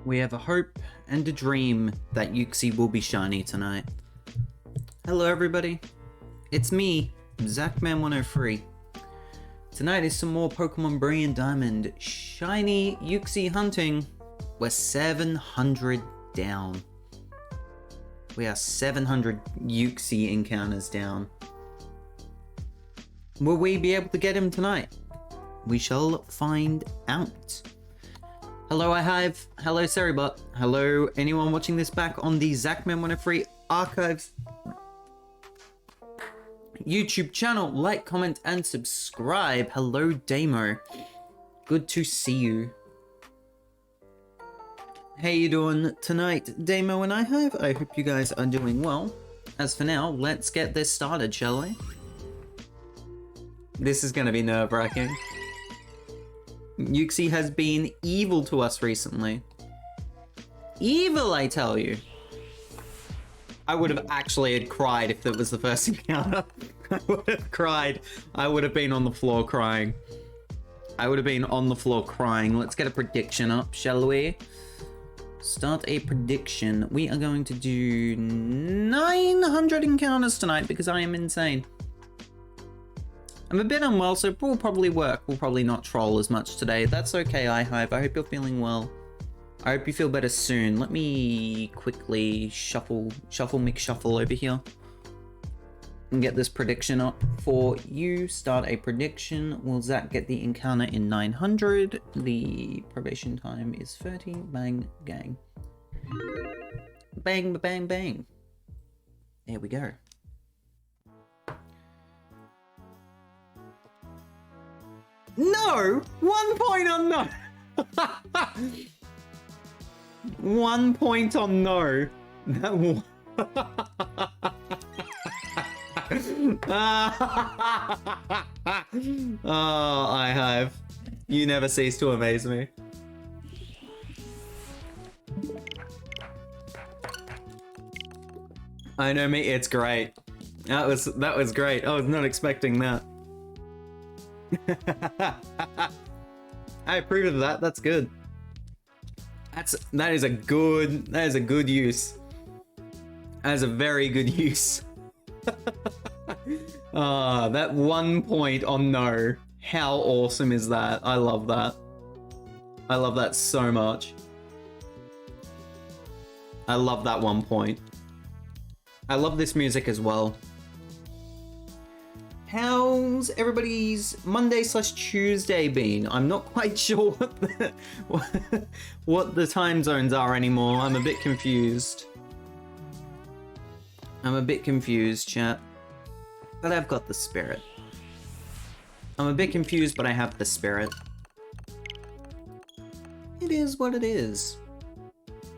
We have a hope and a dream that Uxie will be shiny tonight. Hello everybody, it's me, Zachman103. Tonight is some more Pokemon Brilliant Diamond Shiny Uxie hunting. We're 700 down. We are 700 Uxie encounters down. Will we be able to get him tonight? We shall find out. Hello iHive, hello Seribot, hello anyone watching this back on the Zachman103 Archives YouTube channel. Like, comment, and subscribe. Hello Damo, good to see you. How you doing tonight, Damo and iHive? I hope you guys are doing well. As for now, let's get this started, shall we? This is gonna be nerve-wracking. Uxie has been evil to us recently. Evil, I tell you. I would have actually cried if that was the first encounter. I would have cried. I would have been on the floor crying. I would have been on the floor crying. Let's get a prediction up, shall we? Start a prediction. We are going to do 900 encounters tonight because I am insane. I'm a bit unwell, so it will probably work. We'll probably not troll as much today. That's okay, iHive. I hope you're feeling well. I hope you feel better soon. Let me quickly shuffle McShuffle over here and get this prediction up for you. Start a prediction. Will Zach get the encounter in 900? The probation time is 30. Bang, gang. Bang, bang, bang. There we go. No! 1 point on no! 1 point on no. That will... Oh, iHive. You never cease to amaze me. I know me, it's great. That was great. I was not expecting that. I approve of that. That's good. That is a good use. That is a very good use. That 1 point on no. How awesome is that? I love that. I love that so much. I love that 1 point. I love this music as well. How's everybody's Monday/Tuesday been? I'm not quite sure what the time zones are anymore. I'm a bit confused. I'm a bit confused, chat. But I've got the spirit. I'm a bit confused, but I have the spirit. It is what it is.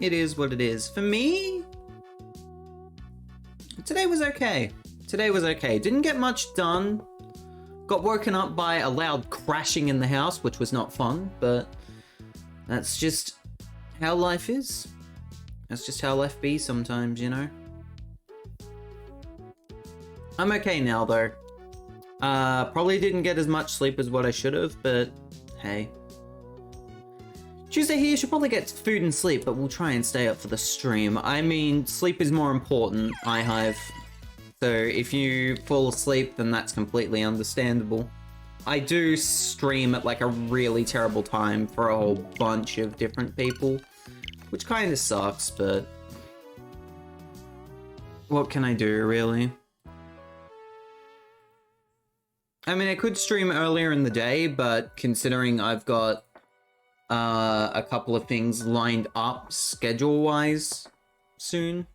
It is what it is. For me, today was okay. Today was okay. Didn't get much done. Got woken up by a loud crashing in the house, which was not fun, but that's just how life is. That's just how life be sometimes, you know? I'm okay now, though. Probably didn't get as much sleep as what I should have, but hey. Tuesday here, should probably get food and sleep, but we'll try and stay up for the stream. I mean, sleep is more important, iHive. So if you fall asleep, then that's completely understandable. I do stream at like a really terrible time for a whole bunch of different people, which kind of sucks, but what can I do, really? I mean, I could stream earlier in the day, but considering I've got a couple of things lined up schedule-wise soon.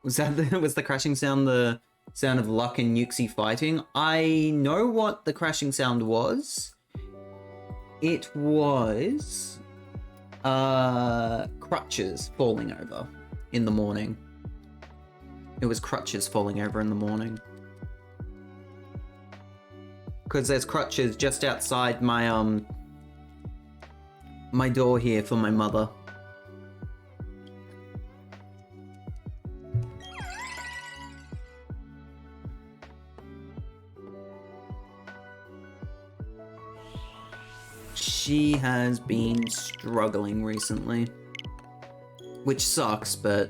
Was the crashing sound the sound of Luck and Uxie fighting? I know what the crashing sound was. It was crutches falling over in the morning. It was crutches falling over in the morning. Because there's crutches just outside my my door here for my mother. she has been struggling recently. Which sucks, but...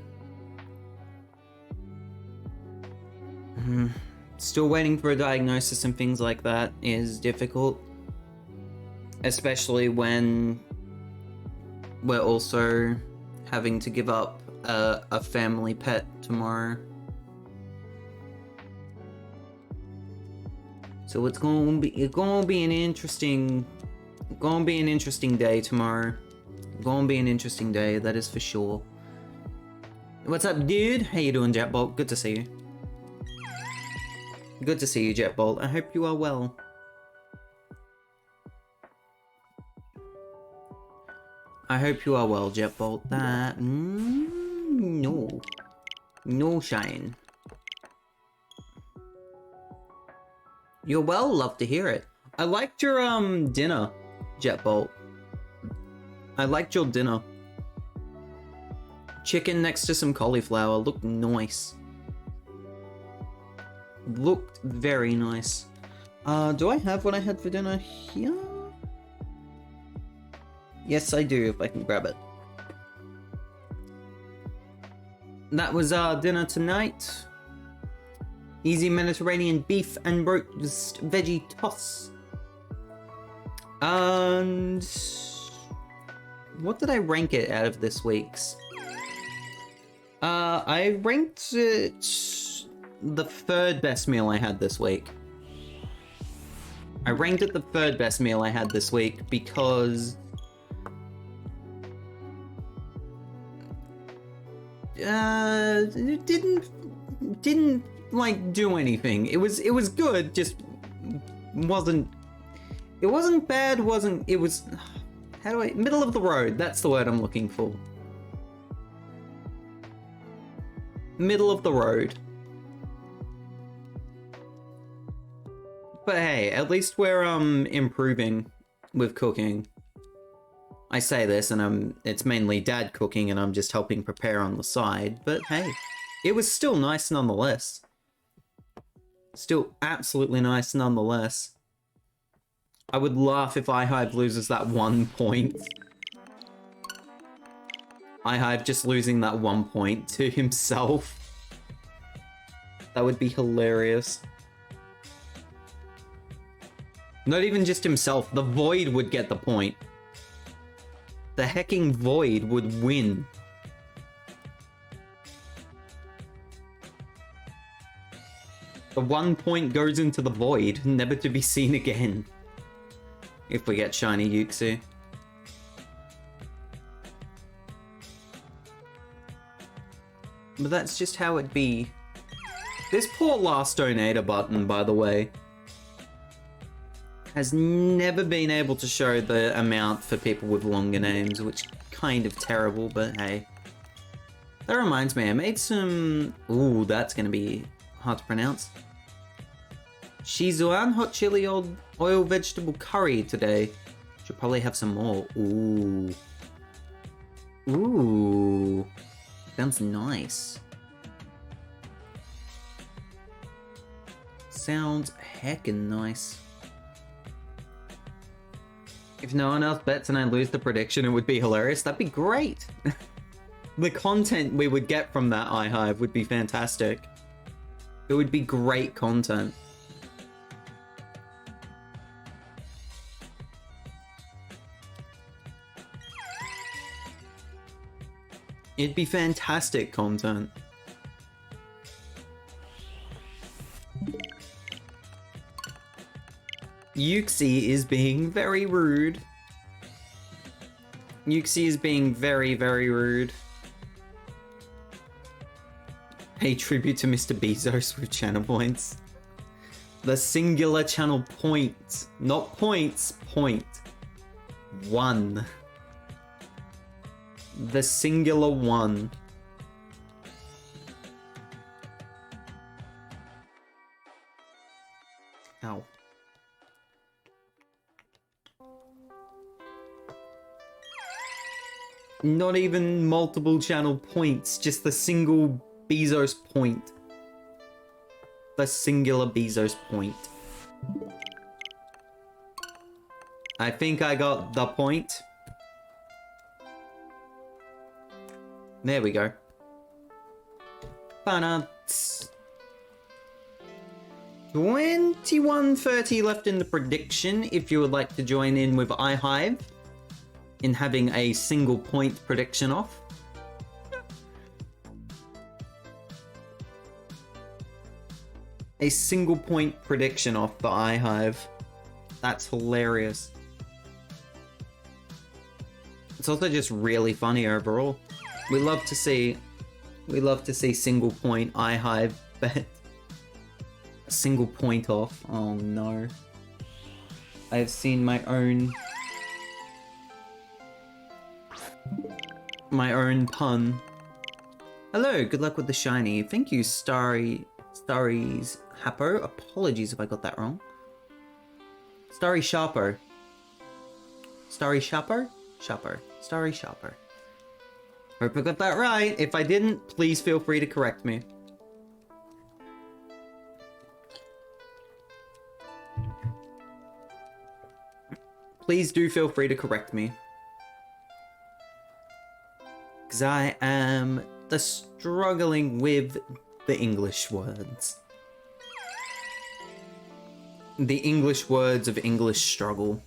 Still waiting for a diagnosis and things like that is difficult. Especially when we're also having to give up a family pet tomorrow. So it's gonna be an interesting day tomorrow. Gonna be an interesting day, that is for sure. What's up, dude? How you doing, Jetbolt? Good to see you. Good to see you, Jetbolt. I hope you are well. I hope you are well, Jetbolt. That... no. No shine. You're well? Love to hear it. I liked your, dinner, Jetbolt. I liked your dinner. Chicken next to some cauliflower. Looked nice. Looked very nice. Do I have what I had for dinner here? Yes, I do, if I can grab it. That was our dinner tonight. Easy Mediterranean beef and roast veggie toss. And... what did I rank it out of this week's? I ranked it the third best meal I had this week. I ranked it the third best meal I had this week because... it didn't like do anything. It was good, just wasn't... it wasn't bad, it was... how do I... middle of the road, that's the word I'm looking for. Middle of the road. But hey, at least we're improving with cooking. I say this and it's mainly Dad cooking and I'm just helping prepare on the side, but hey, it was still nice nonetheless. Still absolutely nice nonetheless. I would laugh if iHive loses that 1 point. iHive just losing that 1 point to himself. That would be hilarious. Not even just himself, the Void would get the point. The hecking Void would win. The 1 point goes into the Void, never to be seen again. If we get Shiny Uxie. But that's just how it be. This poor last donator button, by the way, has never been able to show the amount for people with longer names, which is kind of terrible, but hey. That reminds me, I made some... ooh, that's gonna be hard to pronounce. Shizuan hot chili oil vegetable curry today. Should probably have some more. Ooh. Ooh. Sounds nice. Sounds heckin' nice. If no one else bets and I lose the prediction, it would be hilarious. That'd be great. The content we would get from that iHive would be fantastic. It would be great content. It'd be fantastic content. Uxie is being very rude. Uxie is being very, very rude. Pay tribute to Mr. Bezos with channel points. The singular channel point. Not points, point. 1. The singular 1. Ow. Not even multiple channel points, just the single Bezos point. The singular Bezos point. I think I got the point. There we go. Ba-nuts. 21:30 left in the prediction if you would like to join in with iHive in having a single point prediction off. A single point prediction off for iHive. That's hilarious. It's also just really funny overall. We love to see single point iHive bet. A single point off. Oh no. I've seen my own pun. Hello, good luck with the shiny. Thank you, Starry's Happo. Apologies if I got that wrong. Starry Sharpo. Starry Sharpo? Sharpo. Starry Sharpo. Hope I got that right. If I didn't, please feel free to correct me. Please do feel free to correct me. Because I am struggling with the English words. The English words of English struggle.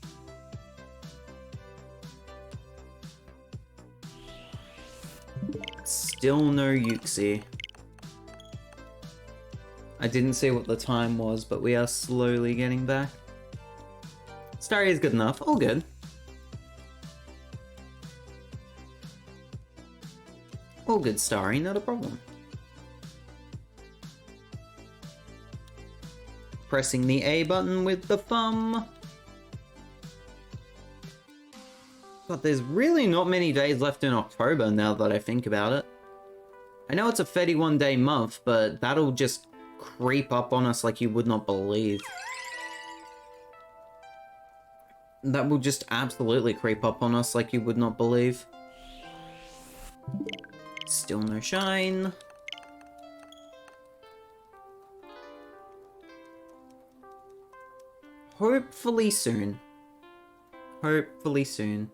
Still no Uxie. I didn't see what the time was, but we are slowly getting back. Starry is good enough. All good. All good, Starry. Not a problem. Pressing the A button with the thumb. But there's really not many days left in October now that I think about it. I know it's a 31-day month, but that'll just creep up on us like you would not believe. That will just absolutely creep up on us like you would not believe. Still no shine. Hopefully soon. Hopefully soon.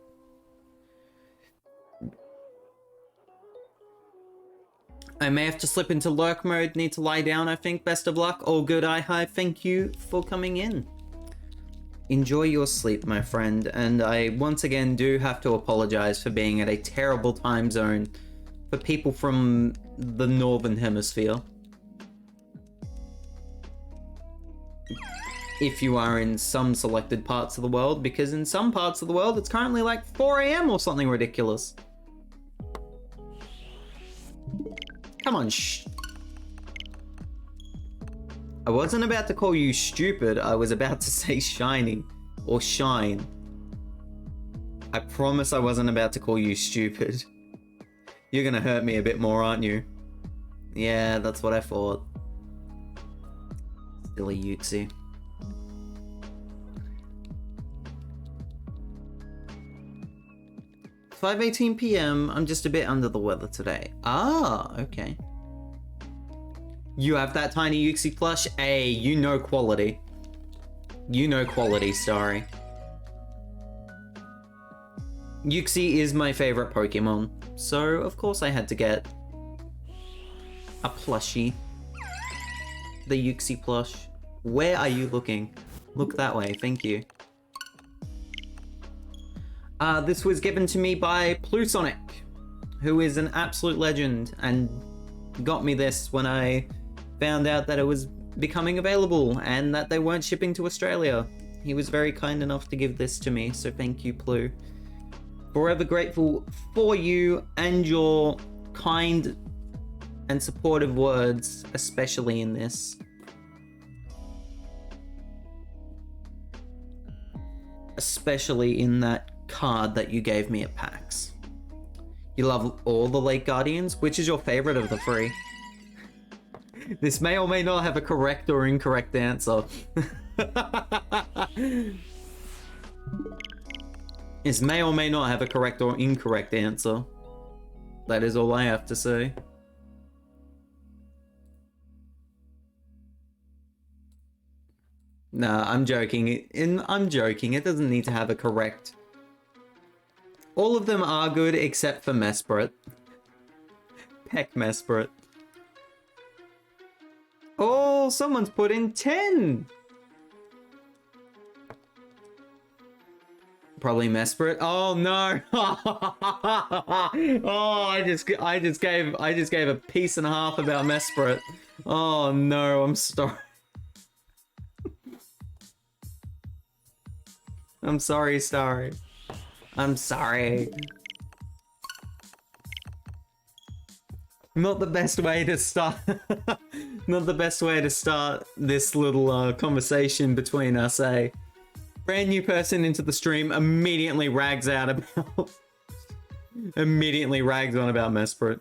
I may have to slip into lurk mode, need to lie down, I think. Best of luck. All good, iHive. Thank you for coming in. Enjoy your sleep, my friend. And I once again do have to apologize for being at a terrible time zone for people from the Northern Hemisphere. If you are in some selected parts of the world, because in some parts of the world it's currently like 4 AM or something ridiculous. Come on, shh. I wasn't about to call you stupid, I was about to say shiny. Or shine. I promise I wasn't about to call you stupid. You're gonna hurt me a bit more, aren't you? Yeah, that's what I thought. Silly Uxie. It's 5:18 PM, I'm just a bit under the weather today. Ah, okay. You have that tiny Uxie plush? Hey, you know quality. You know quality, Starry. Uxie is my favorite Pokemon, so of course I had to get a plushie. The Uxie plush. Where are you looking? Look that way, thank you. This was given to me by Plusonic, who is an absolute legend and got me this when I found out that it was becoming available and that they weren't shipping to Australia. He was very kind enough to give this to me, so thank you, Plu. Forever grateful for you and your kind and supportive words, especially in this. Especially in that card that you gave me at PAX. You love all the Lake Guardians? Which is your favorite of the three? This may or may not have a correct or incorrect answer. This may or may not have a correct or incorrect answer. That is all I have to say. Nah, I'm joking. I'm joking. It doesn't need to have a correct. All of them are good except for Mesprit. Peck Mesprit. Oh, someone's put in 10! Probably Mesprit. Oh no! Oh, I just gave a piece and a half about Mesprit. Oh no, I'm sorry. I'm sorry, Starry. I'm sorry. Not the best way to start. Not the best way to start this little conversation between us, eh? Brand new person into the stream immediately rags out about. Immediately rags on about Mesprit.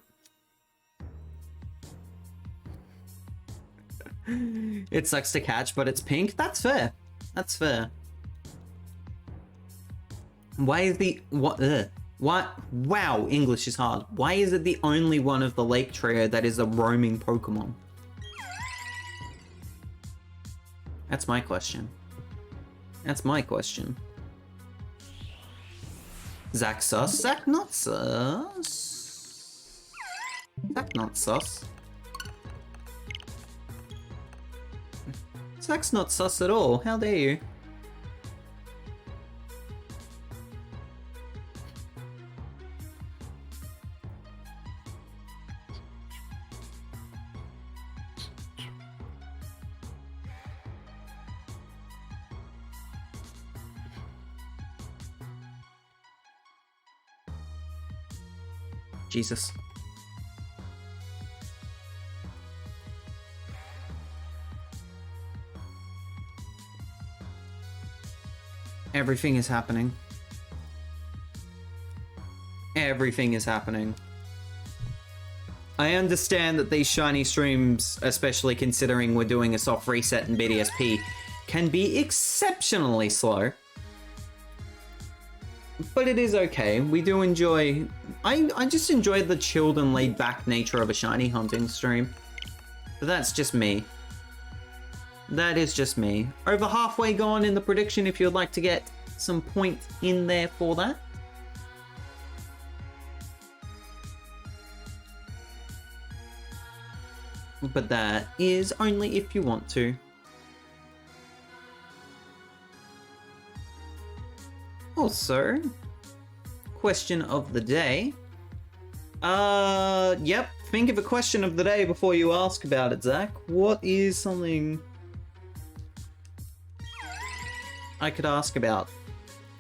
It sucks to catch, but it's pink. That's fair. That's fair. Why is the what? What? Wow, English is hard. Why is it the only one of the lake trio that is a roaming Pokemon? That's my question. That's my question. Zach sus? Zach not sus. Zach not sus. Zach's not sus at all. How dare you? Jesus. Everything is happening. Everything is happening. I understand that these shiny streams, especially considering we're doing a soft reset in BDSP, can be exceptionally slow. But it is okay. We do enjoy... I just enjoy the chilled and laid back nature of a shiny hunting stream. But that's just me. That is just me. Over halfway gone in the prediction if you'd like to get some point in there for that. But that is only if you want to. Also, question of the day. Yep. Think of a question of the day before you ask about it, Zach. What is something I could ask about?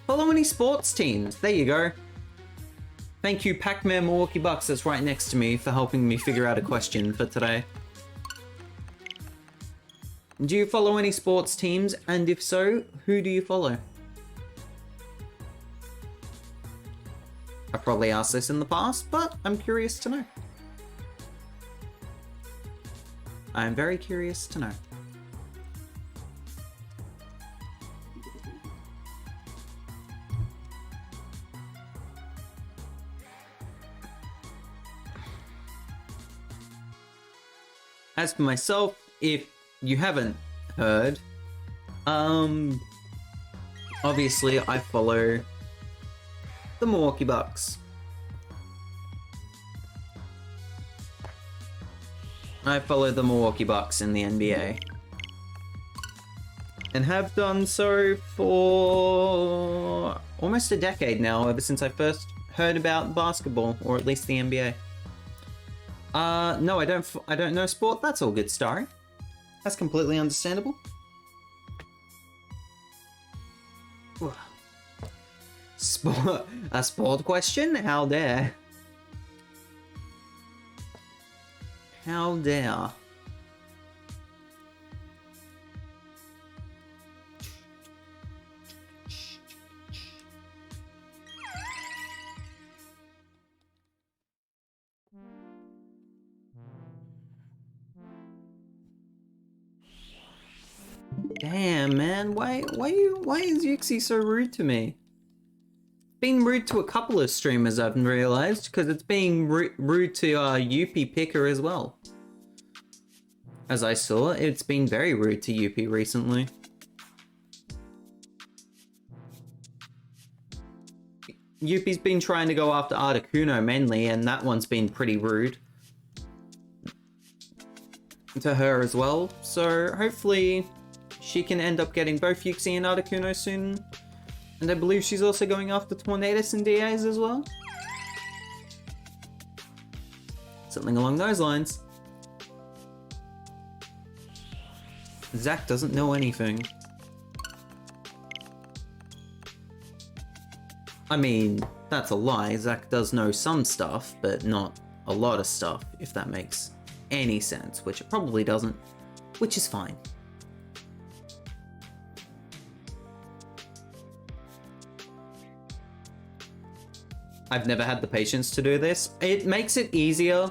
Follow any sports teams. There you go. Thank you, Pac-Man Milwaukee Bucks, that's right next to me, for helping me figure out a question for today. Do you follow any sports teams? And if so, who do you follow? I've probably asked this in the past, but I'm curious to know. I'm very curious to know. As for myself, if you haven't heard, obviously I follow the Milwaukee Bucks. I follow the Milwaukee Bucks in the NBA. And have done so for almost a decade now, ever since I first heard about basketball, or at least the NBA. No, I don't know sport. That's all good, Starry. That's completely understandable. A sport question? How dare? How dare? Damn, man, why is Uxie so rude to me? Being rude to a couple of streamers, I've realized, because it's being rude to Yuppie Picker as well. As I saw, it's been very rude to Yuppie recently. Yuppie's been trying to go after Articuno mainly, and that one's been pretty rude to her as well. So hopefully she can end up getting both Uxie and Articuno soon. And I believe she's also going after Tornadus and DAs as well. Something along those lines. Zach doesn't know anything. I mean, that's a lie. Zach does know some stuff, but not a lot of stuff, if that makes any sense, which it probably doesn't, which is fine. I've never had the patience to do this. It makes it easier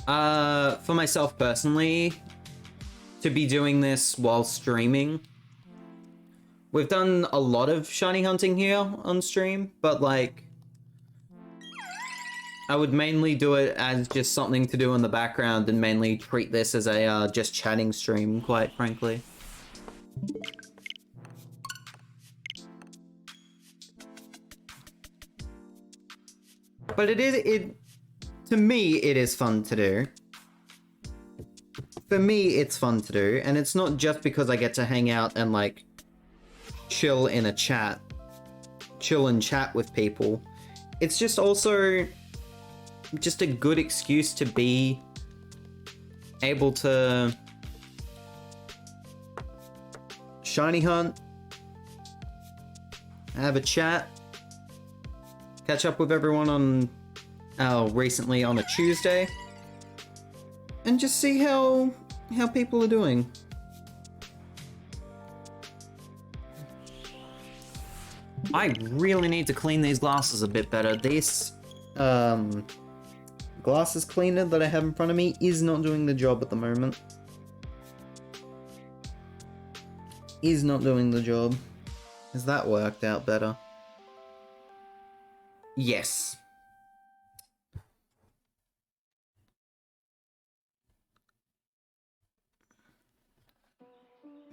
for myself personally to be doing this while streaming. We've done a lot of shiny hunting here on stream, but like, I would mainly do it as just something to do in the background and mainly treat this as a just chatting stream, quite frankly. But to me, it is fun to do. For me, it's fun to do, and it's not just because I get to hang out and like chill in a chat, chill and chat with people. It's just also just a good excuse to be able to shiny hunt, have a chat, catch up with everyone on recently on a Tuesday, and just see how people are doing. I really need to clean these glasses a bit better. This glasses cleaner that I have in front of me is not doing the job at the moment. Is not doing the job. Has that worked out better? Yes.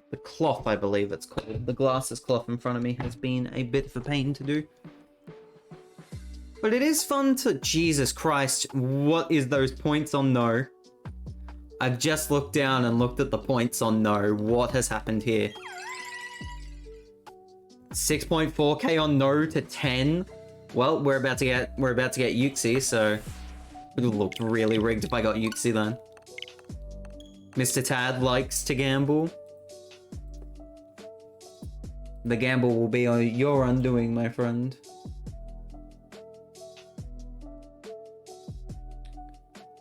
The cloth, I believe it's called. The glasses cloth in front of me has been a bit of a pain to do. But it is fun to... Jesus Christ, what is those points on no? I've just looked down and looked at the points on no. What has happened here? 6.4k on no to 10. Well, we're about to get Uxie, so it would have looked really rigged if I got Uxie then. Mr. Tad likes to gamble. The gamble will be on your undoing, my friend.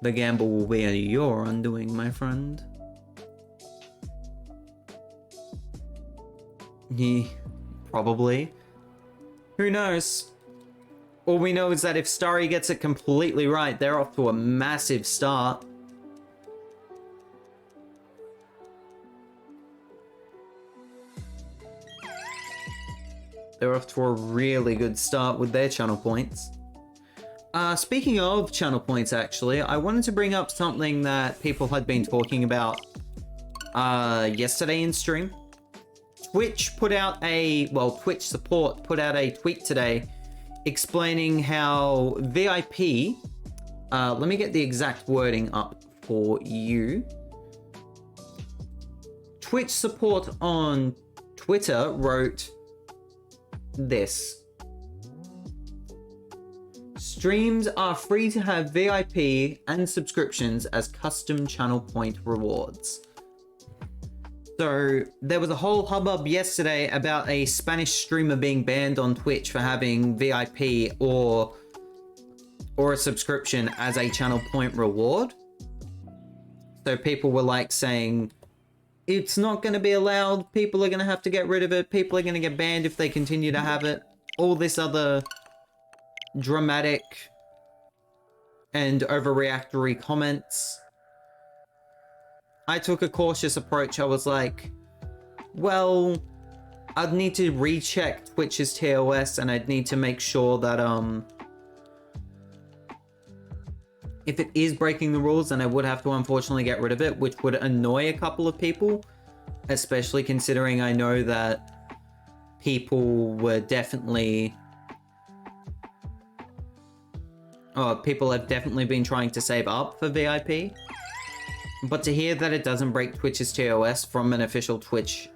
The gamble will be on your undoing, my friend. Yeah, probably. Who knows? All we know is that if Starry gets it completely right, they're off to a massive start. They're off to a really good start with their channel points. Speaking of channel points, actually, I wanted to bring up something that people had been talking about yesterday in stream. Twitch support put out a tweet today explaining how VIP, let me get the exact wording up for you. Twitch support on Twitter wrote this. Streams are free to have VIP and subscriptions as custom channel point rewards. So there was a whole hubbub yesterday about a Spanish streamer being banned on Twitch for having VIP or a subscription as a channel point reward. So people were like saying, it's not going to be allowed, people are going to have to get rid of it, people are going to get banned if they continue to have it. All this other dramatic and overreactory comments. I took a cautious approach. I was like, well, I'd need to recheck Twitch's TOS and I'd need to make sure that if it is breaking the rules, then I would have to unfortunately get rid of it, which would annoy a couple of people, especially considering I know that people were definitely people have definitely been trying to save up for VIP. But to hear that it doesn't break Twitch's TOS from an official Twitch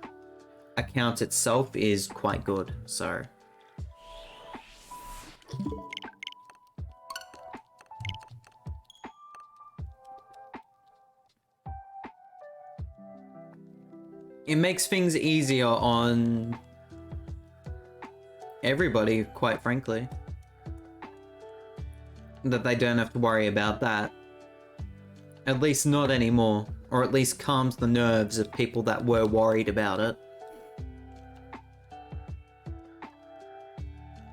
account itself is quite good, so... It makes things easier on everybody, quite frankly. That they don't have to worry about that. At least not anymore. Or at least calms the nerves of people that were worried about it.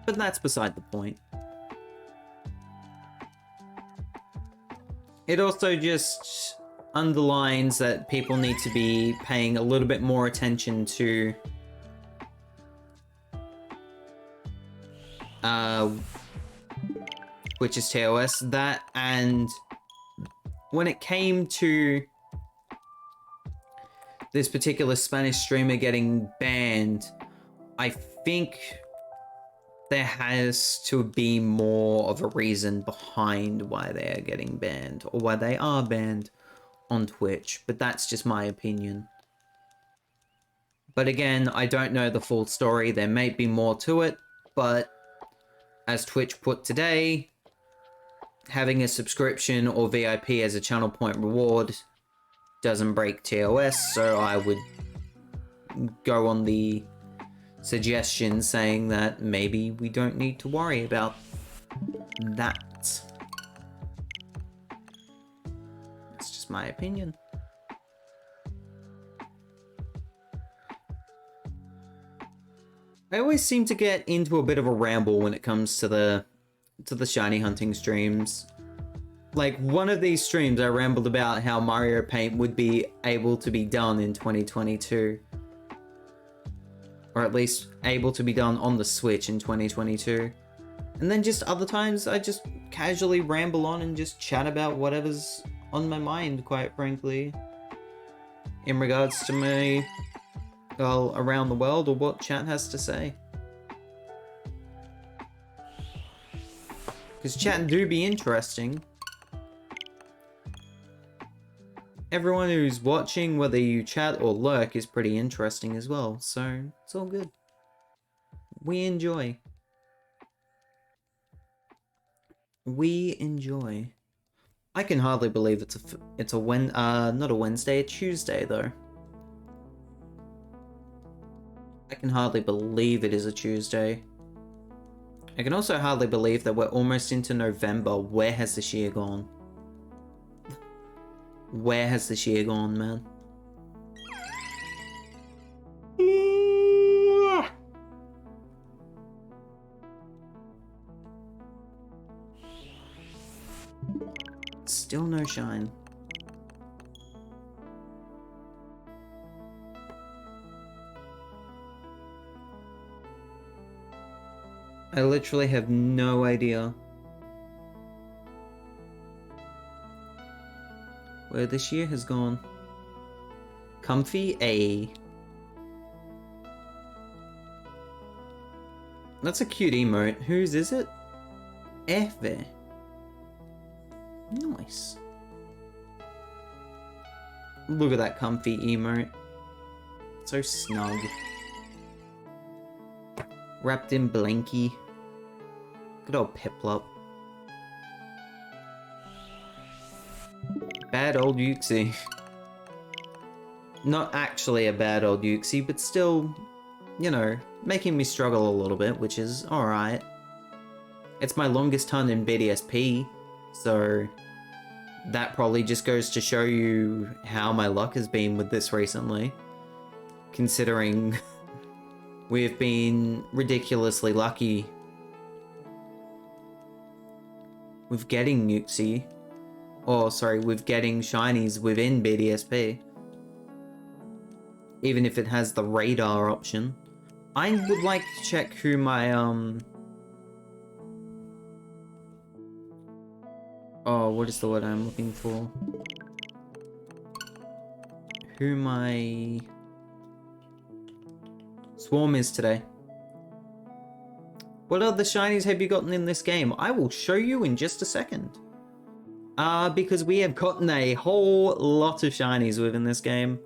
But that's beside the point. It also just underlines that people need to be paying a little bit more attention to Twitch's TOS. That, and when it came to this particular Spanish streamer getting banned, I think there has to be more of a reason behind why they are getting banned, or why they are banned on Twitch, but that's just my opinion. But again, I don't know the full story. There may be more to it, but as Twitch put today, having a subscription or VIP as a channel point reward doesn't break TOS, so I would go on the suggestion saying that maybe we don't need to worry about that. That's just my opinion. I always seem to get into a bit of a ramble when it comes to the shiny hunting streams. Like, one of these streams I rambled about how Mario Paint would be able to be done in 2022. Or at least able to be done on the Switch in 2022. And then just other times I just casually ramble on and just chat about whatever's on my mind, quite frankly. In regards to me, well, around the world, or what chat has to say. Because chat do be interesting. Everyone who's watching, whether you chat or lurk, is pretty interesting as well, so it's all good. We enjoy. We enjoy. I can hardly believe it's not a Wednesday, a Tuesday though. I can hardly believe it is a Tuesday. I can also hardly believe that we're almost into November. Where has this year gone? Where has this year gone, man? Still no shine. I literally have no idea where this year has gone. Comfy A. That's a cute emote. Whose is it? Efe. Nice. Look at that comfy emote. So snug. Wrapped in blankie. Good old Piplup. Bad old Uxie. Not actually a bad old Uxie, but still, you know, making me struggle a little bit, which is alright. It's my longest hunt in BDSP, so that probably just goes to show you how my luck has been with this recently. Considering we've been ridiculously lucky with getting Uxie. Or, sorry, with getting shinies within BDSP. Even if it has the radar option. I would like to check who my, oh, what is the word I'm looking for? Who my swarm is today. What other shinies have you gotten in this game? I will show you in just a second. Because we have gotten a whole lot of shinies within this game.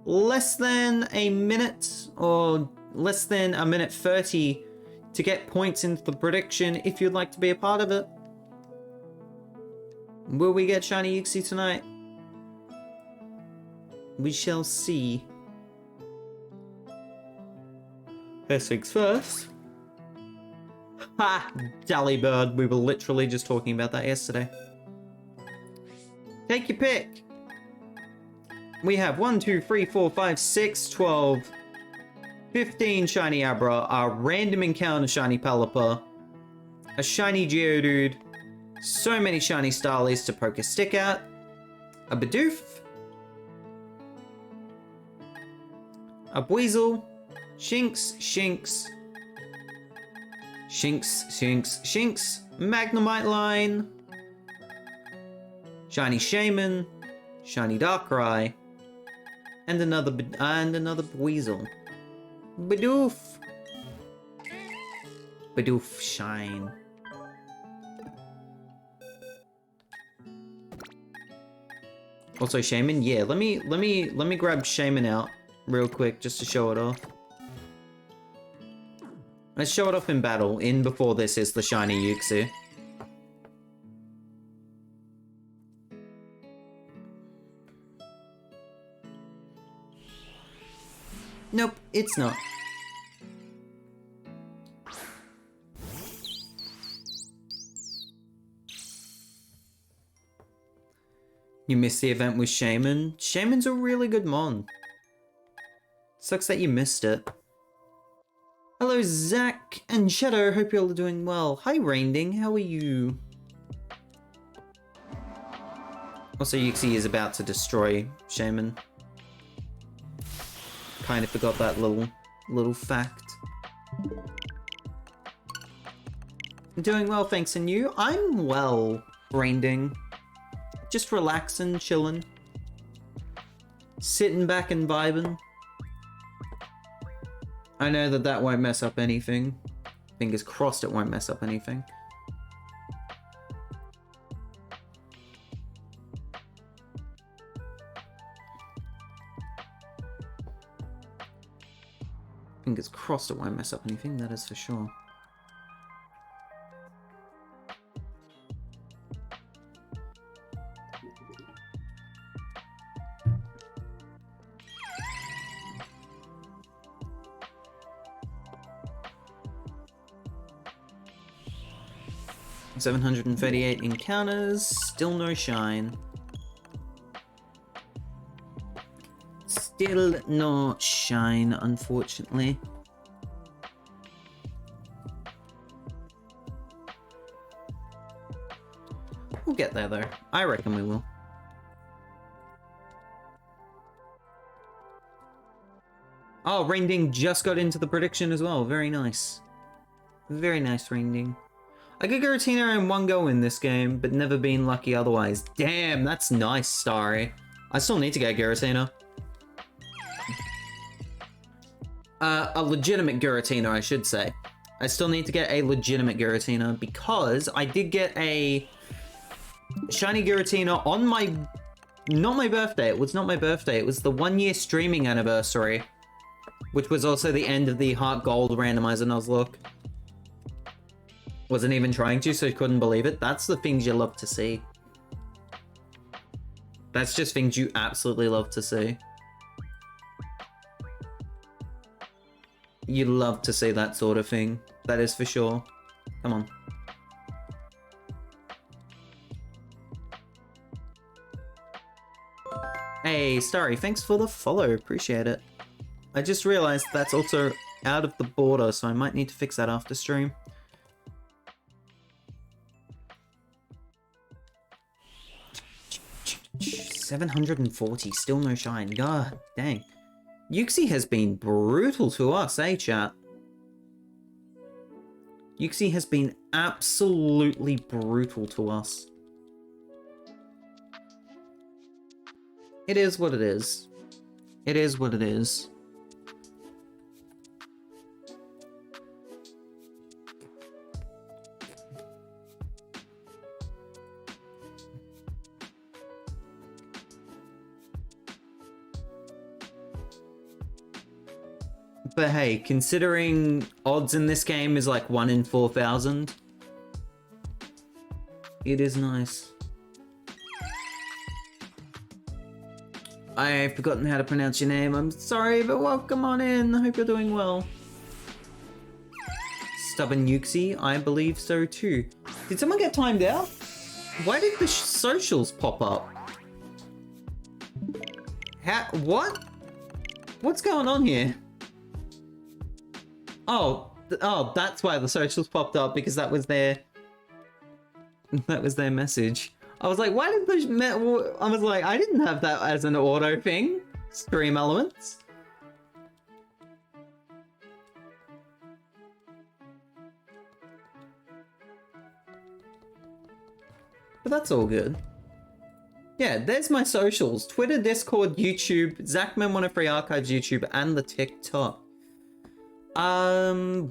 Less than a minute, or less than a minute 30 to get points into the prediction if you'd like to be a part of it. Will we get Shiny Uxie tonight? We shall see. First things first. Ha! Dallybird, we were literally just talking about that yesterday. Take your pick. We have 1, 2, 3, 4, 5, 6, 12, 15 Shiny Abra, a random encounter Shiny Pelipper, a Shiny Geodude, so many Shiny Starlies to poke a stick at, a Bidoof, a Buizel, Shinx, Magnemite line, Shiny Shaman, Shiny Darkrai, and another Buizel. Bidoof. Bidoof shine. Also Shaman, yeah, let me grab Shaman out real quick just to show it off. Let's show it off in battle. In before this is the Shiny Uxie. Nope, it's not. You missed the event with Shaman? Shaman's a really good mon. Sucks that you missed it. Hello, Zach and Shadow. Hope you're all doing well. Hi, Rainding. How are you? Also, Uxie is about to destroy Shaman. Kind of forgot that little fact. Doing well, thanks, and you? I'm well, Rainding. Just relaxing, chilling. Sitting back and vibing. I know that won't mess up anything. Fingers crossed it won't mess up anything. Fingers crossed it won't mess up anything, that is for sure. $738 encounters, still no shine. Still no shine, unfortunately. We'll get there though. I reckon we will. Oh, Rainding just got into the prediction as well. Very nice. Very nice, Rainding. I got Giratina in one go in this game, but never been lucky otherwise. Damn, that's nice, Starry. I still need to get Giratina. A legitimate Giratina, I should say. I still need to get a legitimate Giratina because I did get a Shiny Giratina on my... Not my birthday, it was not my birthday. It was the 1-year streaming anniversary, which was also the end of the Heart Gold randomizer Nuzlocke. Wasn't even trying to, so couldn't believe it. That's the things you love to see. That's just things you absolutely love to see. You love to see that sort of thing. That is for sure. Come on. Hey, Starry, thanks for the follow. Appreciate it. I just realized that's also out of the border, so I might need to fix that after stream. $740, still no shine. God dang. Uxie has been brutal to us, eh, chat? Uxie has been absolutely brutal to us. It is what it is. It is what it is. But hey, considering odds in this game is like 1 in 4,000, it is nice. I've forgotten how to pronounce your name. I'm sorry, but welcome on in. I hope you're doing well. Stubborn Uxie, I believe so too. Did someone get timed out? Why did the socials pop up? What? What's going on here? Oh, that's why the socials popped up, because that was their message. I was like, why did the I was like, I didn't have that as an auto thing. Stream elements. But that's all good. Yeah, there's my socials. Twitter, Discord, YouTube, Zachman103 Archives YouTube, and the TikTok. We're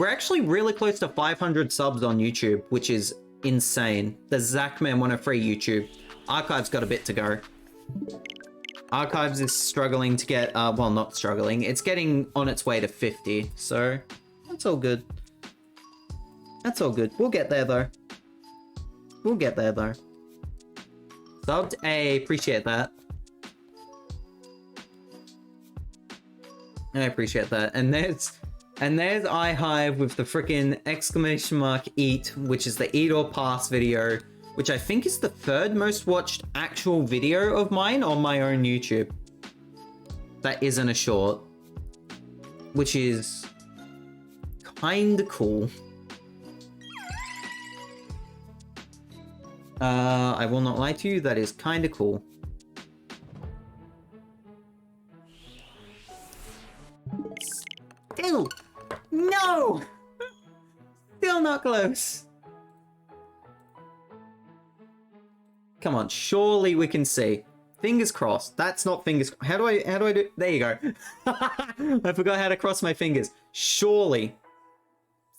actually really close to 500 subs on YouTube, which is insane. The Zachman103 YouTube. Archives got a bit to go. Archives is struggling to get, well, not struggling. It's getting on its way to 50, so that's all good. That's all good. We'll get there, though. We'll get there, though. Subbed A, appreciate that. I appreciate that. And there's iHive with the frickin' exclamation mark eat, which is the eat or pass video, which I think is the 3rd most watched actual video of mine on my own YouTube. That isn't a short. Which is kinda cool. I will not lie to you, that is kinda cool. Still! No! Still not close. Come on, surely we can see. Fingers crossed. That's not fingers. How do I do? There you go. I forgot how to cross my fingers. Surely.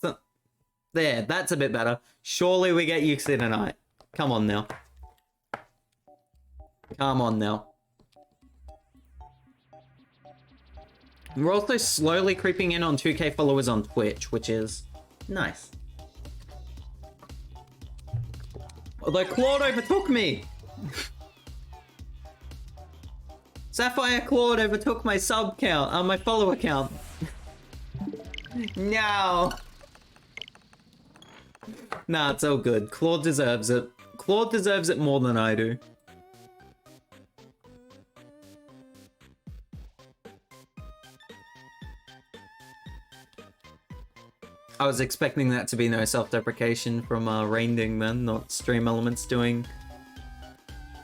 So, there, that's a bit better. Surely we get Uxie tonight. Come on now. Come on now. We're also slowly creeping in on 2K followers on Twitch, which is nice. Although Claude overtook me! Sapphire Claude overtook my sub count, my follower count. No! Nah, it's all good. Claude deserves it. Claude deserves it more than I do. I was expecting that to be no self-deprecation from Rainding Man, not Stream Elements doing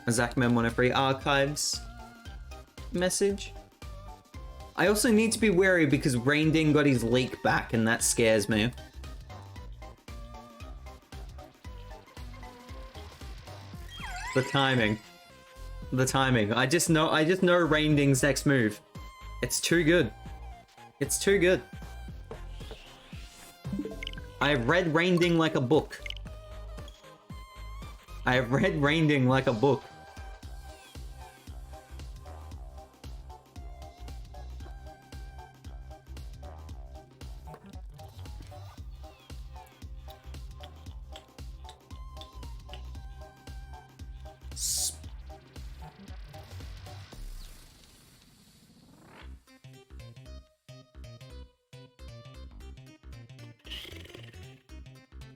a Zachman103 Archives message. I also need to be wary because Rainding got his leak back and that scares me. The timing. The timing. I just know Rainding's next move. It's too good. It's too good. I have read Rainding like a book. I have read Rainding like a book.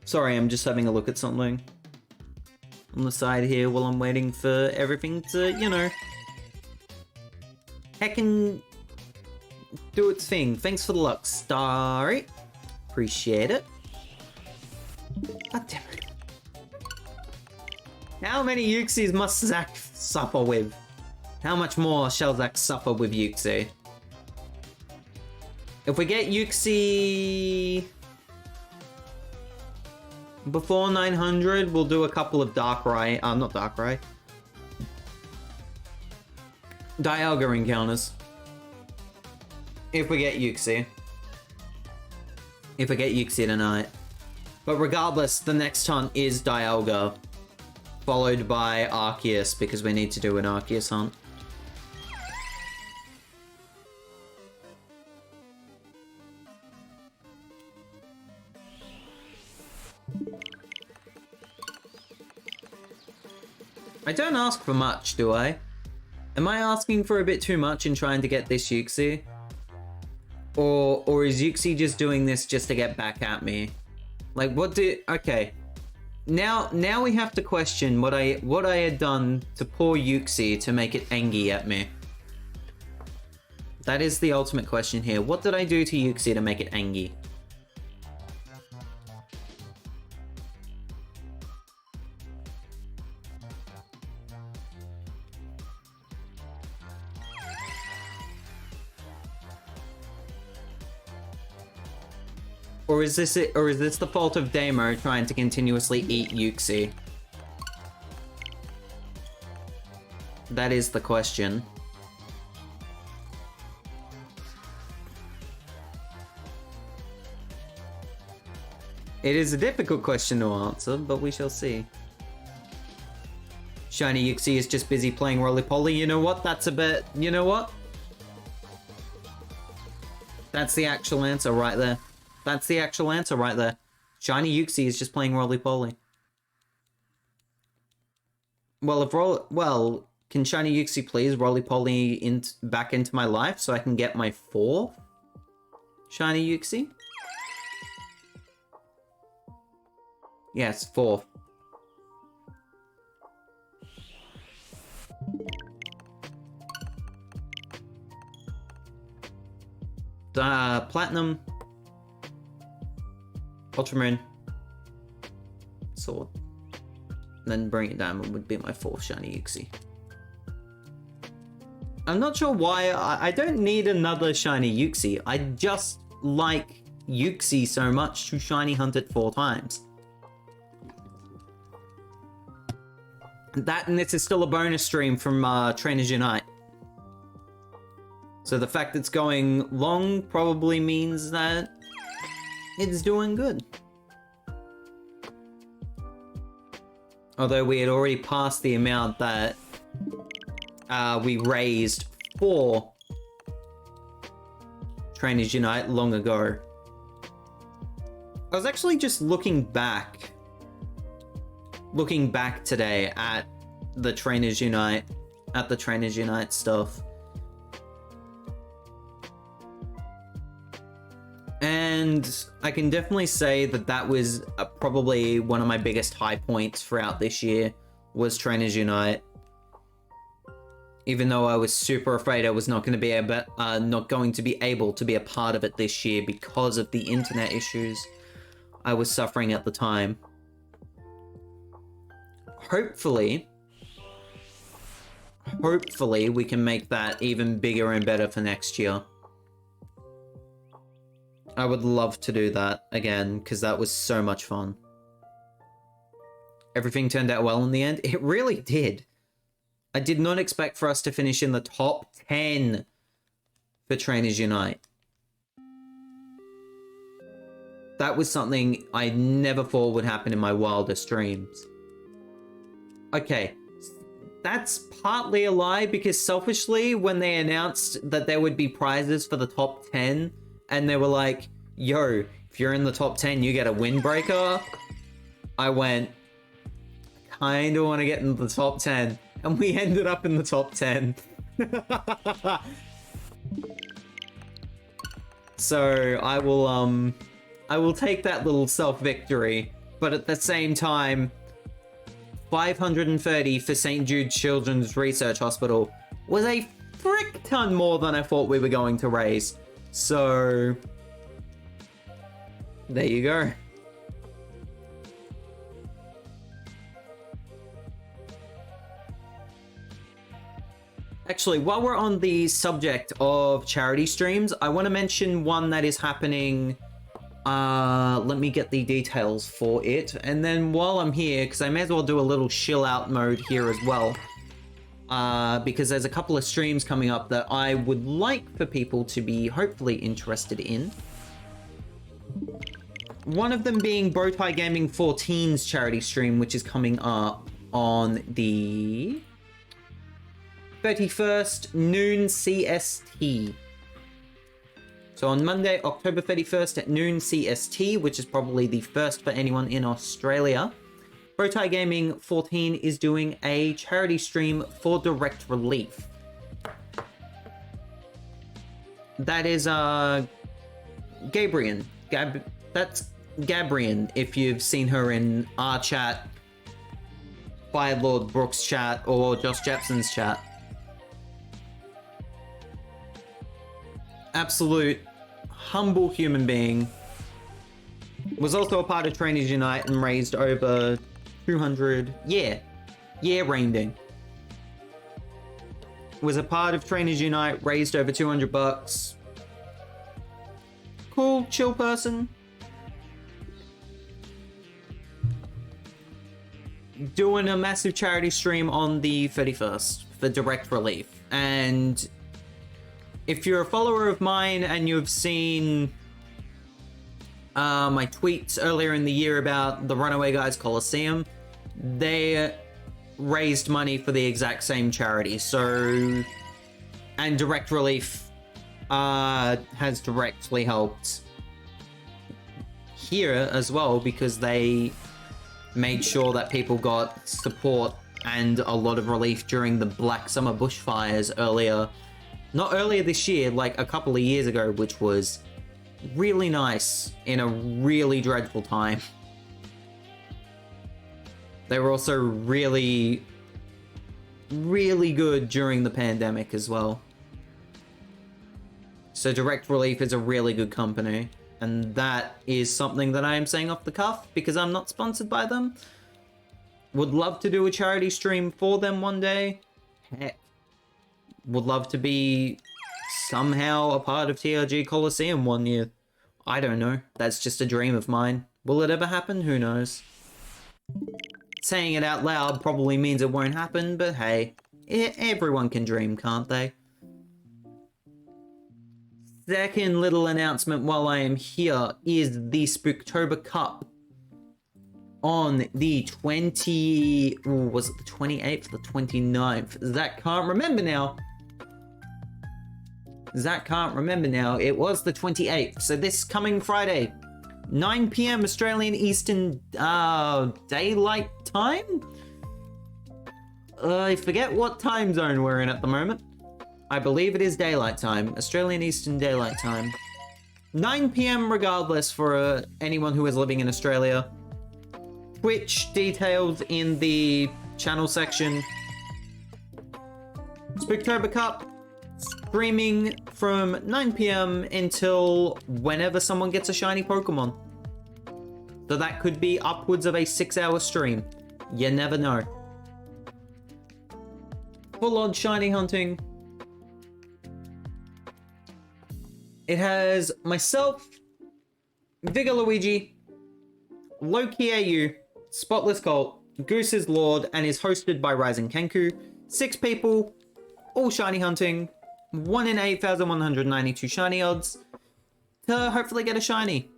Sorry, I'm just having a look at something on the side here while I'm waiting for everything to, you know, heckin' do its thing. Thanks for the luck, Starry. Appreciate it. God damn it. How many Uxies must Zach suffer with? How much more shall Zach suffer with Uxie? If we get Uxie before 900, we'll do a couple of Darkrai, not Darkrai, Dialga encounters. If we get Uxie. If we get Uxie tonight. But regardless, the next hunt is Dialga, followed by Arceus, because we need to do an Arceus hunt. I don't ask for much, do I? Am I asking for a bit too much in trying to get this Uxie? Or is Uxie just doing this just to get back at me? Like, what do... Okay. Now we have to question what I had done to poor Uxie to make it angry at me. That is the ultimate question here. What did I do to Uxie to make it angry? Or is this it? Or is this the fault of Damo trying to continuously eat Uxie? That is the question. It is a difficult question to answer, but we shall see. Shiny Uxie is just busy playing roly-poly. You know what? That's a bit... You know what? That's the actual answer right there. That's the actual answer right there. Shiny Uxie is just playing roly-poly. Well, can Shiny Uxie please roly-poly back into my life so I can get my 4th Shiny Uxie? Yes, 4th. Platinum. Ultramoon. Sword. Then Brilliant Diamond would be my 4th Shiny Uxie. I'm not sure why I don't need another Shiny Uxie. I just like Uxie so much to Shiny Hunt it 4 times. That and this is still a bonus stream from Trainers Unite. So the fact it's going long probably means that it's doing good. Although we had already passed the amount that we raised for Trainers Unite long ago. I was actually just looking back today at the Trainers Unite, stuff. And I can definitely say that that was probably one of my biggest high points throughout this year, was Trainers Unite. Even though I was super afraid I was not going to be able to be a part of it this year because of the internet issues I was suffering at the time. Hopefully we can make that even bigger and better for next year. I would love to do that again, because that was so much fun. Everything turned out well in the end. It really did. I did not expect for us to finish in the top 10 for Trainers Unite. That was something I never thought would happen in my wildest dreams. Okay, that's partly a lie, because selfishly, when they announced that there would be prizes for the top 10, and they were like, yo, if you're in the top 10, you get a windbreaker, I went, I kinda want to get into the top 10. And we ended up in the top 10. So I will take that little self-victory, but at the same time, 530 for St. Jude Children's Research Hospital was a frick ton more than I thought we were going to raise. So there you go. Actually, while we're on the subject of charity streams, I want to mention one that is happening. Let me get the details for it. And then while I'm here, because I may as well do a little chill out mode here as well. Because there's a couple of streams coming up that I would like for people to be hopefully interested in. One of them being Bowtie Gaming 14's charity stream, which is coming up on the 31st, noon CST. So on Monday, October 31st at noon CST, which is probably the first for anyone in Australia, Bowtie Gaming 14 is doing a charity stream for Direct Relief. That is, Gabrian. That's Gabrian, if you've seen her in our chat, Fire Lord Brooks' chat, or Josh Jepson's chat. Absolute humble human being. Was also a part of Trainers Unite and raised over 200. Yeah, Rainding. Was a part of Trainers Unite, raised over 200 bucks. Cool, chill person. Doing a massive charity stream on the 31st for Direct Relief. And if you're a follower of mine and you've seen my tweets earlier in the year about the Runaway Guys Coliseum, they raised money for the exact same charity. So, and Direct Relief has directly helped here as well, because they made sure that people got support and a lot of relief during the Black Summer bushfires not earlier this year, like a couple of years ago, which was really nice in a really dreadful time. They were also really, really good during the pandemic as well. So Direct Relief is a really good company. And that is something that I am saying off the cuff because I'm not sponsored by them. Would love to do a charity stream for them one day. Heck. Would love to be somehow a part of TRG Coliseum one year. I don't know. That's just a dream of mine. Will it ever happen? Who knows? Saying it out loud probably means it won't happen, but hey, everyone can dream, can't they? Second little announcement while I am here is the Spooktober Cup on the was it the 28th or the 29th? Zach can't remember now. It was the 28th. So this coming Friday, 9 PM Australian Eastern Daylight Time? I forget what time zone we're in at the moment. I believe it is Daylight Time. Australian Eastern Daylight Time. 9 PM regardless for anyone who is living in Australia. Twitch details in the channel section. Spooktober Cup. Streaming from 9 PM until whenever someone gets a shiny Pokemon. So that could be upwards of a 6-hour stream. You never know. Full-on shiny hunting. It has myself, Vigor Luigi, Loki AU, Spotless Colt, Goose is Lord, and is hosted by Rising Kenku. 6 people, all shiny hunting, 1 in 8,192 shiny odds, to hopefully get a shiny.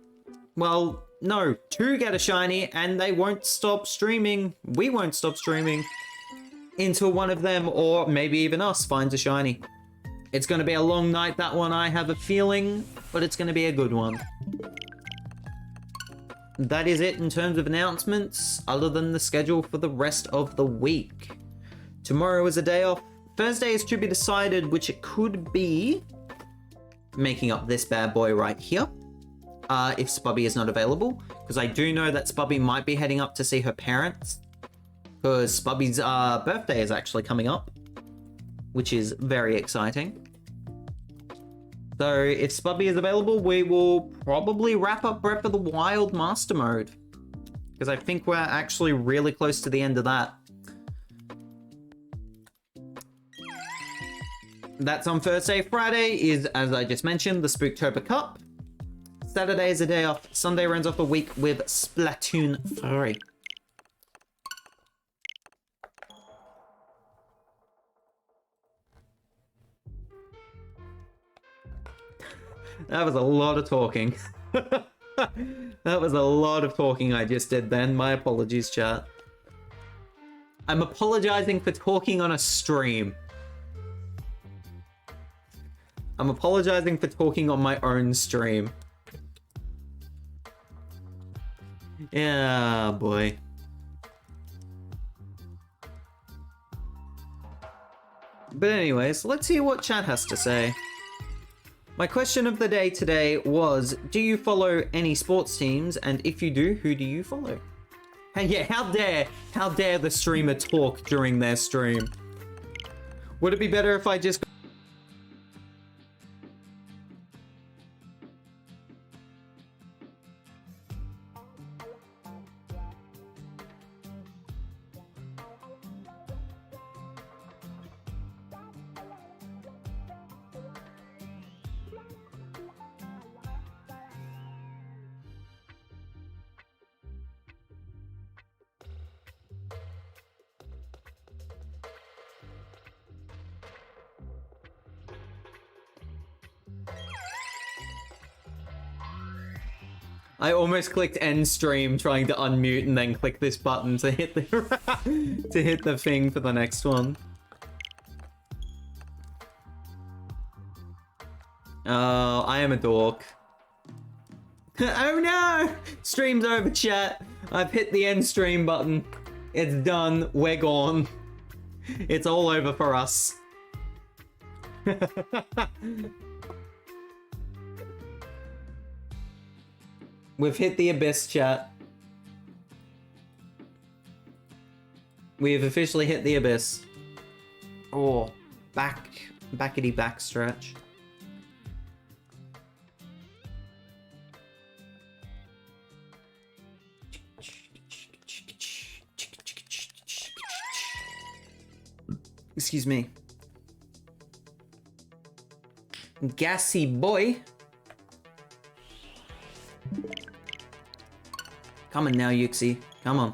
Well, no, to get a shiny, and they won't stop streaming. We won't stop streaming until one of them, or maybe even us, finds a shiny. It's going to be a long night, that one, I have a feeling, but it's going to be a good one. That is it in terms of announcements, other than the schedule for the rest of the week. Tomorrow is a day off. Thursday is to be decided, which it could be making up this bad boy right here, if Spubby is not available, because I do know that Spubby might be heading up to see her parents, because Spubby's birthday is actually coming up, which is very exciting. So if Spubby is available, we will probably wrap up Breath of the Wild Master Mode, because I think we're actually really close to the end of that. That's on Thursday. Friday is, as I just mentioned, the Spooktober Cup. Saturday is a day off. Sunday runs off the week with Splatoon 3. That was a lot of talking. That was a lot of talking I just did then. My apologies, chat. I'm apologizing for talking on a stream. I'm apologizing for talking on my own stream. Yeah, boy. But anyways, let's hear what chat has to say. My question of the day today was, do you follow any sports teams? And if you do, who do you follow? And yeah, how dare the streamer talk during their stream? Would it be better if I just... I almost clicked end stream trying to unmute and then click this button to hit the to hit the thing for the next one. Oh, I am a dork. Oh no! Stream's over, chat. I've hit the end stream button. It's done. We're gone. It's all over for us. We've hit the abyss, chat. We have officially hit the abyss. Oh, backity back stretch. Excuse me. Gassy boy. Come on now, Uxie. Come on.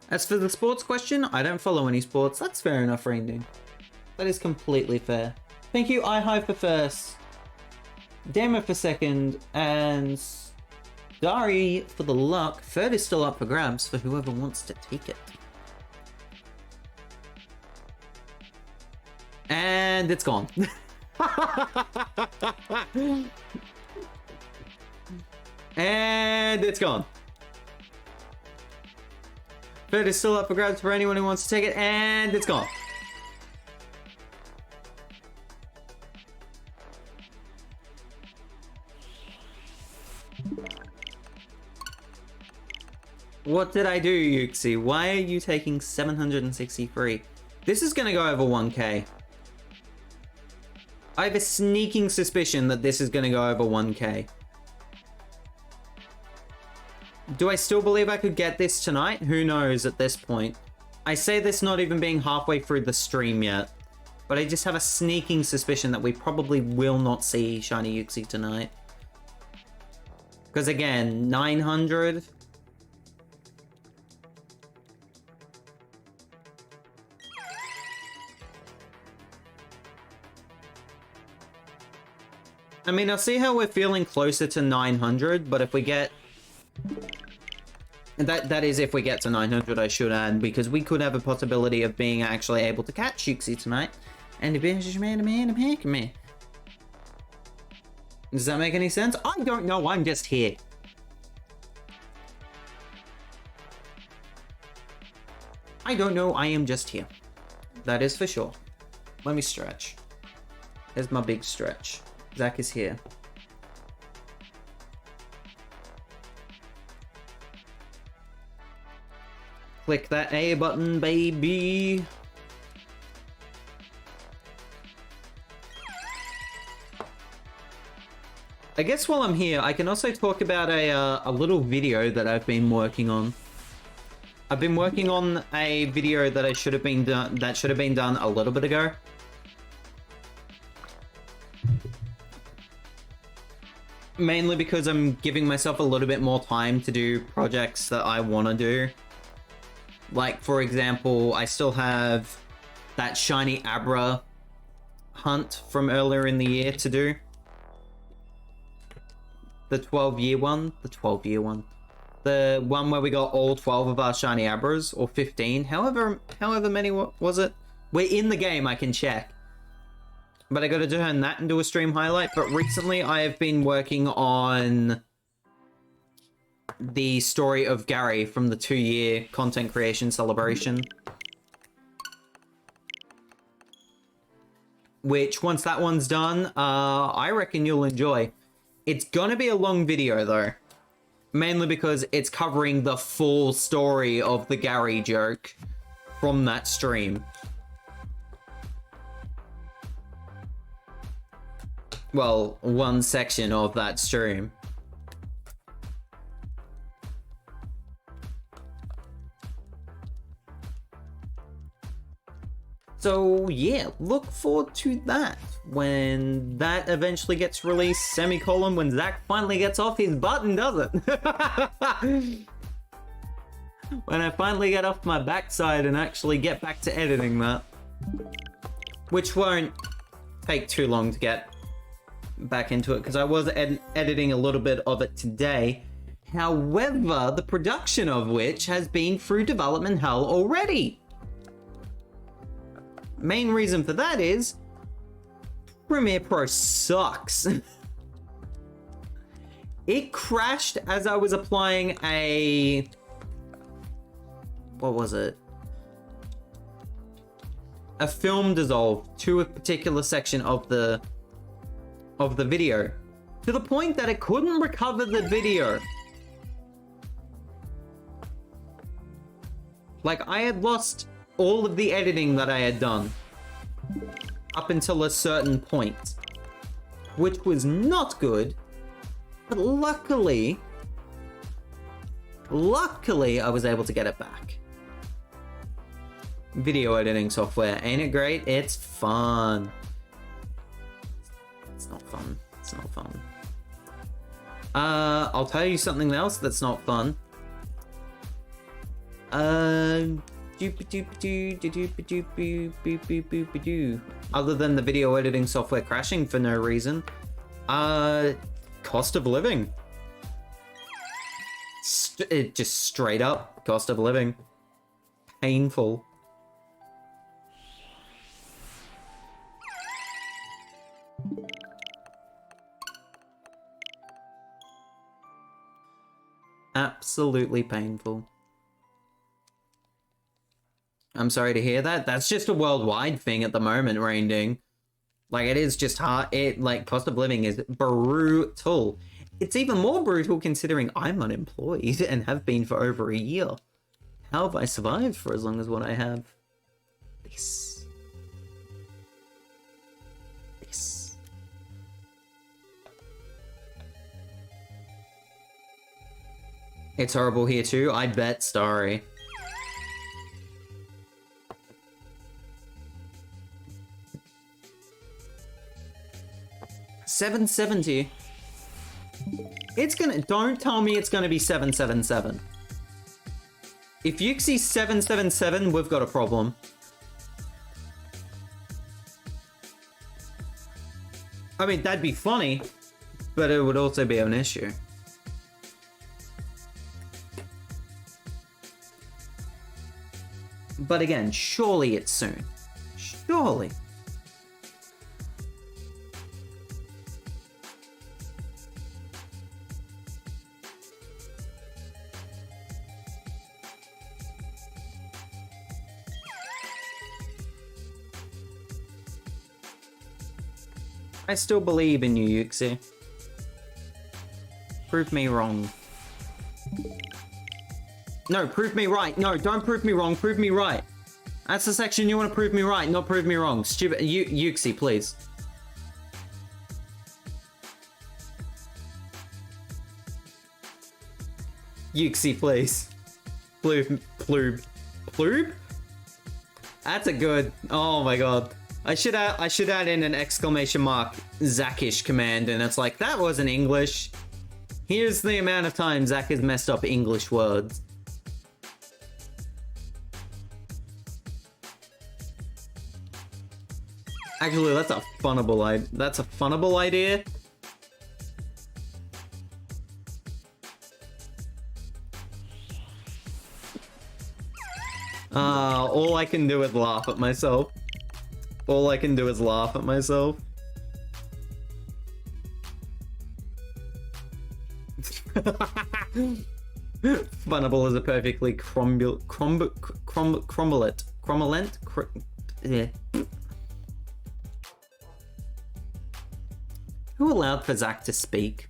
As for the sports question, I don't follow any sports. That's fair enough, Reindeer. That is completely fair. Thank you, iHive for first. Dama for second. And Dari for the luck. Third is still up for grabs for whoever wants to take it. And it's gone. And it's gone. Third is still up for grabs for anyone who wants to take it, and it's gone. What did I do, Uxie? Why are you taking 763? This is gonna go over 1k. I have a sneaking suspicion that this is gonna go over 1k. Do I still believe I could get this tonight? Who knows at this point. I say this not even being halfway through the stream yet, but I just have a sneaking suspicion that we probably will not see Shiny Uxie tonight. Because again, 900... I mean, I'll see how we're feeling closer to 900, but if we get... That is if we get to 900, I should add, because we could have a possibility of being actually able to catch Uxie tonight. And does that make any sense? I don't know, I'm just here. I don't know, I am just here. That is for sure. Let me stretch. There's my big stretch. Zach is here. Click that A button, baby. I guess while I'm here, I can also talk about a little video that I've been working on. I've been working on a video that should have been done a little bit ago. Mainly because I'm giving myself a little bit more time to do projects that I want to do. Like, for example, I still have that shiny Abra hunt from earlier in the year to do. The 12-year one. The 12-year one. The one where we got all 12 of our shiny Abras, or 15. However many was it? We're in the game, I can check. But I gotta turn that into a stream highlight. But recently I have been working on the story of Gary from the 2-year content creation celebration. which once that one's done, I reckon you'll enjoy. It's gonna be a long video though, mainly because it's covering the full story of the Gary joke from that stream. Well, one section of that stream. So yeah, look forward to that when that eventually gets released, semicolon, when Zach finally gets off his butt and does it. When I finally get off my backside and actually get back to editing that. Which won't take too long to get back into it, because I was editing a little bit of it today. However, the production of which has been through development hell already. Main reason for that is Premiere Pro sucks. It crashed as I was applying a... what was it? A film dissolve to a particular section of the video, to the point that it couldn't recover the video. Like, I had lost all of the editing that I had done up until a certain point, which was not good, but luckily I was able to get it back. Video editing software, ain't it great? It's fun. It's not fun. It's not fun. I'll tell you something else that's not fun. Other than the video editing software crashing for no reason, cost of living. It just straight up cost of living. Painful. Absolutely painful. I'm sorry to hear that. That's just a worldwide thing at the moment, Rainding. Like, it is just hard. Like, cost of living is brutal. It's even more brutal considering I'm unemployed and have been for over a year. How have I survived for as long as what I have? This. It's horrible here too, I bet, Starry. $770. It's gonna, don't tell me it's gonna be 777. If Uxie's 777, we've got a problem. I mean, that'd be funny, but it would also be an issue. But again, surely it's soon. Surely. I still believe in you, Uxie. Prove me wrong. No, prove me right. No, don't prove me wrong. Prove me right. That's the section you want to prove me right, not prove me wrong. Stupid. Uxie, please. Uxie, please. Ploob? That's a good... Oh my god. I should add in an exclamation mark Zakish command, and it's like, that wasn't English. Here's the amount of time Zach has messed up English words. Actually, that's a funnable idea. All I can do is laugh at myself. Funnable is a perfectly cromulent. Yeah. Who allowed for Zach to speak?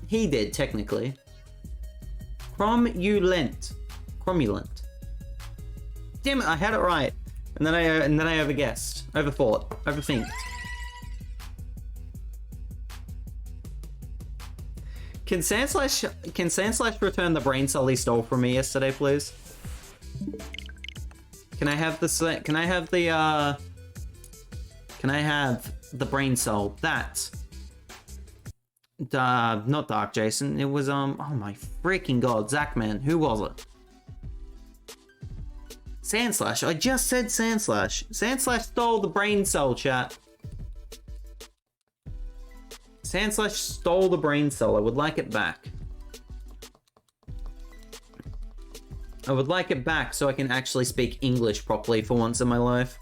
He did, technically. Cromulent. Cromulent. Damn it, I had it right. And then I overguessed. Overthought. Overthinked. Can Sandslash return the brain cell he stole from me yesterday, please? Can I have the brain cell? That. Not Dark Jason. It was, oh my freaking god. Zachman. Who was it? Sandslash. I just said Sandslash. Sandslash stole the brain cell, chat. Sandslash stole the brain cell. I would like it back. I would like it back so I can actually speak English properly for once in my life.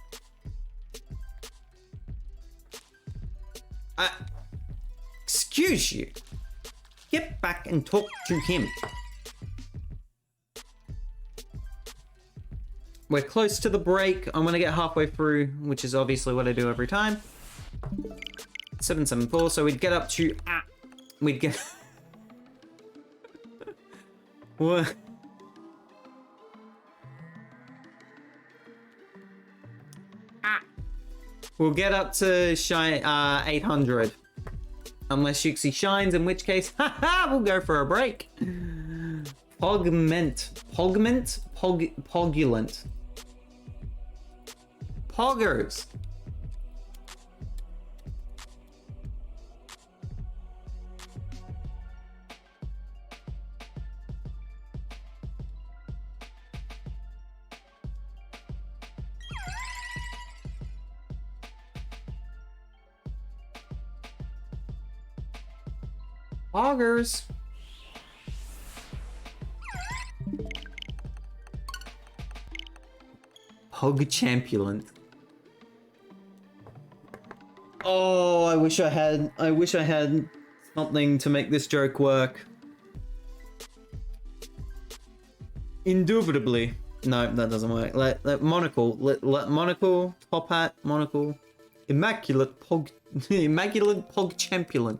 Excuse you. Get back and talk to him. We're close to the break. I'm gonna get halfway through, which is obviously what I do every time. 774, so we'd get up to... we'd get... What? We'll get up to 800. Unless Uxie shines, in which case, haha, we'll go for a break. Pogulent. Poggers. Poggers. Pogchampulant. Oh, I wish I had something to make this joke work. Indubitably. No, that doesn't work. Let monocle. Let monocle, top hat, monocle. Immaculate Pogchampulant.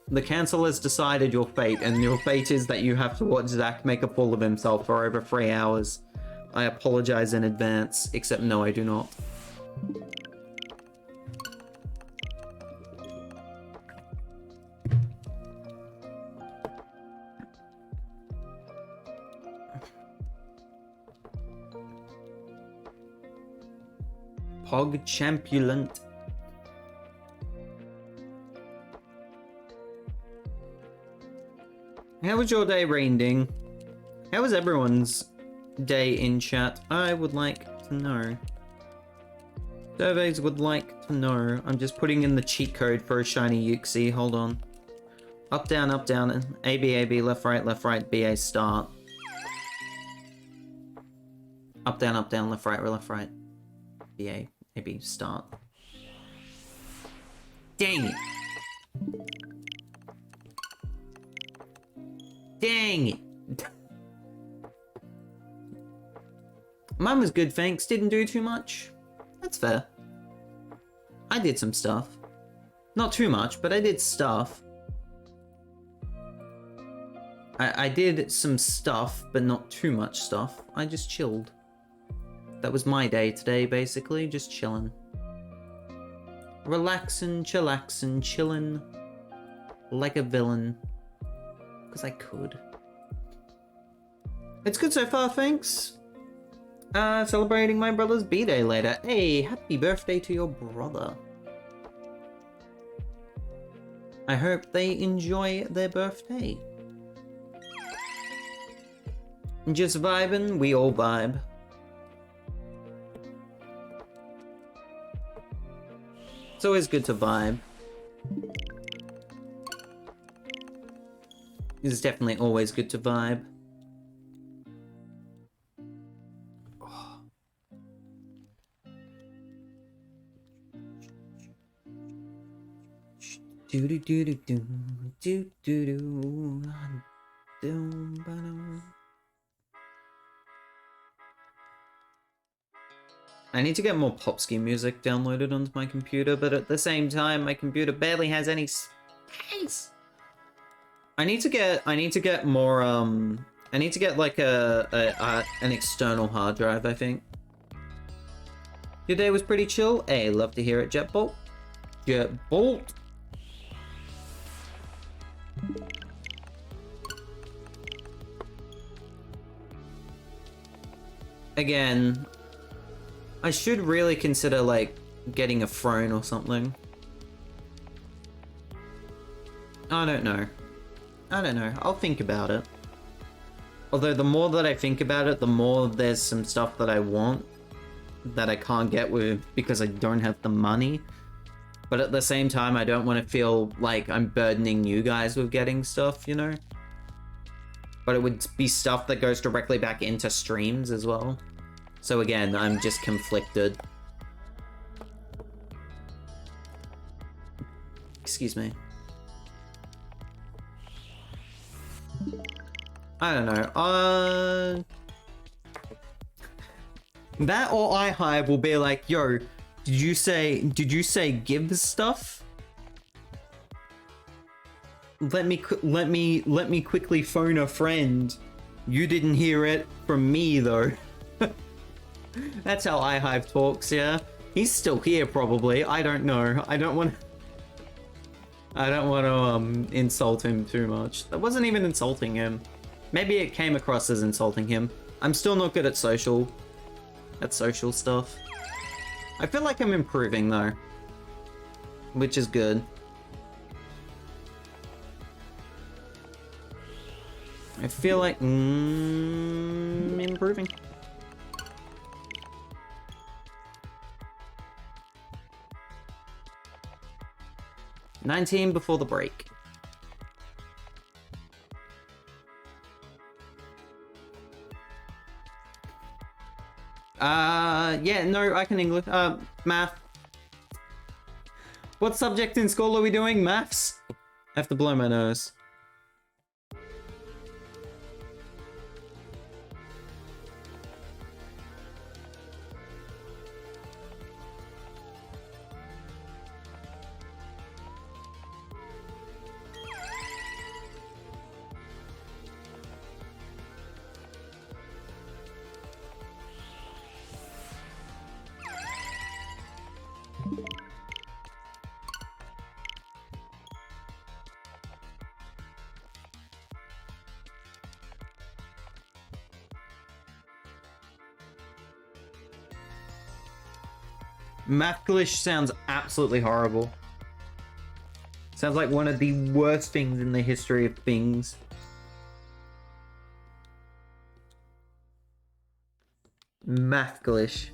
The council has decided your fate, and your fate is that you have to watch Zach make a fool of himself for over 3 hours. I apologize in advance, except no, I do not. Pogchampulant. How was your day, Rainding? How was everyone's day in chat? I would like to know. Surveys would like to know. I'm just putting in the cheat code for a shiny Uxie. Hold on. Up, down, A, B, left, right, BA, start. Up, down, left, right. BA, AB, start. Dang it. Dang it. Mine was good, thanks. Didn't do too much. That's fair. I did some stuff. Not too much, but I did stuff. I did some stuff, but not too much stuff. I just chilled. That was my day today, basically. Just chilling. Relaxing, chillaxing, chilling. Like a villain. Because I could. It's good so far, thanks. Celebrating my brother's B-day later. Hey, happy birthday to your brother. I hope they enjoy their birthday. Just vibing, we all vibe. It's always good to vibe. It's definitely always good to vibe. Do do do do do do do do. Do. I need to get more Popski music downloaded onto my computer, but at the same time, my computer barely has any space. I need to get more. I need to get like an external hard drive. I think. Your day was pretty chill. Hey, love to hear it, Jetbolt. Jetbolt. Again, I should really consider like getting a throne or something. I don't know. I'll think about it. Although the more that I think about it, the more there's some stuff that I want that I can't get with because I don't have the money. But at the same time, I don't want to feel like I'm burdening you guys with getting stuff, you know? But it would be stuff that goes directly back into streams as well. So again, I'm just conflicted. Excuse me. I don't know. That or iHive will be like, yo, did you say give stuff? Let me quickly phone a friend. You didn't hear it from me though. That's how iHive talks, yeah. He's still here probably. I don't know. I don't want to insult him too much. That wasn't even insulting him. Maybe it came across as insulting him. I'm still not good at social stuff. I feel like I'm improving though, which is good. I feel like improving. $19 before the break. Yeah, no, I can English. Math. What subject in school are we doing? Maths? I have to blow my nose. Math glitch sounds absolutely horrible. Sounds like one of the worst things in the history of things. Math glitch.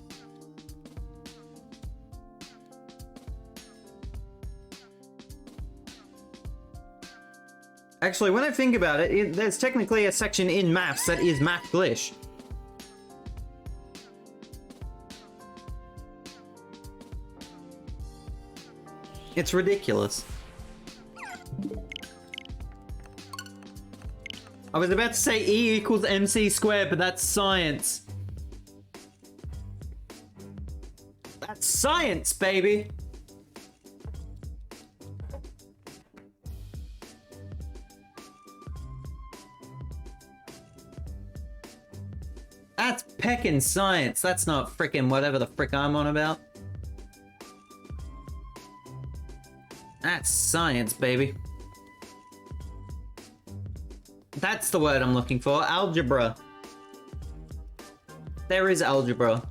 Actually, when I think about it, there's technically a section in maths that is math glitch. It's ridiculous. I was about to say E equals MC squared, but that's science. That's science, baby. That's peckin' science. That's not frickin' whatever the frick I'm on about. That's science, baby. That's the word I'm looking for. Algebra. There is algebra.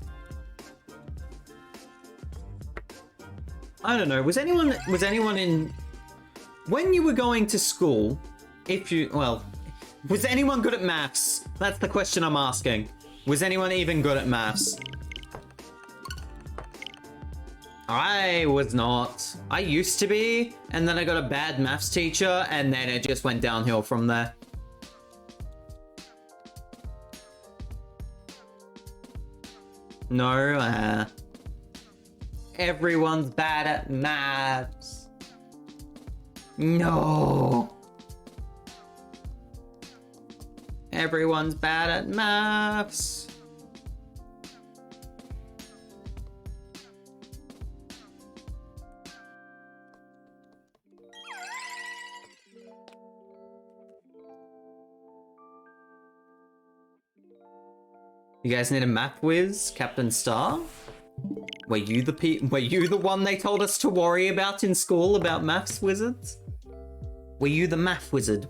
I don't know. Was anyone in... When you were going to school, was anyone good at maths? That's the question I'm asking. Was anyone even good at maths? I was not. I used to be, and then I got a bad maths teacher, and then it just went downhill from there. No, everyone's bad at maths. No. Everyone's bad at maths. You guys need a math whiz, Captain Star? Were you the one they told us to worry about in school about maths wizards? Were you the math wizard,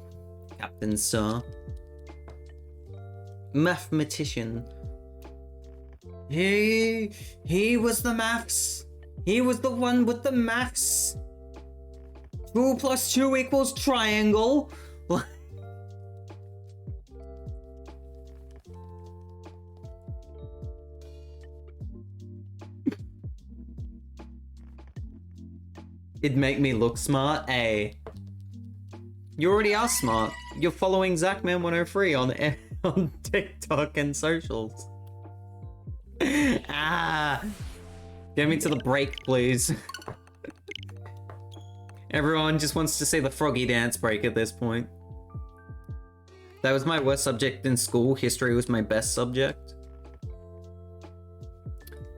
Captain Star? Mathematician. He was the maths. He was the one with the maths. 2 + 2 = triangle. It'd make me look smart, eh? You already are smart. You're following Zachman103 on TikTok and socials. Ah! Get me to the break, please. Everyone just wants to see the froggy dance break at this point. That was my worst subject in school. History was my best subject.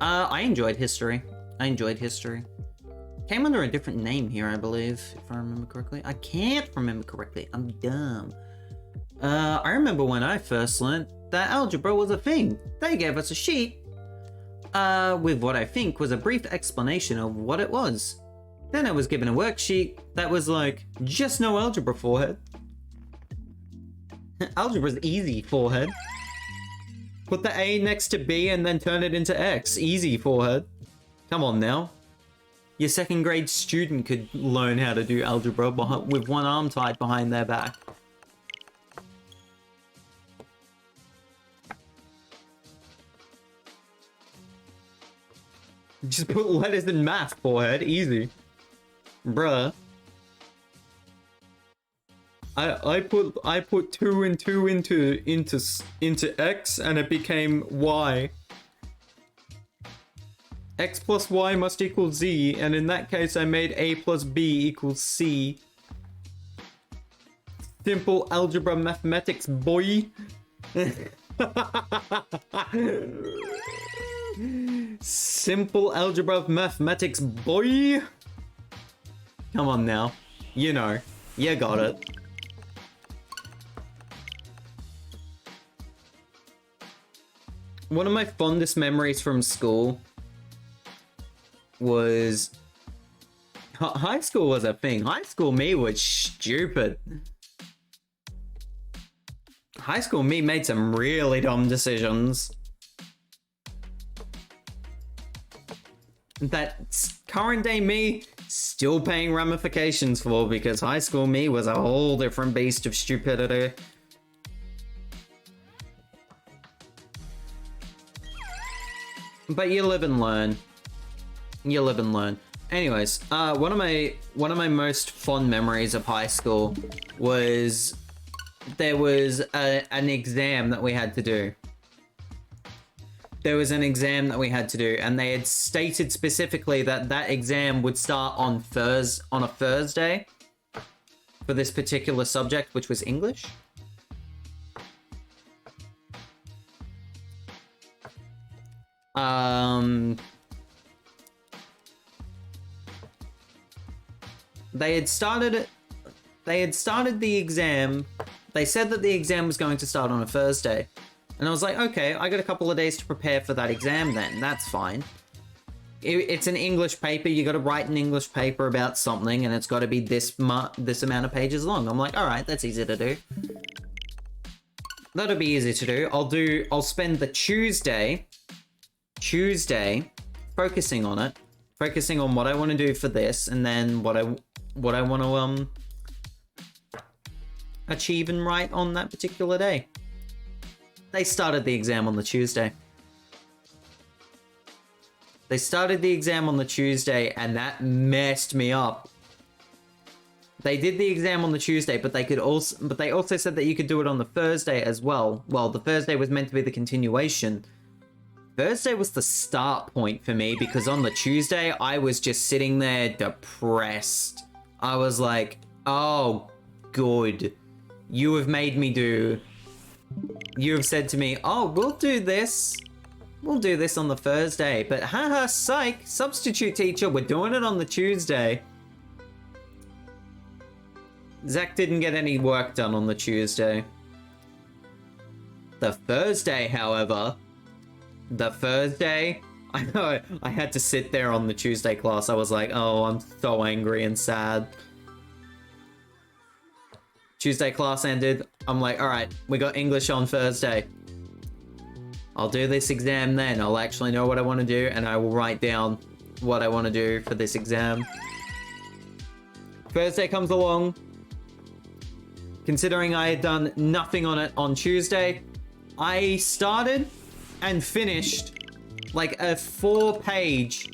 I enjoyed history. Came under a different name here, I believe, if I remember correctly. I can't remember correctly. I'm dumb. I remember when I first learnt that algebra was a thing. They gave us a sheet with what I think was a brief explanation of what it was. Then I was given a worksheet that was like, just no algebra, forehead. Algebra's easy, forehead. Put the A next to B and then turn it into X. Easy, forehead. Come on now. Your second grade student could learn how to do algebra with one arm tied behind their back. Just put letters in math, forehead. Easy. Bruh. I put 2 and 2 into X and it became Y. X plus Y must equal Z, and in that case I made A plus B equals C. Simple algebra mathematics, boy. Simple algebra mathematics, boy. Come on now. You know. You got it. One of my fondest memories from school was... High school was a thing. High school me was stupid. High school me made some really dumb decisions that current day me still paying ramifications for, because high school me was a whole different beast of stupidity. But you live and learn. You live and learn. Anyways, one of my most fond memories of high school was there was an exam that we had to do. There was an exam that we had to do, and they had stated specifically that that exam would start on a Thursday for this particular subject, which was English. They had started the exam. They said that the exam was going to start on a Thursday. And I was like, okay, I got a couple of days to prepare for that exam then. That's fine. It's an English paper. You got to write an English paper about something, and it's got to be this amount of pages long. I'm like, all right, that's easy to do. That'll be easy to do. I'll spend the Tuesday focusing on it, focusing on what I want to do for this, and then what I want to achieve and write on that particular day. They started the exam on the Tuesday. They started the exam on the Tuesday, and that messed me up. They did the exam on the Tuesday, but they also said that you could do it on the Thursday as well. Well, the Thursday was meant to be the continuation. Thursday was the start point for me, because on the Tuesday, I was just sitting there depressed. I was like, Oh, good. You have made me do... You have said to me, oh, we'll do this. We'll do this on the Thursday. But haha, psych, substitute teacher, we're doing it on the Tuesday. Zach didn't get any work done on the Tuesday. The Thursday, however, I know I had to sit there on the Tuesday class. I was like, oh, I'm so angry and sad. Tuesday class ended. I'm like, all right, we got English on Thursday. I'll do this exam then. I'll actually know what I want to do, and I will write down what I want to do for this exam. Thursday comes along. Considering I had done nothing on it on Tuesday, I started and finished like a four-page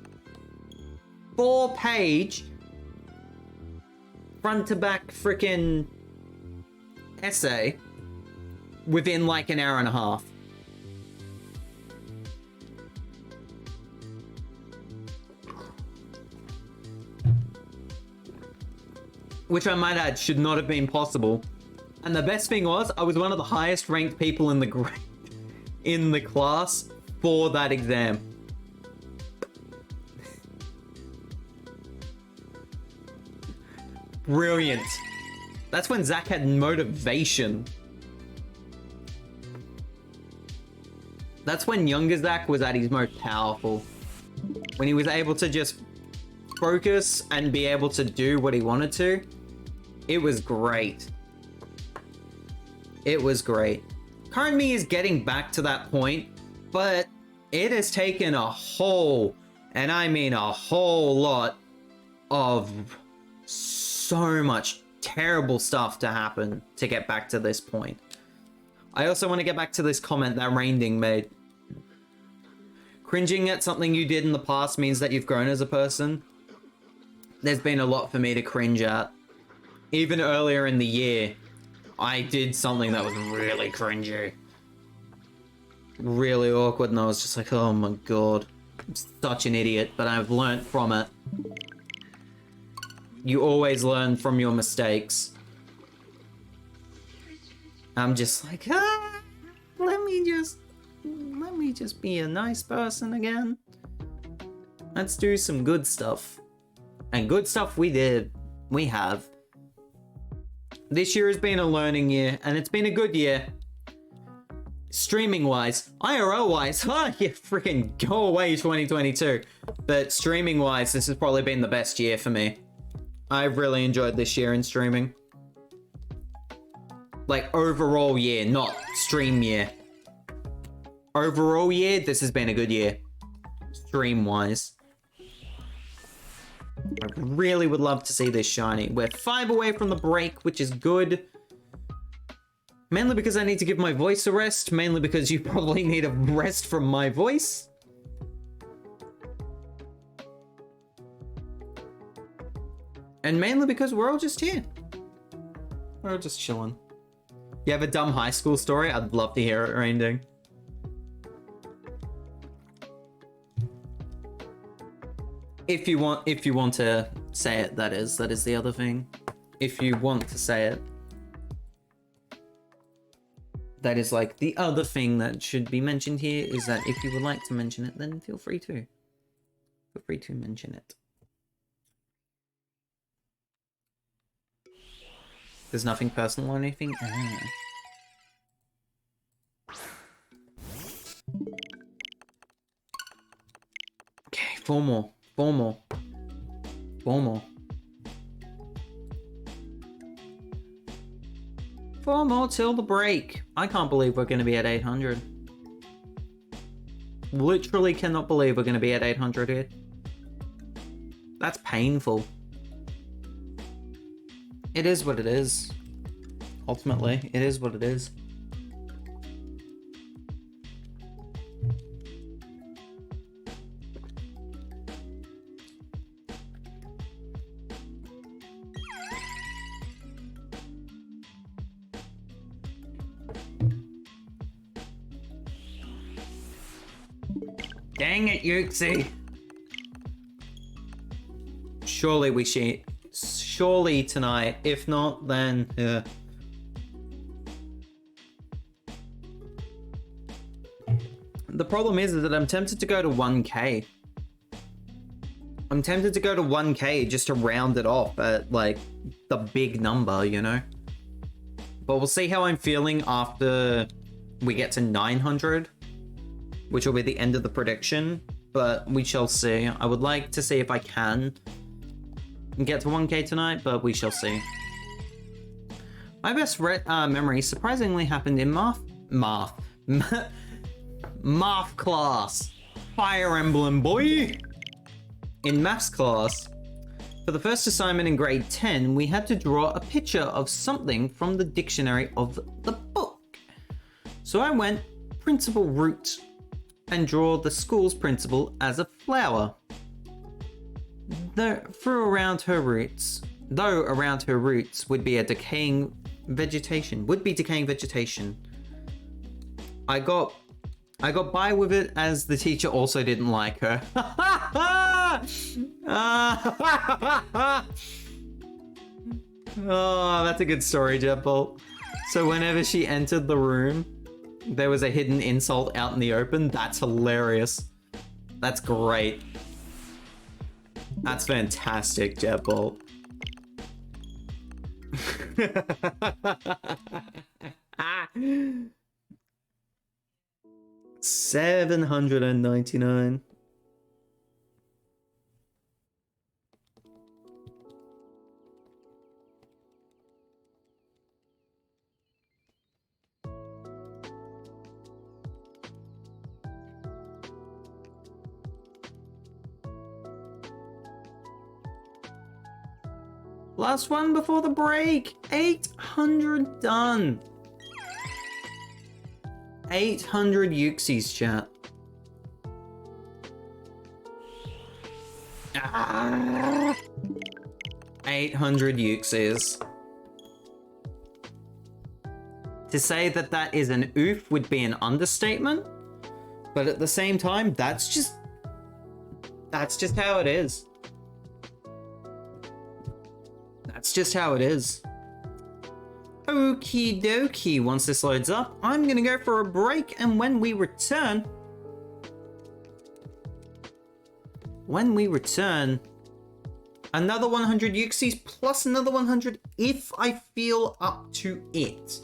front-to-back frickin' essay within like an hour and a half. Which I might add should not have been possible. And the best thing was, I was one of the highest ranked people in the grade, in the class for that exam. Brilliant. That's when Zach had motivation. That's when younger Zach was at his most powerful. When he was able to just focus and be able to do what he wanted to. It was great. It was great. Current me is getting back to that point, but it has taken a whole, and I mean a whole lot of so much terrible stuff to happen to get back to this point. I also want to get back to this comment that Rainding made. Cringing at something you did in the past means that you've grown as a person. There's been a lot for me to cringe at. Even earlier in the year, I did something that was really cringy. Really awkward, and I was just like, oh my god. I'm such an idiot, but I've learnt from it. You always learn from your mistakes. I'm just like, let me just be a nice person again. Let's do some good stuff. And good stuff we have. This year has been a learning year, and it's been a good year. Streaming-wise, IRL-wise, you freaking go away 2022. But streaming-wise, this has probably been the best year for me. I've really enjoyed this year in streaming. Like, overall year, not stream year. Overall year, this has been a good year. Stream-wise. I really would love to see this shiny. We're 5 away from the break, which is good. Mainly because I need to give my voice a rest. Mainly because you probably need a rest from my voice. And mainly because we're all just here. We're all just chilling. You have a dumb high school story? I'd love to hear it, Rainding. If you want to say it, that is the other thing. If you want to say it. That is like the other thing that should be mentioned here, is that if you would like to mention it, then feel free to. Feel free to mention it. There's nothing personal or anything? Okay, 4 more. 4 more. 4 more. 4 more till the break. I can't believe we're going to be at 800. Literally cannot believe we're going to be at 800 here. That's painful. It is what it is. Ultimately, it is what it is. Dang it, Uxie. Surely surely tonight. If not, then yeah. The problem is that I'm tempted to go to 1K. I'm tempted to go to 1K just to round it off at, like, the big number, you know? But we'll see how I'm feeling after we get to 900, which will be the end of the prediction, but we shall see. I would like to see if I can get to 1K tonight, but we shall see. My best memory surprisingly happened in math class. Fire Emblem, boy! In maths class, for the first assignment in grade 10, we had to draw a picture of something from the dictionary of the book. So I went principal root and draw the school's principal as a flower. Though around her roots would be decaying vegetation. I got by with it as the teacher also didn't like her. Oh, that's a good story, Jetbolt. So whenever she entered the room, there was a hidden insult out in the open. That's hilarious. That's great. That's fantastic, Jetbolt. 799. Last one before the break. 800 done. 800 Uxies, chat. 800 Uxies. To say that that is an oof would be an understatement, but at the same time, that's just how it is. That's just how it is. Okie dokie, once this loads up, I'm gonna go for a break, and when we return, another 100 Uxies plus another 100 if I feel up to it.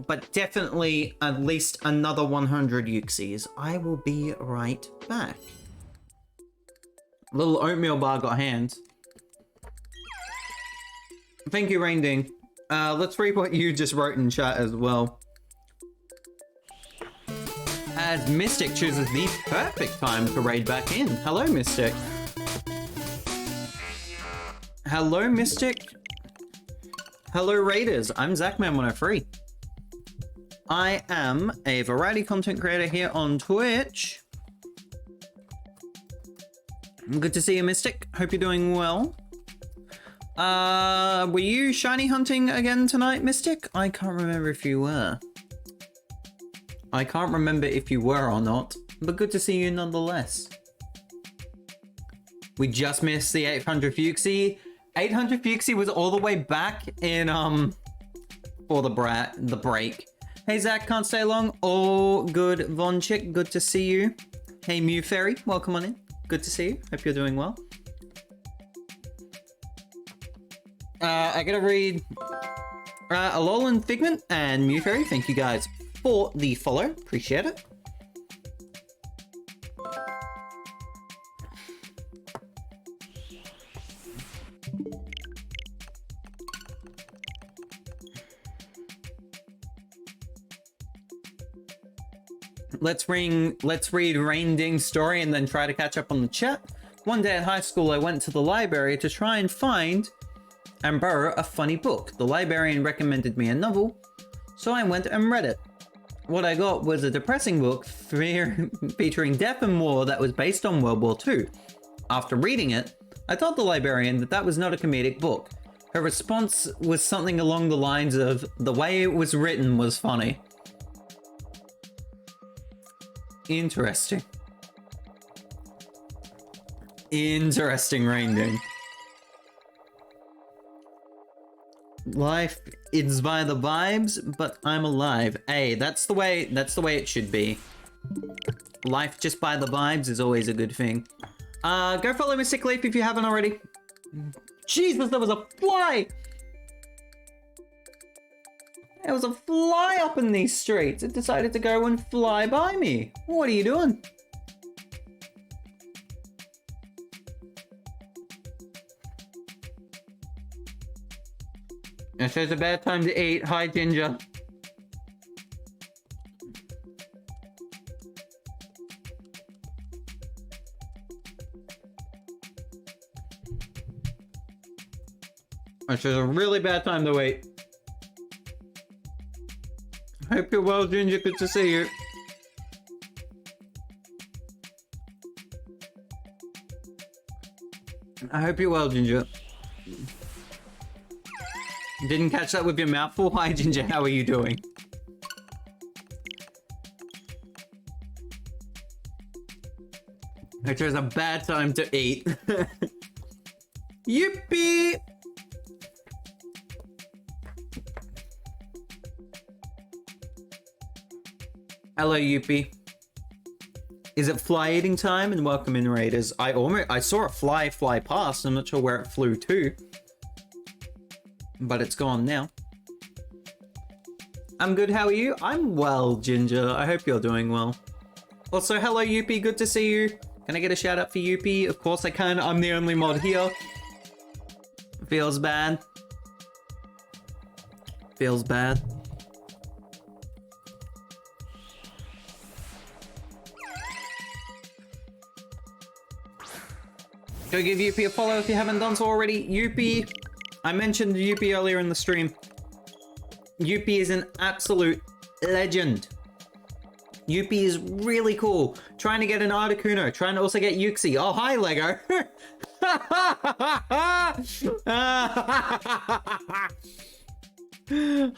But definitely at least another 100 Uxies. I will be right back. Little oatmeal bar got hands. Thank you, Rainding. Let's read what you just wrote in chat as well. As Mystic chooses the perfect time to raid back in. Hello, Mystic. Hello, Mystic. Hello, Raiders. I'm Zachman103. I am a variety content creator here on Twitch. Good to see you, Mystic. Hope you're doing well. Were you shiny hunting again tonight, Mystic? I can't remember if you were. I can't remember if you were or not, but good to see you nonetheless. We just missed the 800 Fuxie. 800 Fuxie was all the way back in, for the break. Hey, Zach, can't stay long. All good, Vonchik, good to see you. Hey, Mew Fairy, welcome on in. Good to see you. Hope you're doing well. I gotta read Alolan Figment and Mew Fairy. Thank you guys for the follow. Appreciate it. Let's read Rainding's story and then try to catch up on the chat. One day at high school, I went to the library to try and find and borrow a funny book. The librarian recommended me a novel, so I went and read it. What I got was a depressing book featuring death and war that was based on World War II. After reading it, I told the librarian that that was not a comedic book. Her response was something along the lines of, the way it was written was funny. Interesting. Interesting, Rainding. Life is by the vibes, but I'm alive. Hey, that's the way it should be. Life just by the vibes is always a good thing. Go follow Mystic Leaf if you haven't already. Jesus, there was a fly! There was a fly up in these streets. It decided to go and fly by me. What are you doing? It says a bad time to eat. Hi, Ginger. It says a really bad time to eat. Hope you're well, Ginger. Good to see you. I hope you're well, Ginger. Didn't catch that with your mouth full. Hi, Ginger. How are you doing? It was a bad time to eat. Yippee! Hello, Yuppie. Is it fly eating time? And welcome in, Raiders. I saw a fly past. I'm not sure where it flew to. But it's gone now. I'm good, how are you? I'm well, Ginger. I hope you're doing well. Also, hello, Yuppie. Good to see you. Can I get a shout out for Yuppie? Of course I can. I'm the only mod here. Feels bad. Feels bad. Go give Yuppie a follow if you haven't done so already. Yuppie, I mentioned Yuppie earlier in the stream. Yuppie is an absolute legend. Yuppie is really cool. Trying to get an Articuno. Trying to also get Uxie. Oh, hi, Lego.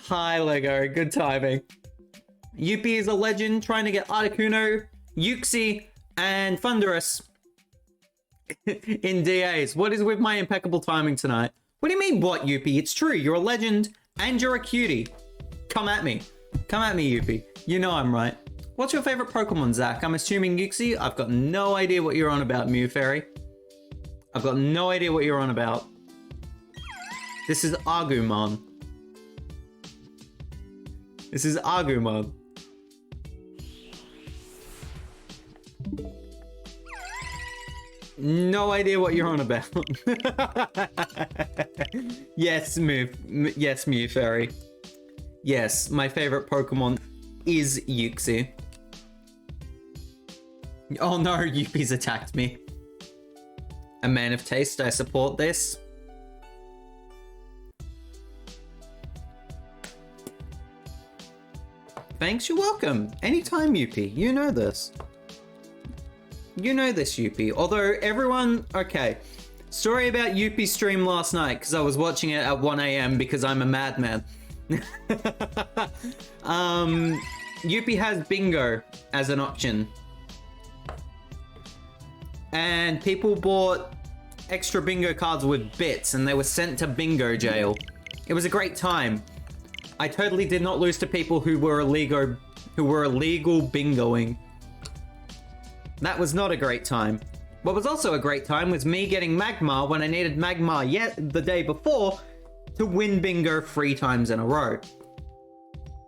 Hi, Lego. Good timing. Yuppie is a legend. Trying to get Articuno, Uxie, and Thunderous in DAs. What is with my impeccable timing tonight? What do you mean, what, Yuppie? It's true. You're a legend and you're a cutie. Come at me. Come at me, Yuppie. You know I'm right. What's your favorite Pokemon, Zach? I'm assuming Uxie. I've got no idea what you're on about, Mew Fairy. I've got no idea what you're on about. This is Agumon. This is Agumon. No idea what you're on about. Yes, Mew Fairy. Yes, my favorite Pokemon is Uxie. Oh no, Yuppie's attacked me. A man of taste, I support this. Thanks, you're welcome. Anytime, Yuppie. You know this. You know this, Yuppie. Although everyone... Okay. Story about Yuppie's stream last night, because I was watching it at 1 AM because I'm a madman. Yuppie has bingo as an option. And people bought extra bingo cards with bits and they were sent to bingo jail. It was a great time. I totally did not lose to people who were illegal bingoing. That was not a great time. What was also a great time was me getting Magmar when I needed Magmar yet the day before to win bingo 3 times in a row.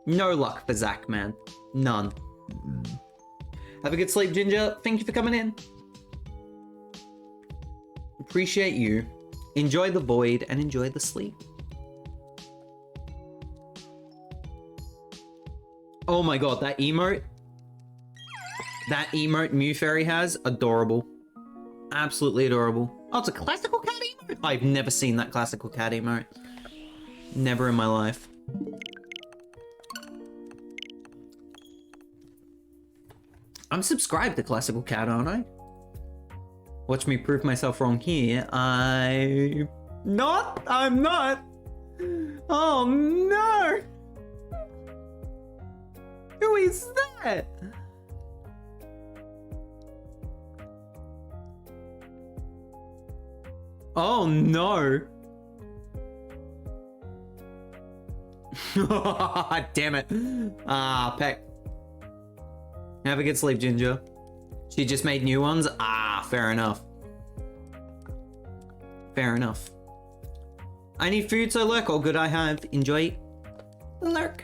No luck for Zach, man. None. Have a good sleep, Ginger. Thank you for coming in. Appreciate you. Enjoy the void and enjoy the sleep. Oh my god, that emote. That emote Mew Fairy has, adorable. Absolutely adorable. Oh, it's a classical cat emote? I've never seen that classical cat emote. Never in my life. I'm subscribed to Classical Cat, aren't I? Watch me prove myself wrong here. I'm not. Oh no! Who is that? Oh no. Damn it. Ah, Peck. Have a good sleep, Ginger. She just made new ones? Ah, fair enough. Fair enough. I need food, so lurk. All good I have. Enjoy. Lurk.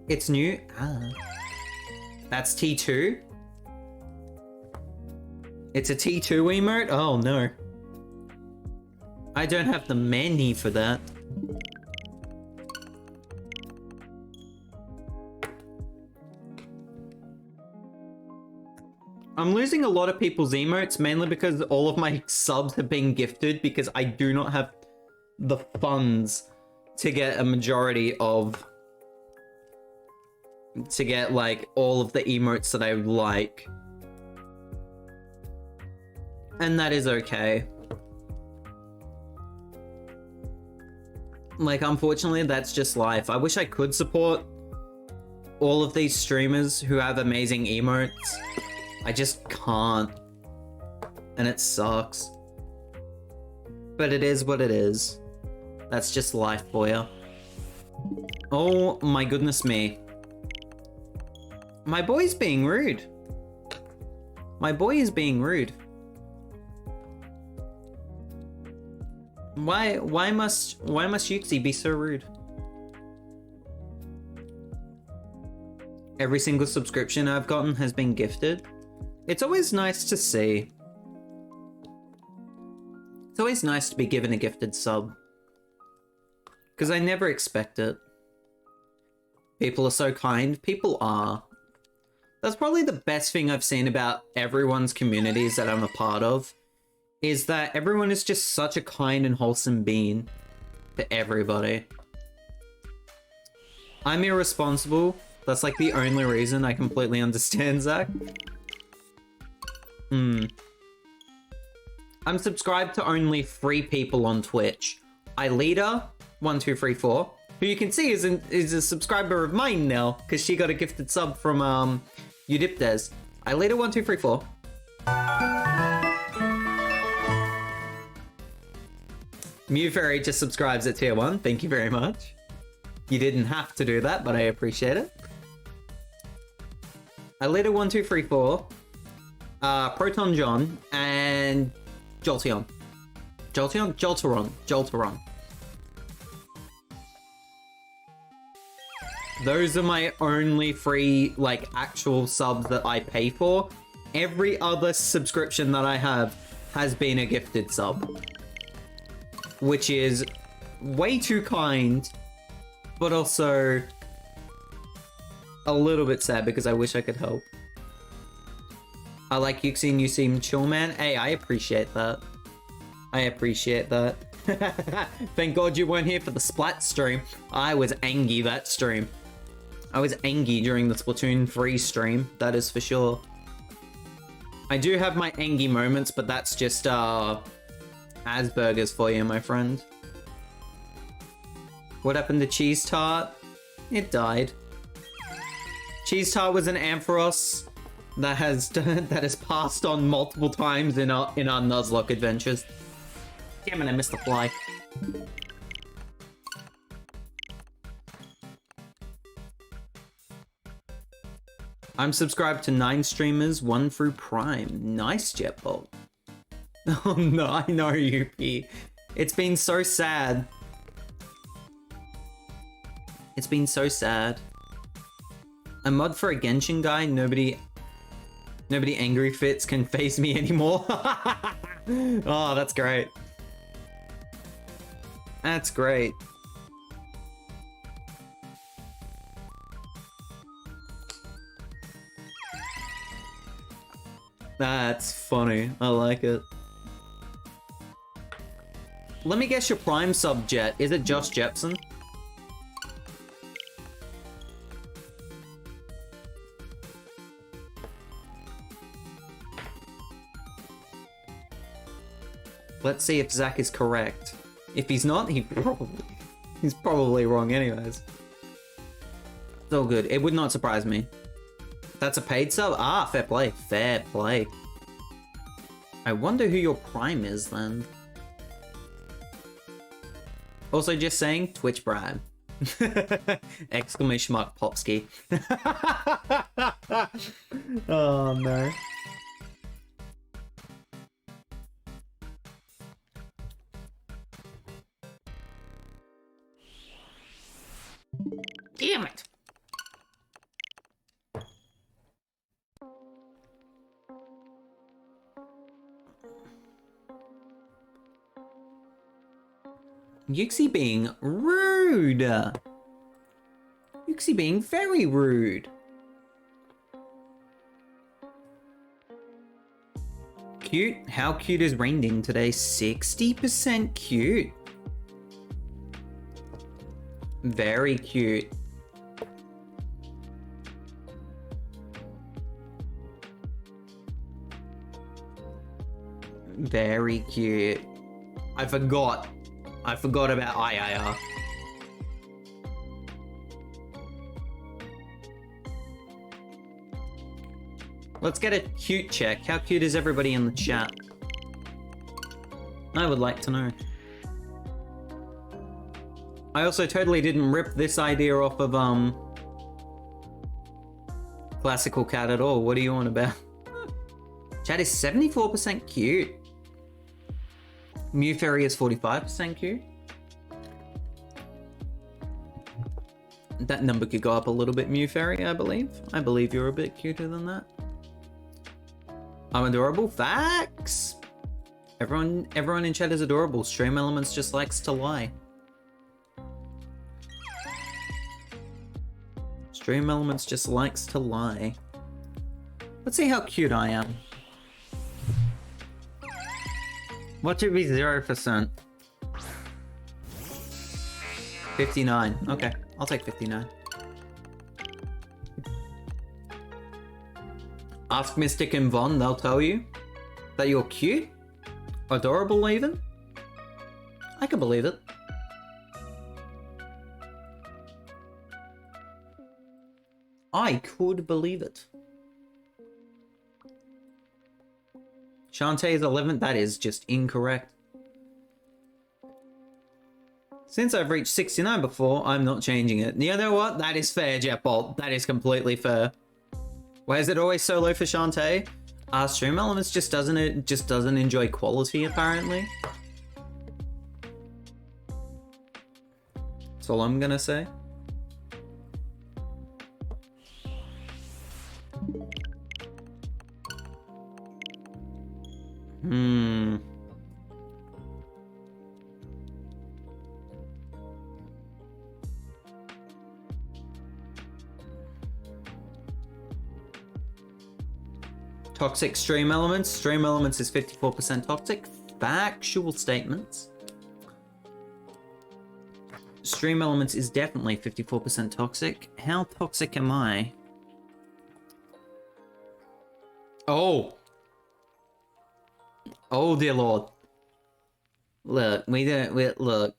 It's new. Ah. That's T2? It's a T2 emote? Oh no. I don't have the many for that. I'm losing a lot of people's emotes, mainly because all of my subs have been gifted because I do not have the funds to get a majority of... to get, like, all of the emotes that I would like. And that is okay. Like, unfortunately, that's just life. I wish I could support all of these streamers who have amazing emotes. I just can't. And it sucks. But it is what it is. That's just life for you. Oh my goodness me. My boy's being rude. My boy is being rude. Why must Uxie be so rude? Every single subscription I've gotten has been gifted. It's always nice to see. It's always nice to be given a gifted sub. Because I never expect it. People are so kind. People are. That's probably the best thing I've seen about everyone's communities that I'm a part of. Is that everyone is just such a kind and wholesome being to everybody. I'm irresponsible. That's like the only reason I completely understand, Zach. I'm subscribed to only 3 people on Twitch. Ileta1234, who you can see is a subscriber of mine now, because she got a gifted sub from Udipdes. Ileta1234. Mew Fairy just subscribes at tier 1. Thank you very much. You didn't have to do that, but I appreciate it. Ileta1234. Proton John and Jolteon. Jolteron. Those are my only 3 like actual subs that I pay for. Every other subscription that I have has been a gifted sub, which is way too kind, but also a little bit sad because I wish I could help. I like Uxie and you seem chill, man. Hey, I appreciate that. I appreciate that. Thank God you weren't here for the Splat stream. I was angry that stream. I was angry during the Splatoon 3 stream, that is for sure. I do have my angry moments, but that's just Asperger's for you, my friend. What happened to Cheese Tart? It died. Cheese Tart was an Ampharos that has passed on multiple times in our Nuzlocke adventures. Damn it, I missed the fly. I'm subscribed to 9 streamers, 1 through Prime. Nice, Jetbolt. Oh no, I know, UP. It's been so sad. It's been so sad. A mod for a Genshin guy, nobody angry fits can face me anymore. Oh, that's great. That's great. That's funny. I like it. Let me guess your Prime sub, Jet. Is it Josh Jepson? Let's see if Zach is correct. If he's not, he's probably wrong anyways. It's all good. It would not surprise me. That's a paid sub? Ah, fair play. Fair play. I wonder who your Prime is then. Also just saying, Twitch Brad. Exclamation mark Popski. Oh no. Damn it. Uxie being rude. Uxie being very rude. Cute? How cute is Rainding today? 60% cute. Very cute. Very cute. I forgot about IIR. Let's get a cute check. How cute is everybody in the chat? I would like to know. I also totally didn't rip this idea off of Classical Cat at all. What are you on about? Chat is 74% cute. Mew Fairy is 45% cute. That number could go up a little bit, Mew Fairy, I believe. I believe you're a bit cuter than that. I'm adorable. Facts! Everyone in chat is adorable. Stream Elements just likes to lie. Stream Elements just likes to lie. Let's see how cute I am. What should be 0%? 59. Okay, I'll take 59. Ask Mystic and Von, they'll tell you that you're cute, adorable even. I can believe it. I could believe it. Shantae is 11th, that is just incorrect. Since I've reached 69 before, I'm not changing it. You know what? That is fair, Jetbolt. That is completely fair. Why is it always so low for Shantae? Stream Elements just doesn't enjoy quality, apparently. That's all I'm gonna say. Toxic Stream Elements. Stream Elements is 54% toxic. Factual statements. Stream Elements is definitely 54% toxic. How toxic am I? Oh! Oh dear lord. Look, look.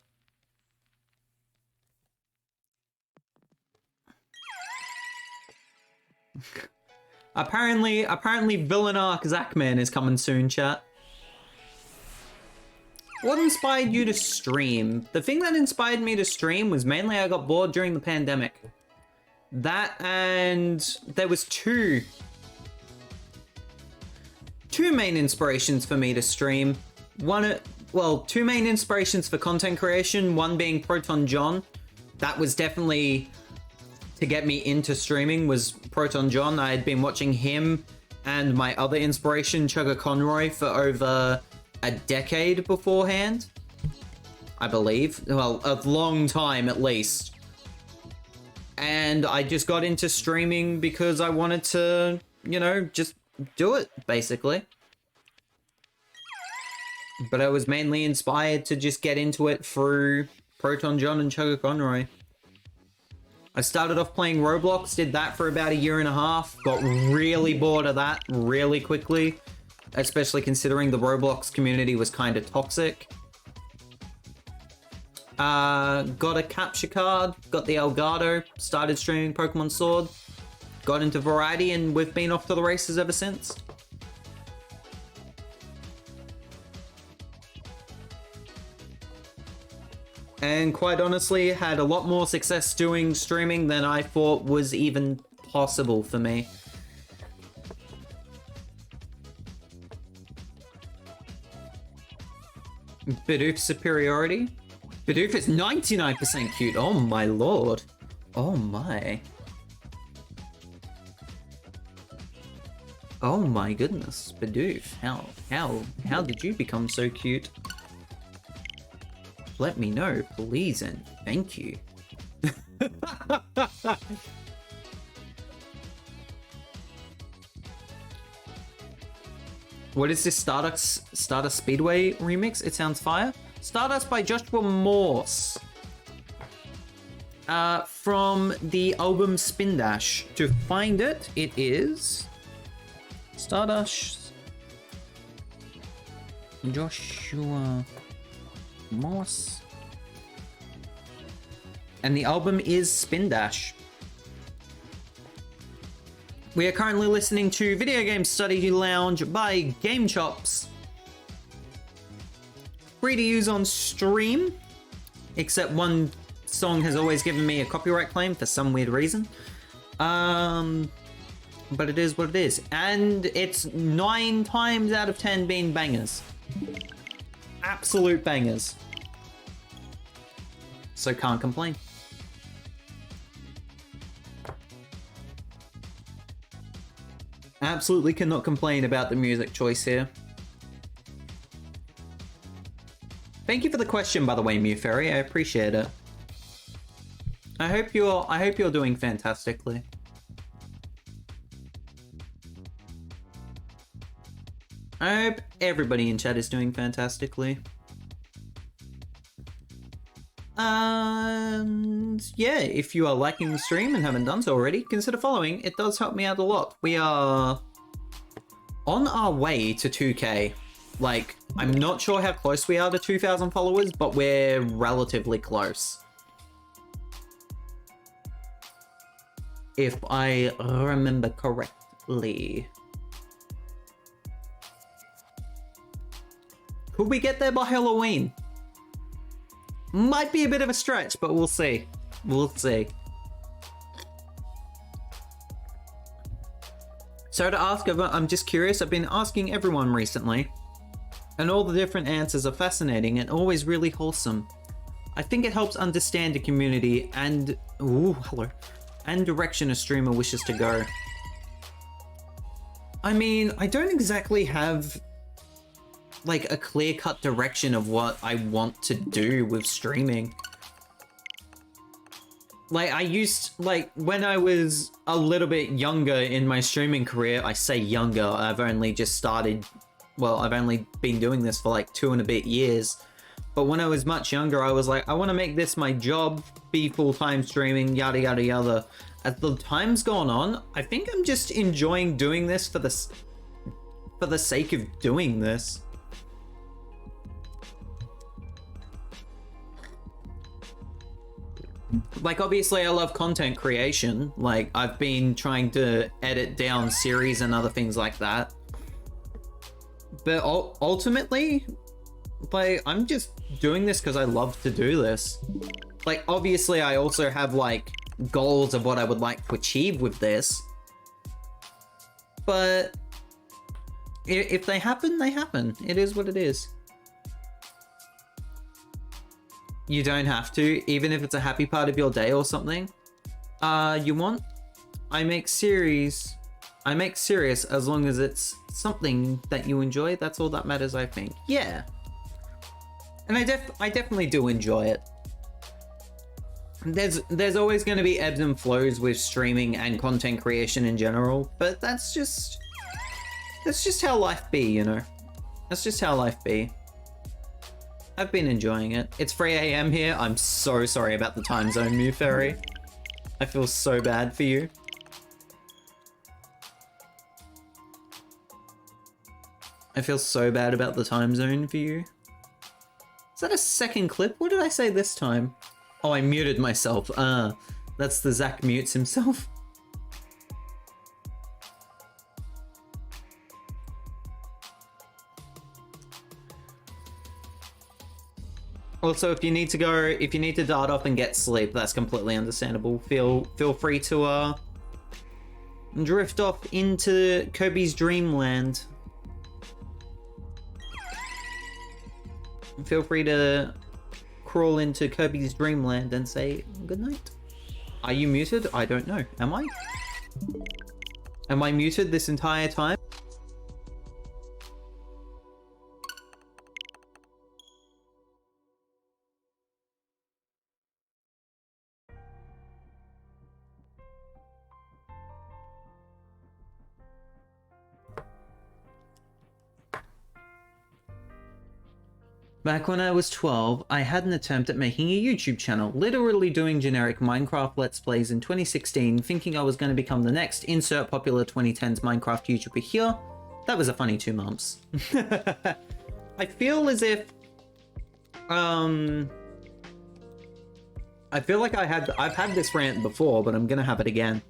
Apparently Villain Arc Zachman is coming soon, chat. What inspired you to stream? The thing that inspired me to stream was mainly I got bored during the pandemic. That, and there was two main inspirations for me to stream. Two main inspirations for content creation. One being Proton John. That was definitely to get me into streaming, was Proton John. I had been watching him and my other inspiration, Chugga Conroy, for over a decade beforehand, I believe. Well, a long time at least. And I just got into streaming because I wanted to, you know, just do it, basically. But I was mainly inspired to just get into it through Proton John and Chugga Conroy. I started off playing Roblox, did that for about a year and a half, got really bored of that really quickly, especially considering the Roblox community was kind of toxic. Got a capture card, got the Elgato, started streaming Pokemon Sword, got into Variety, and we've been off to the races ever since. And quite honestly, had a lot more success doing streaming than I thought was even possible for me. Bidoof superiority? Bidoof is 99% cute. Oh my lord. Oh my. Oh my goodness, Bidoof. How did you become so cute? Let me know, please and thank you. What is this Stardust Speedway remix? It sounds fire. Stardust by Joshua Morse. From the album Spin Dash. To find it, it is Stardust Joshua Morse. And the album is Spin Dash. We are currently listening to Video Game Study Lounge by Game Chops. Free to use on stream, except one song has always given me a copyright claim for some weird reason. But it is what it is. And it's 9 times out of 10 been bangers. Absolute bangers. So can't complain. Absolutely cannot complain about the music choice here. Thank you for the question, by the way, Mew Fairy. I appreciate it. I hope you're doing fantastically. I hope everybody in chat is doing fantastically. And yeah, if you are liking the stream and haven't done so already, consider following. It does help me out a lot. We are on our way to 2K. Like, I'm not sure how close we are to 2,000 followers, but we're relatively close. If I remember correctly. Could we get there by Halloween? Might be a bit of a stretch, but we'll see. We'll see. So to ask, I'm just curious. I've been asking everyone recently, and all the different answers are fascinating and always really wholesome. I think it helps understand the community and and direction a streamer wishes to go. I mean, I don't exactly have like a clear-cut direction of what I want to do with streaming. Like, when I was a little bit younger in my streaming career, I say younger, I've only just started, well, I've only been doing this for like 2 and a bit years. But when I was much younger, I was like, I want to make this my job, be full-time streaming, yada yada yada. As the time's gone on, I think I'm just enjoying doing this for the sake of doing this. Like, obviously I love content creation. Like, I've been trying to edit down series and other things like that. But ultimately, like, I'm just doing this because I love to do this. Like, obviously I also have, like, goals of what I would like to achieve with this. But if they happen, they happen. It is what it is. You don't have to, even if it's a happy part of your day or something. You want? I make serious as long as it's something that you enjoy. That's all that matters, I think. Yeah. And I definitely do enjoy it. There's always going to be ebbs and flows with streaming and content creation in general, but that's just how life be, you know? That's just how life be. I've been enjoying it. It's 3 AM here. I'm so sorry about the time zone, Mew Fairy. I feel so bad for you. I feel so bad about the time zone for you. Is that a second clip? What did I say this time? Oh, I muted myself. That's the Zach mutes himself. Also, if you need to dart off and get sleep, that's completely understandable. Feel free to drift off into Kirby's Dreamland. Feel free to crawl into Kirby's Dreamland and say good night. Are you muted? I don't know. Am I? Am I muted this entire time? Back when I was 12, I had an attempt at making a YouTube channel, literally doing generic Minecraft Let's Plays in 2016, thinking I was going to become the next insert popular 2010s Minecraft YouTuber here. That was a funny 2 months. I feel as if... I feel like I've had this rant before, but I'm going to have it again.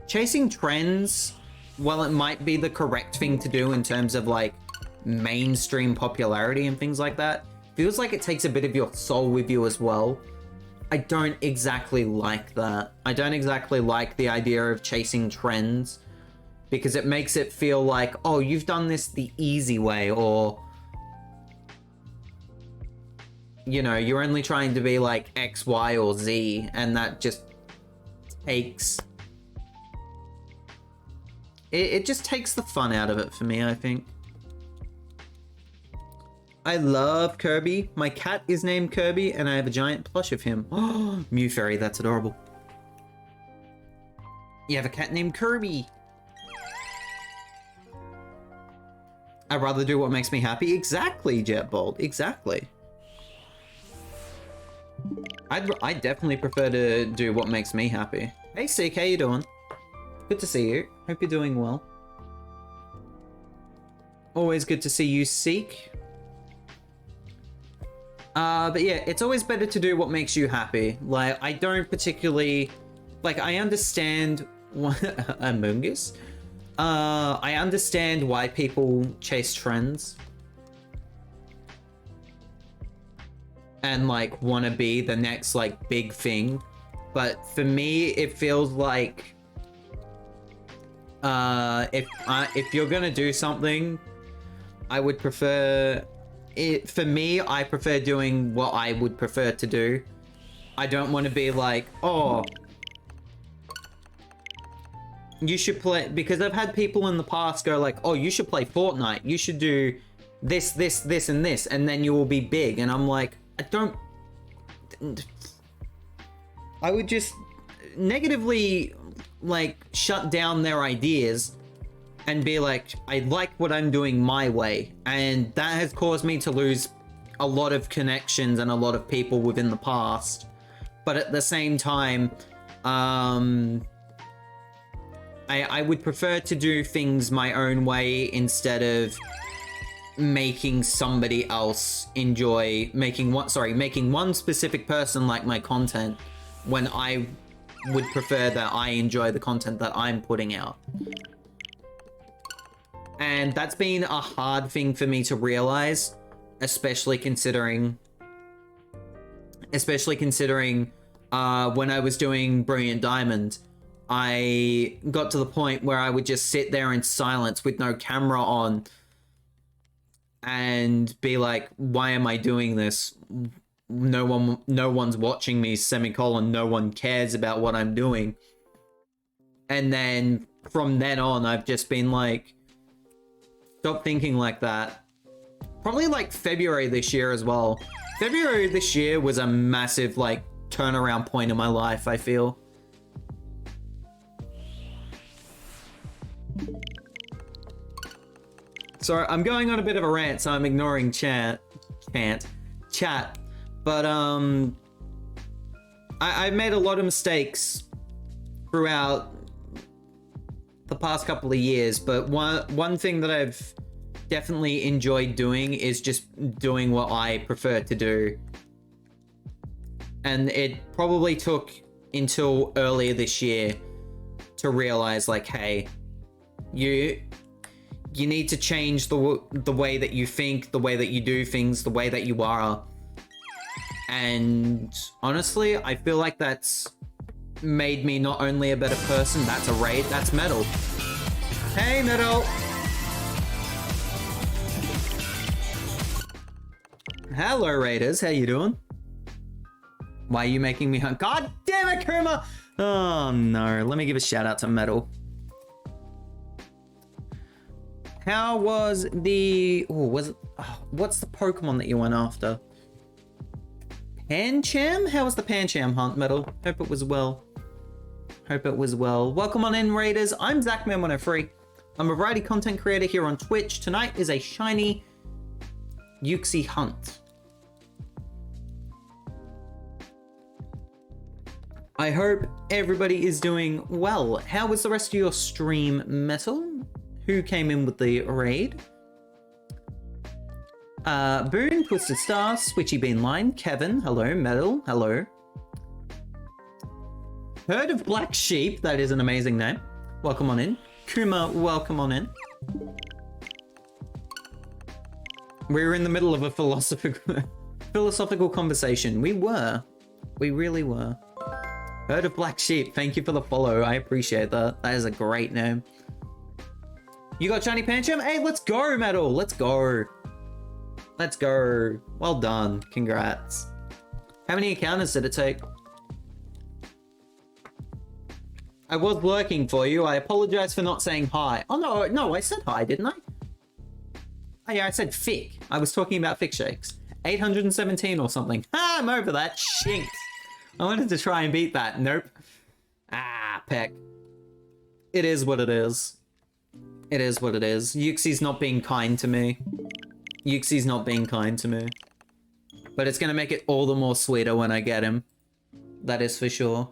Chasing trends... While it might be the correct thing to do in terms of like mainstream popularity and things like that, feels like it takes a bit of your soul with you as well. I don't exactly like that. I don't exactly like the idea of chasing trends because it makes it feel like, oh, you've done this the easy way, or, you know, you're only trying to be like X, Y, or Z, and that just takes... It just takes the fun out of it for me, I think. I love Kirby. My cat is named Kirby, and I have a giant plush of him. Oh, Mew Fairy, that's adorable. You have a cat named Kirby. I'd rather do what makes me happy. Exactly, Jetbold. Exactly. I definitely prefer to do what makes me happy. Hey, Sick, how you doing? Good to see you. Hope you're doing well. Always good to see you, Seek. But yeah, it's always better to do what makes you happy. Like, I don't particularly... Like, I understand... Among Us? I understand why people chase trends. And, like, want to be the next, like, big thing. But for me, it feels like... if you're gonna do something, I would prefer it. For me, I prefer doing what I would prefer to do. I don't want to be like, oh, you should play, because I've had people in the past go like, oh, you should play Fortnite. You should do this, this, this, and this, and then you will be big. And I'm like, I would just negatively like shut down their ideas and be like, I like what I'm doing my way, and that has caused me to lose a lot of connections and a lot of people within the past. But at the same time, I would prefer to do things my own way instead of making somebody else enjoy making one specific person like my content, when I would prefer that I enjoy the content that I'm putting out. And that's been a hard thing for me to realize, especially considering when I was doing Brilliant Diamond, I got to the point where I would just sit there in silence with no camera on and be like, why am I doing this? No one's watching me, semicolon, no one cares about what I'm doing. And then from then on, I've just been like, stop thinking like that. Probably like February this year as well. February this year was a massive like turnaround point in my life, I feel. Sorry, I'm going on a bit of a rant, so I'm ignoring chat. But I made a lot of mistakes throughout the past couple of years, but one thing that I've definitely enjoyed doing is just doing what I prefer to do. And it probably took until earlier this year to realize, like, hey, you You need to change the way that you think, the way that you do things, the way that you are. And honestly, I feel like that's made me not only a better person, that's a raid, that's Metal. Hey, Metal! Hello, Raiders, how you doing? Why are you making me hunt? God damn it, Kuma! Oh no, let me give a shout out to Metal. How was the... what's the Pokemon that you went after? Pancham? How was the Pancham hunt, Metal? Hope it was well. Hope it was well. Welcome on in, Raiders. I'm ZachMan103. I'm a variety content creator here on Twitch. Tonight is a Shiny Uxie hunt. I hope everybody is doing well. How was the rest of your stream, Metal? Who came in with the raid? Boone, Twisted Star, Switchy Beanline, Kevin, hello, Metal, hello. Herd of Black Sheep, that is an amazing name. Welcome on in. Kuma, welcome on in. We were in the middle of a philosophical conversation. We were. We really were. Herd of Black Sheep, thank you for the follow. I appreciate that. That is a great name. You got Shiny Pancham? Hey, let's go, Metal. Let's go. Let's go. Well done. Congrats. How many encounters did it take? I was lurking for you. I apologize for not saying hi. Oh, no, I said hi, didn't I? Oh, yeah, I said Fick. I was talking about Fick Shakes. 817 or something. Ah, I'm over that. Shinks. I wanted to try and beat that. Nope. Ah, Peck. It is what it is. It is what it is. Uxie's not being kind to me. Uxie's not being kind to me. But it's gonna make it all the more sweeter when I get him. That is for sure.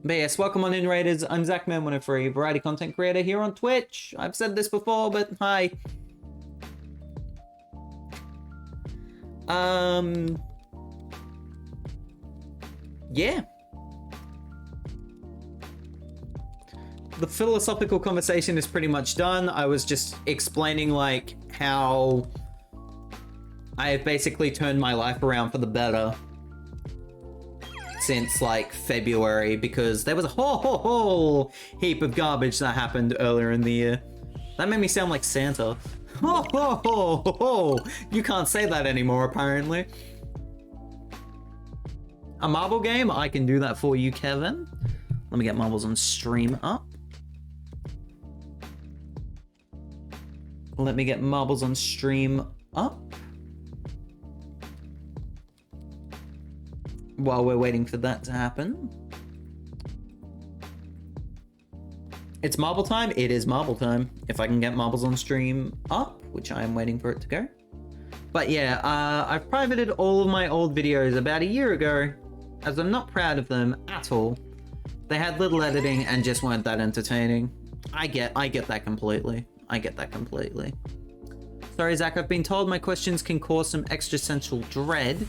But yes, welcome on in, Raiders. I'm ZachMan103, variety content creator here on Twitch. I've said this before, but hi. Yeah. The philosophical conversation is pretty much done. I was just explaining like how I have basically turned my life around for the better since like February, because there was a whole heap of garbage that happened earlier in the year. That made me sound like Santa. You can't say that anymore, apparently. A marble game? I can do that for you, Kevin. Let me get marbles on stream up. Let me get marbles on stream up. While we're waiting for that to happen. It's marble time? It is marble time. If I can get marbles on stream up, which I am waiting for it to go. But yeah, I've privated all of my old videos about a year ago, as I'm not proud of them at all. They had little editing and just weren't that entertaining. I get that completely. I get that completely. Sorry, Zach, I've been told my questions can cause some existential dread.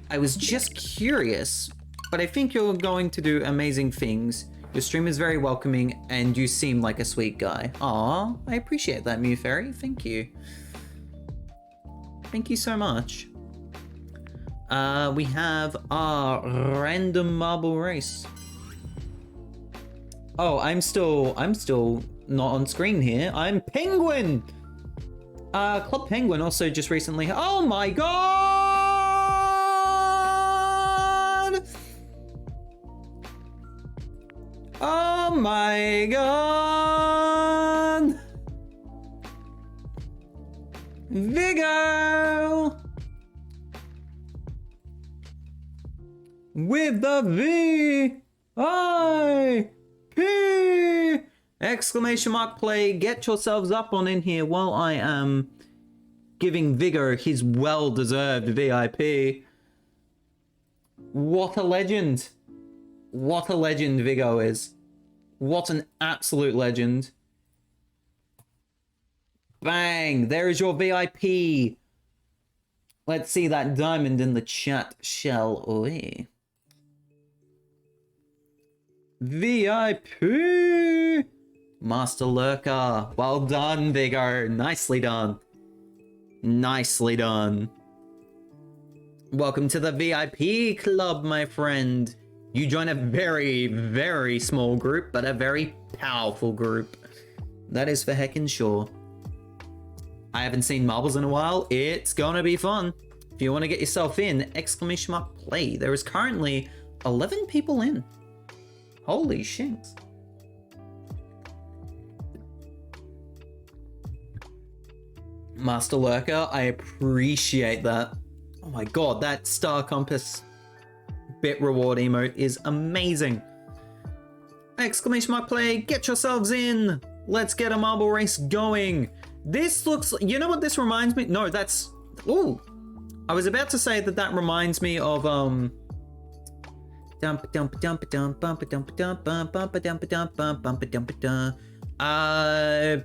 I was just curious, but I think you're going to do amazing things. Your stream is very welcoming, and you seem like a sweet guy. Aw, I appreciate that, Mew Fairy. Thank you. Thank you so much. We have our random marble race. Oh, I'm still not on screen here. I'm Penguin! Club Penguin also just recently... Oh my god! Oh my god! Vigo! With the V-I-P! Exclamation mark play. Get yourselves up on in here while I am giving Vigor his well-deserved VIP. What a legend. What a legend Vigo is. What an absolute legend. Bang! There is your VIP. Let's see that diamond in the chat, shall we? VIP! Master Lurker. Well done, Viggo. Nicely done. Nicely done. Welcome to the VIP club, my friend. You join a very, very small group, but a very powerful group. That is for heckin' sure. I haven't seen marbles in a while. It's gonna be fun. If you want to get yourself in, exclamation mark play. There is currently 11 people in. Holy shit. Master Lurker, I appreciate that. Oh my god, that Star Compass bit reward emote is amazing. Exclamation mark play, get yourselves in. Let's get a marble race going. This looks, you know what this reminds me? No, that's, ooh. I was about to say that reminds me of,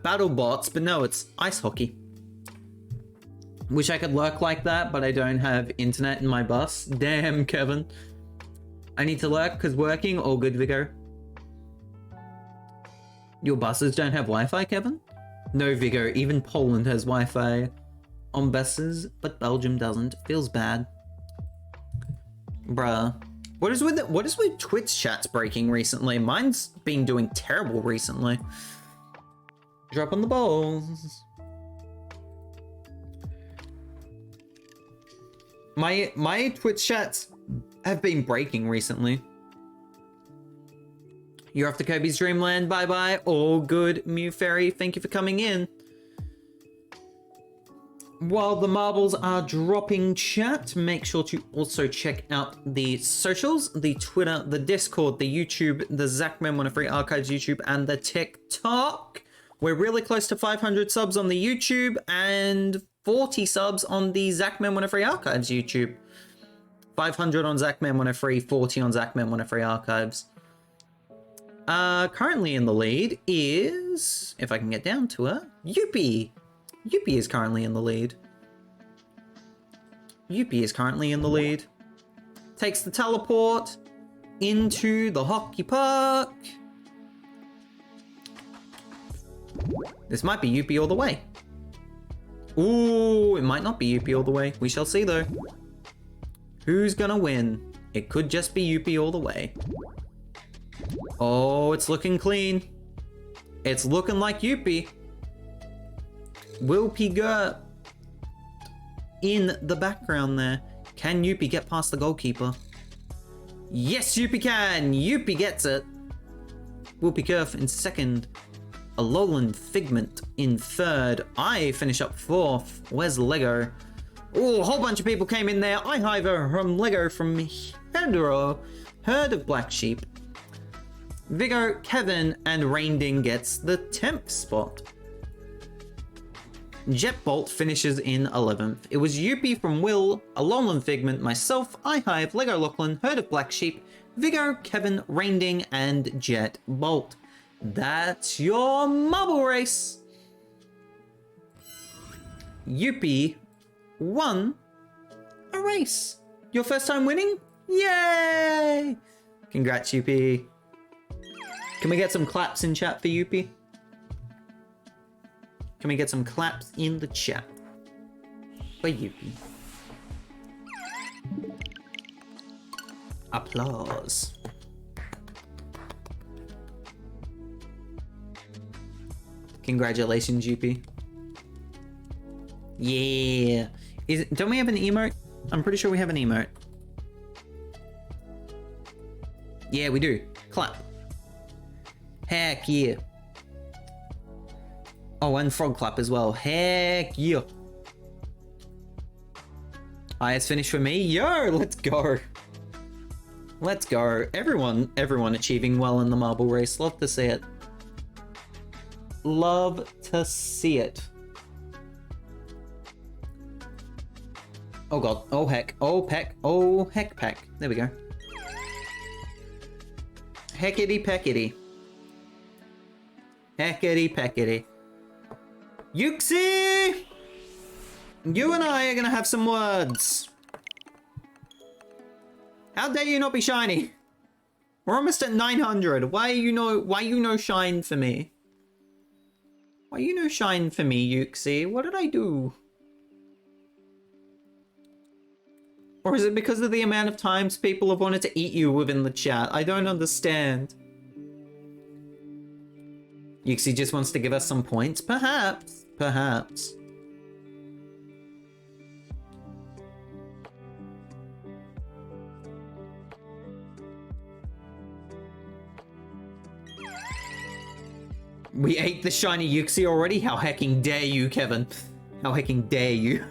battle bots, but no, it's ice hockey. Wish I could lurk like that, but I don't have internet in my bus. Damn, Kevin. I need to lurk because working. All good, Viggo. Your buses don't have Wi-Fi, Kevin? No, Viggo. Even Poland has Wi-Fi on buses, but Belgium doesn't. Feels bad. Bruh. What is with Twitch chats breaking recently? Mine's been doing terrible recently. Drop on the balls. My Twitch chats have been breaking recently. You're off to Kobe's Dreamland. Bye-bye. All good, Mew Fairy. Thank you for coming in. While the marbles are dropping chat, make sure to also check out the socials, the Twitter, the Discord, the YouTube, the Zachman103 Archives YouTube, and the TikTok. We're really close to 500 subs on the YouTube and 40 subs on the Zachman103 Archives YouTube. 500 on Zachman103, 40 on Zachman103 Archives. Currently in the lead is, if I can get down to her, Yuppie. Yuppie is currently in the lead. Yuppie is currently in the lead. Takes the teleport into the hockey park. This might be Yuppie all the way. Ooh, it might not be Yuppie all the way. We shall see though. Who's gonna win? It could just be Yuppie all the way. Oh, it's looking clean. It's looking like Yuppie. Will Pigurt in the background there. Can Yuppie get past the goalkeeper? Yes, Yuppie can. Yuppie gets it. Will Pigurt in second. Alolan Figment in third. I finish up fourth. Where's Lego? Oh, a whole bunch of people came in there. I Hiver from Lego from Hedro. Herd of Black Sheep. Viggo, Kevin, and Rainding gets the 10th spot. Jetbolt finishes in 11th. It was Yuppie from Will, Alolan Figment, myself, iHive, Lego Lachlan, Herd of Black Sheep, Viggo, Kevin, Rainding, and Jetbolt. That's your marble race. Yuppie won a race. Your first time winning? Yay! Congrats, Yuppie. Can we get some claps in chat for Yuppie? Can we get some claps in the chat for Yuppie? Applause. Congratulations, Yuppie. Yeah. Don't we have an emote? I'm pretty sure we have an emote. Yeah, we do. Clap. Heck yeah. Oh, and frog clap as well. Heck yeah. Highest finish for me. Yo, let's go. Let's go. Everyone achieving well in the marble race. Love to see it. Love to see it. Oh god. Oh heck. Oh peck. Oh heck peck. There we go. Heckity peckity. Heckity peckity. Uxie! You and I are gonna have some words. How dare you not be shiny? We're almost at 900. Why you no shine for me? Why you no shine for me, Uxie? What did I do? Or is it because of the amount of times people have wanted to eat you within the chat? I don't understand. Uxie just wants to give us some points? Perhaps. Perhaps. We ate the shiny Uxie already? How hecking dare you, Kevin? How hecking dare you?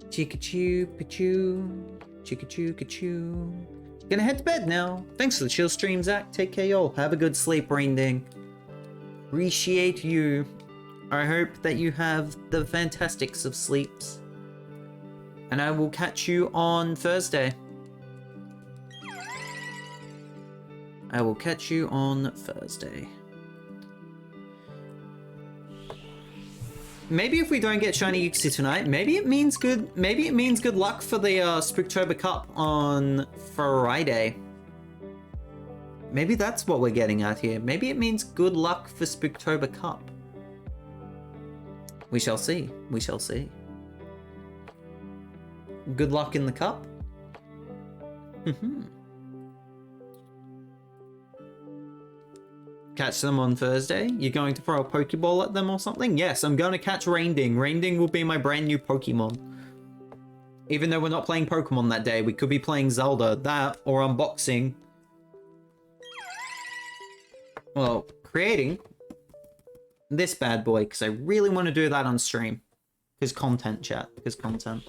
Chicka-choo, pa-choo. Chicka-choo-ka-choo. Gonna head to bed now. Thanks for the chill stream, Zach. Take care, y'all. Have a good sleep, Rainding. Appreciate you. I hope that you have the fantastics of sleeps. And I will catch you on Thursday. I will catch you on Thursday. Maybe if we don't get Shiny Uxie tonight, maybe it means good luck for the Spooktober Cup on Friday. Maybe that's what we're getting at here. Maybe it means good luck for Spooktober Cup. We shall see. We shall see. Good luck in the cup. Catch them on Thursday? You're going to throw a Pokeball at them or something? Yes, I'm going to catch Rainding. Rainding will be my brand new Pokemon. Even though we're not playing Pokemon that day, we could be playing Zelda. That, or unboxing. Well, creating this bad boy, because I really want to do that on stream. Because content, chat. Because content.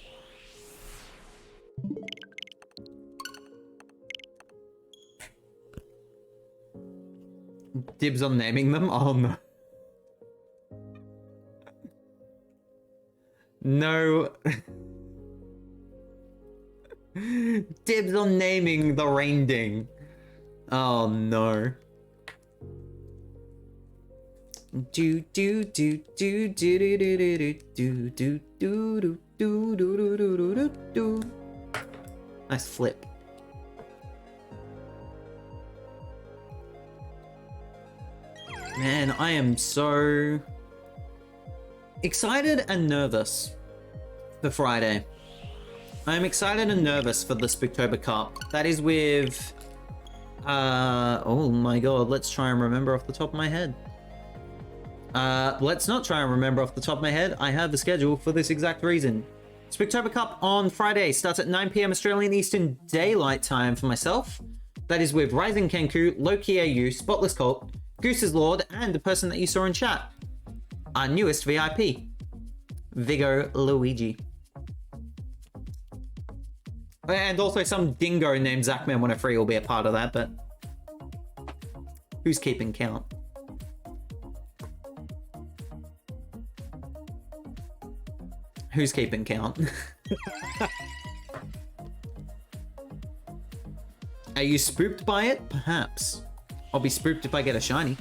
Dibs on naming them? Oh no. No. Dibs on naming the Rainding. Oh no. Do do do do do do do do do do do do do do do. Nice flip. Man, I am so excited and nervous for Friday. I'm excited and nervous for the Spooktober Cup. That is with... oh my god, let's try and remember off the top of my head. Let's not try and remember off the top of my head. I have the schedule for this exact reason. Spooktober Cup on Friday starts at 9 PM Australian Eastern Daylight Time for myself. That is with Rising Kenku, Loki AU, Spotless Cult, Goose's Lord, and the person that you saw in chat. Our newest VIP, Vigo Luigi. And also some dingo named Zachman103 will be a part of that, but who's keeping count? Who's keeping count? Are you spooked by it? Perhaps. I'll be spooked if I get a shiny.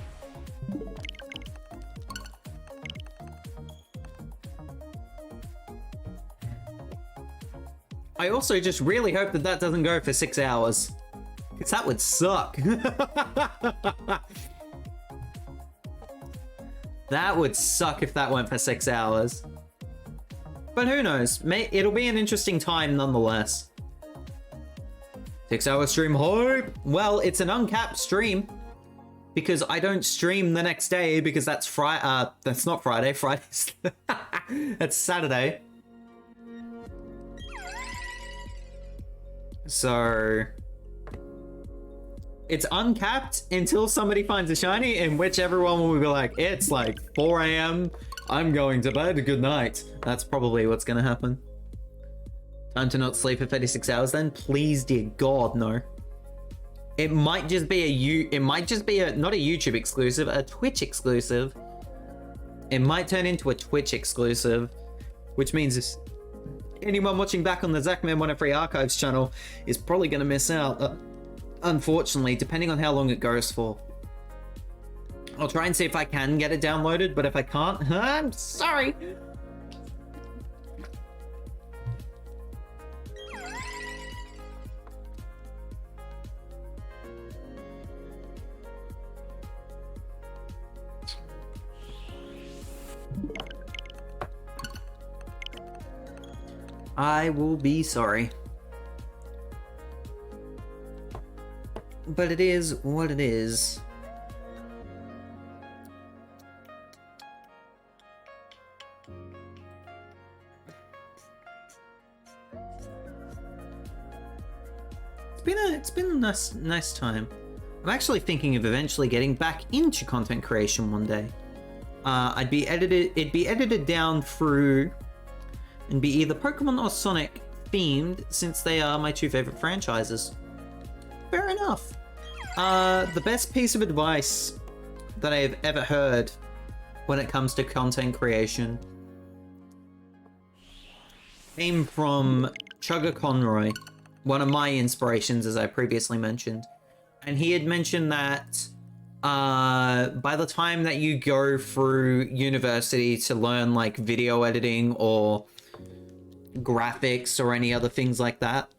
I also just really hope that that doesn't go for 6 hours. Because that would suck. That would suck if that went for 6 hours. But who knows? It'll be an interesting time nonetheless. 6 hour stream hype! Well, it's an uncapped stream. Because I don't stream the next day because that's that's not Friday, Friday's... That's Saturday. So... It's uncapped until somebody finds a shiny, in which everyone will be like, it's like 4 AM, I'm going to bed, good night. That's probably what's gonna happen. Time to not sleep for 36 hours then? Please, dear God, no. It might just be not a YouTube exclusive, a Twitch exclusive. It might turn into a Twitch exclusive, which means anyone watching back on the Zachman103 Archives channel is probably gonna miss out. unfortunately, depending on how long it goes for. I'll try and see if I can get it downloaded, but if I can't, I'm sorry. I will be sorry. But it is what it is. It's been a nice time. I'm actually thinking of eventually getting back into content creation one day. It'd be edited down through and be either Pokemon or Sonic themed, since they are my two favorite franchises. Fair enough. The best piece of advice that I have ever heard when it comes to content creation came from Chugga Conroy, one of my inspirations, as I previously mentioned. And he had mentioned that by the time that you go through university to learn like video editing or graphics or any other things like that,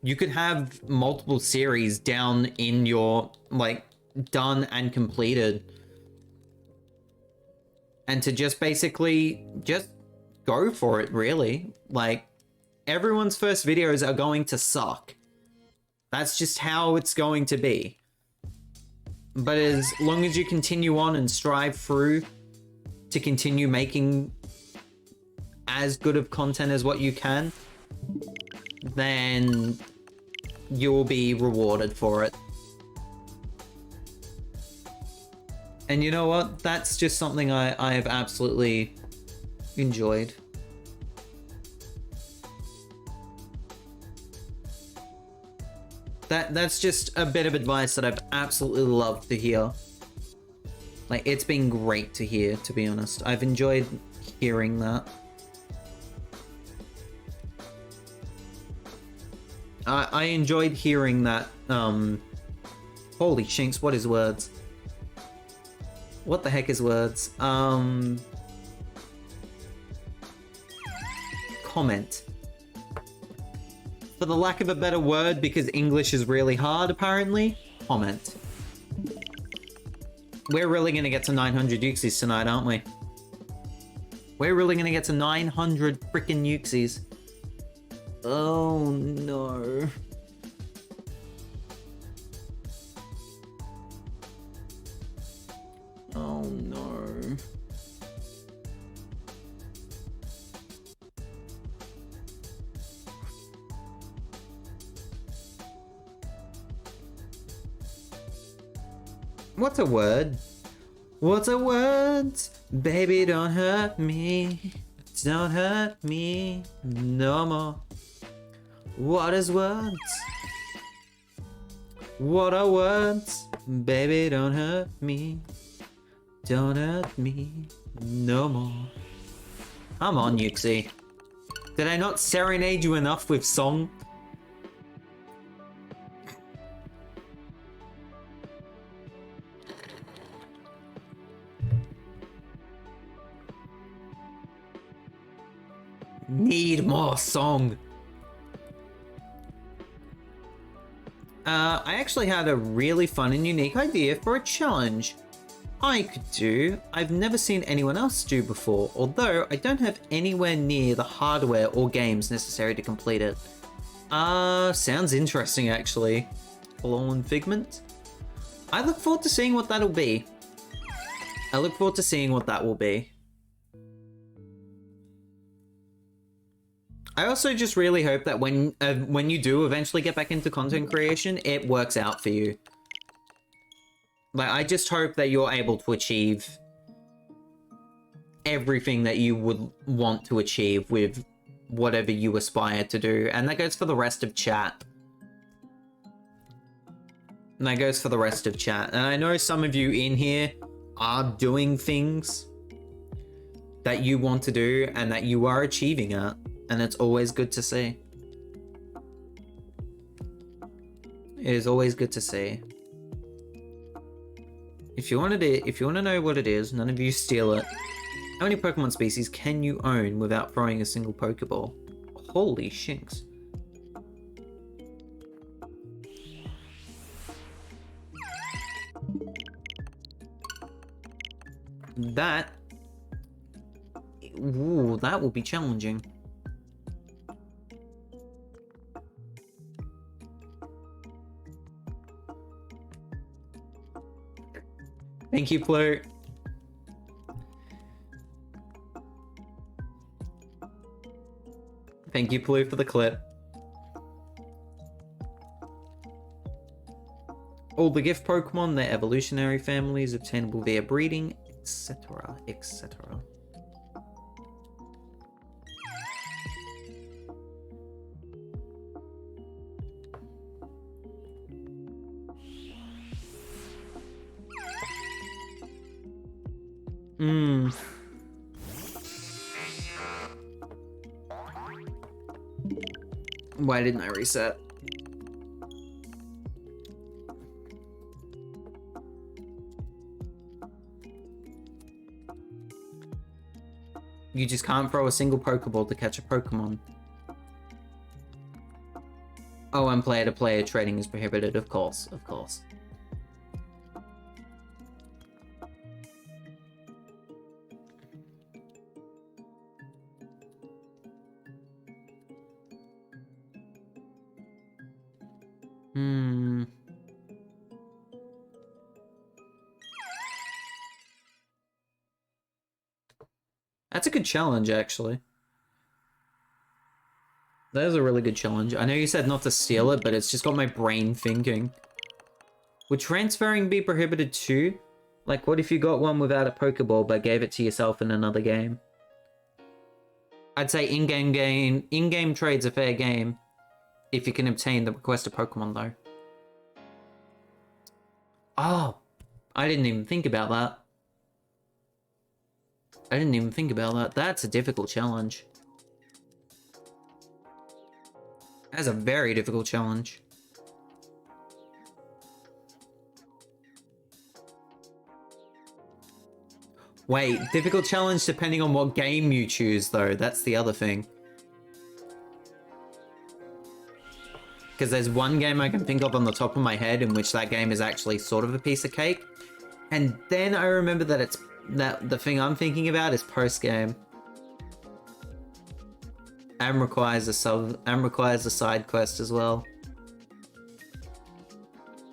you could have multiple series down in your, like, done and completed. And to just basically just go for it, really. Like, everyone's first videos are going to suck. That's just how it's going to be. But as long as you continue on and strive through to continue making as good of content as what you can, then you will be rewarded for it. And you know what? That's just something I have absolutely enjoyed. That's just a bit of advice that I've absolutely loved to hear. Like, it's been great to hear, to be honest. I've enjoyed hearing that. I enjoyed hearing that, holy shinks, what is words? What the heck is words? Comment. For the lack of a better word, because English is really hard, apparently, comment. We're really gonna get to 900 Uxies tonight, aren't we? We're really gonna get to 900 frickin' Uxies. Oh no. Oh no. What's a word? What's a word? Baby, don't hurt me. Don't hurt me no more. What is words? What are words? Baby, don't hurt me. Don't hurt me no more. Come on, Uxie. Did I not serenade you enough with song? Need more song. I actually had a really fun and unique idea for a challenge I could do. I've never seen anyone else do before, although I don't have anywhere near the hardware or games necessary to complete it. Sounds interesting actually. Fallen Figment? I look forward to seeing what that'll be. I look forward to seeing what that will be. I also just really hope that when you do eventually get back into content creation, it works out for you. Like, I just hope that you're able to achieve everything that you would want to achieve with whatever you aspire to do. And that goes for the rest of chat. And that goes for the rest of chat. And I know some of you in here are doing things that you want to do and that you are achieving at. And it's always good to see. It is always good to see. If you want to know what it is, none of you steal it. How many Pokemon species can you own without throwing a single Pokeball? Holy shinks. That... Ooh, that will be challenging. Thank you, Flo. Thank you, Blue, for the clip. All the gift Pokemon, their evolutionary families, obtainable via breeding, etc., etc. Why didn't I reset? You just can't throw a single Pokeball to catch a Pokemon. Oh, and player-to-player trading is prohibited, of course, of course. That's a good challenge, actually. That is a really good challenge. I know you said not to steal it, but it's just got my brain thinking. Would transferring be prohibited too? Like, what if you got one without a Pokeball, but gave it to yourself in another game? I'd say in-game trade's a fair game, if you can obtain the requested Pokemon, though. Oh, I didn't even think about that. That's a difficult challenge. That's a very difficult challenge. Wait, difficult challenge depending on what game you choose, though. That's the other thing. Because there's one game I can think of on the top of my head in which that game is actually sort of a piece of cake. And then I remember that the thing I'm thinking about is post-game. And requires a side quest as well.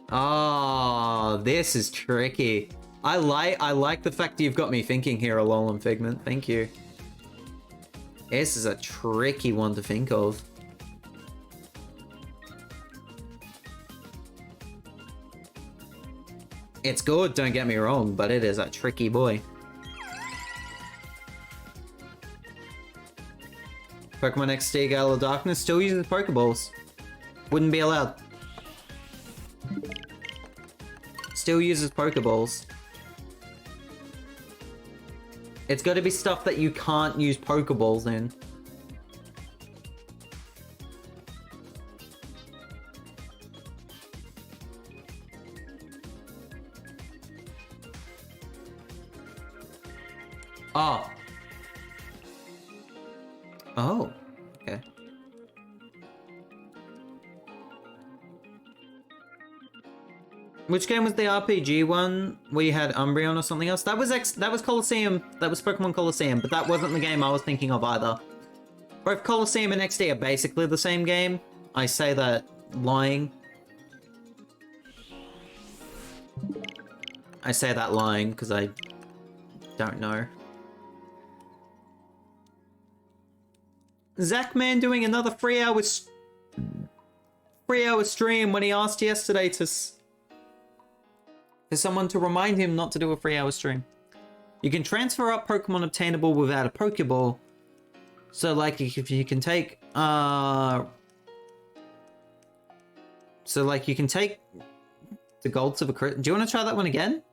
Oh, this is tricky. I like the fact that you've got me thinking here, Alolan Figment. Thank you. This is a tricky one to think of. It's good, don't get me wrong, but it is a tricky boy. Pokemon XD Gale of Darkness still uses Pokeballs. Wouldn't be allowed. Still uses Pokeballs. It's got to be stuff that you can't use Pokeballs in. Oh. Oh, okay. Which game was the RPG one where you had Umbreon or something else? That was Colosseum. That was Pokemon Colosseum, but that wasn't the game I was thinking of either. Both Colosseum and XD are basically the same game. I say that lying. I say that lying because I don't know. Zachman doing another 3 hour stream when he asked yesterday to someone to remind him not to do a 3 hour stream. You can transfer up Pokemon obtainable without a Pokeball. So like if you can take so like you can take the Gold Silver Crystal. Do you want to try that one again?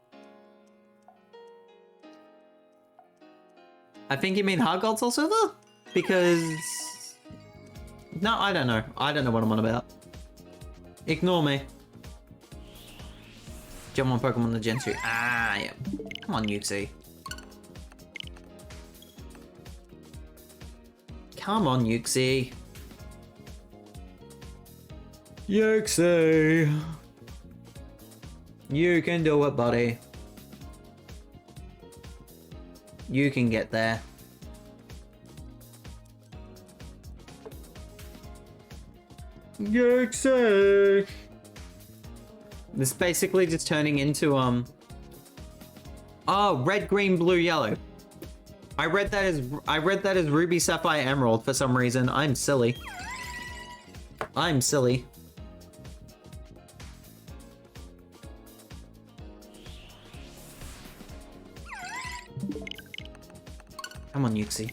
I think you mean Hard Gold Soul Silver? Because... No, I don't know. I don't know what I'm on about. Ignore me. Gen 1 Pokemon to Gen 2. Ah, yeah. Come on, Uxie. Come on, Uxie. Uxie. You can do it, buddy. You can get there. Uxie. This is basically just turning into oh, red, green, blue, yellow. I read that as Ruby, Sapphire, Emerald for some reason. I'm silly. I'm silly. Come on, Uxie.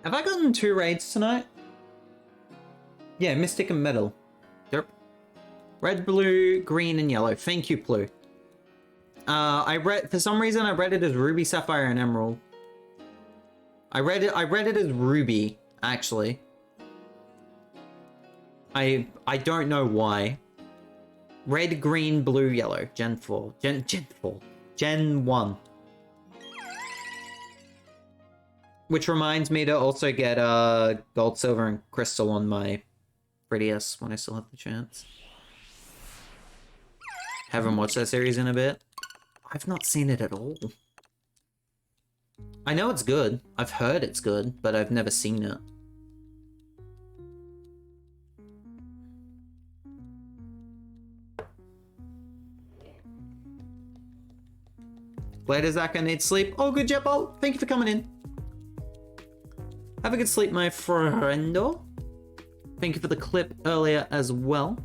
Have I gotten 2 raids tonight? Yeah, Mystic and Metal. Yep. Red, blue, green, and yellow. Thank you, Blue. For some reason I read it as Ruby, Sapphire, and Emerald. I read it as Ruby, actually. I don't know why. Red, green, blue, yellow. Gen 4. Gen 1. Which reminds me to also get Gold, Silver, and Crystal on my 3DS when I still have the chance. Haven't watched that series in a bit. I've not seen it at all. I know it's good. I've heard it's good, but I've never seen it. Later, Zach, I need sleep. Oh, good job, Bolt. Thank you for coming in. Have a good sleep, my friendo. Thank you for the clip earlier as well.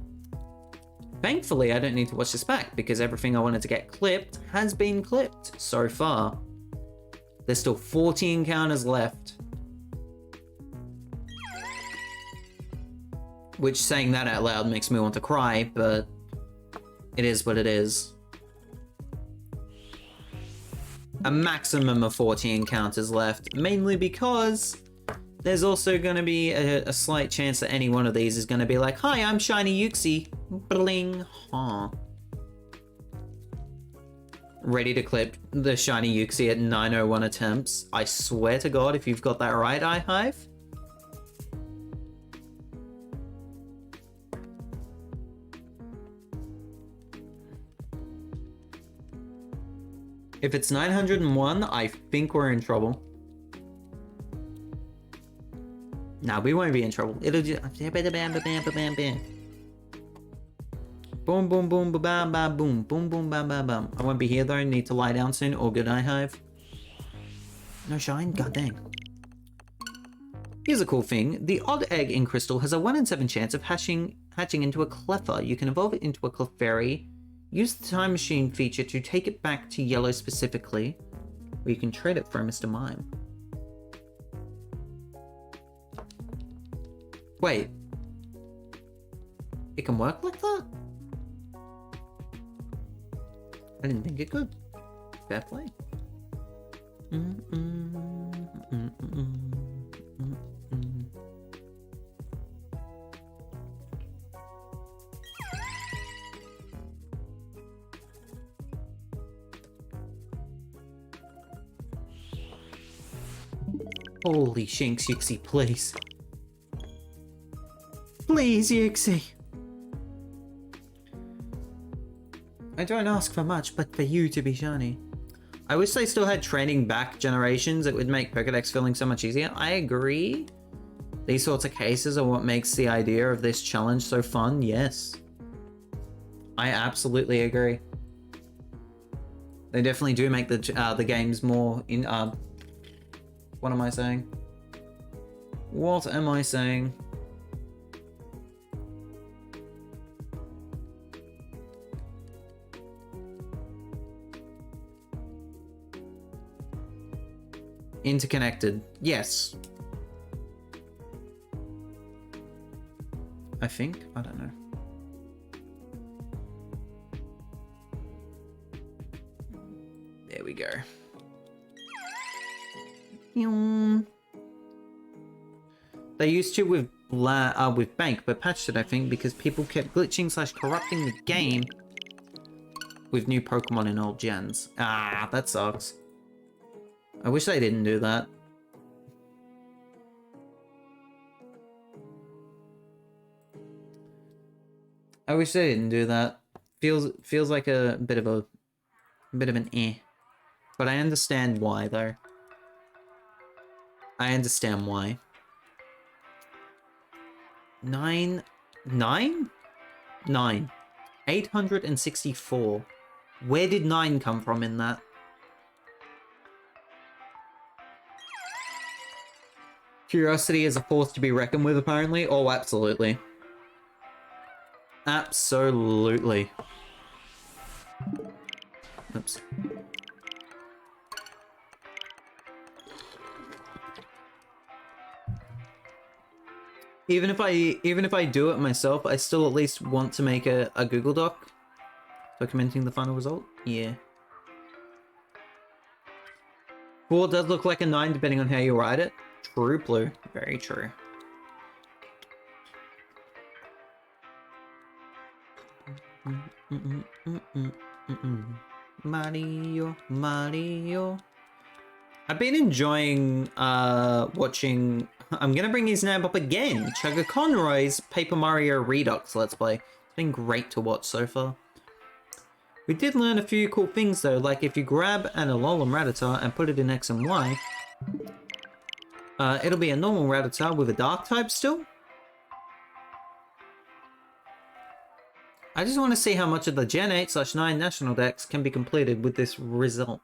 Thankfully, I don't need to watch this back because everything I wanted to get clipped has been clipped so far. There's still 40 encounters left. Which, saying that out loud makes me want to cry, but it is what it is. A maximum of 40 encounters left, mainly because there's also going to be a slight chance that any one of these is going to be like, hi, I'm Shiny Uxie. Bling. Huh. Ready to clip the Shiny Uxie at 901 attempts. I swear to God, if you've got that right, iHive. If it's 901, I think we're in trouble. Nah, we won't be in trouble. It'll just... Boom, boom, boom, ba bam, bam, boom, boom, boom, bam, bam, bam. I won't be here though. Need to lie down soon. All good, iHive. No shine? God dang. Here's a cool thing. The odd egg in Crystal has a 1 in 7 chance of hatching into a Cleffa. You can evolve it into a Clefairy. Use the time machine feature to take it back to yellow specifically, or you can trade it for a Mr. Mime. Wait. It can work like that? I didn't think it could. Fair play. Holy shanks, Uxie, please. Please, Uxie. I don't ask for much, but for you to be shiny. I wish they still had training back generations. It would make Pokedex filling so much easier. I agree. These sorts of cases are what makes the idea of this challenge so fun. Yes. I absolutely agree. They definitely do make the games more in... what am I saying? What am I saying? Interconnected. Yes. I think. I don't know. There we go. They used to with Bank, but patched it, I think, because people kept glitching / corrupting the game with new Pokemon in old gens. Ah, that sucks. I wish they didn't do that. I wish they didn't do that. Feels like a bit of an eh. But I understand why, though. I understand why. 9? 864. Where did 9 come from in that? Curiosity is a force to be reckoned with, apparently. Oh, absolutely. Absolutely. Oops. Even if I do it myself, I still at least want to make a Google Doc documenting the final result. Yeah. 4 does look like a 9 depending on how you write it. True, Blue. Very true. Mario, Mario. I've been enjoying watching. I'm gonna bring his name up again. Chugga Conroy's Paper Mario Redux Let's Play. It's been great to watch so far. We did learn a few cool things though, like if you grab an Alolan Rattata and put it in X and Y, it'll be a normal Rattata with a Dark type still. I just want to see how much of the Gen 8/9 National Dex can be completed with this result.